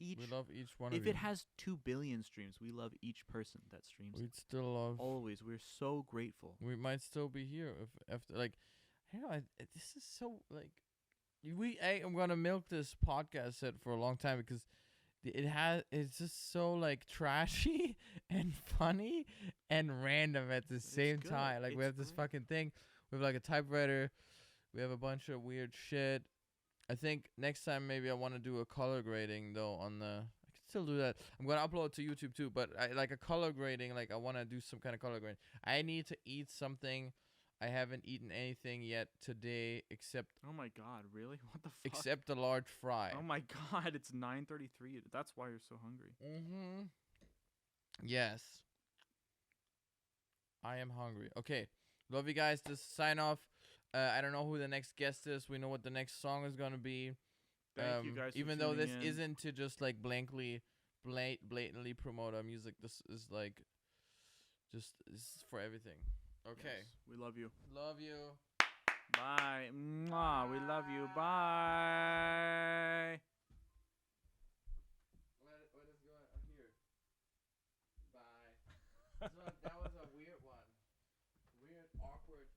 We love each one. If of you. it has 2 billion streams, we love each person that streams. We'd still love. Always, we're so grateful. We might still be here if after like, I don't know. This is so like, I'm gonna milk this podcast set for a long time because it's just so like trashy and funny and random at the same good. time. Like we It's have this great. fucking thing. We have like a typewriter. We have a bunch of weird shit. I think next time maybe I want to do a color grading though on the. I can still do that. I'm gonna upload it to YouTube too, but I like a color grading. Like I want to do some kind of color grading. I need to eat something. I haven't eaten anything yet today except Oh my god, really? What the fuck? except the large fry. Oh my god, it's 9:33. That's why you're so hungry. Mm-hmm. Yes. I am hungry. Okay. Love you guys. Just sign off. I don't know who the next guest is. We know what the next song is gonna be. Thank you guys for even though tuning this in. isn't to just like blatantly promote our music. This is like this is for everything. Okay. Yes, we love you. Love you. Bye. Mwah, we love you. Bye. What is going on here? Bye. That was a weird one. Weird, awkward.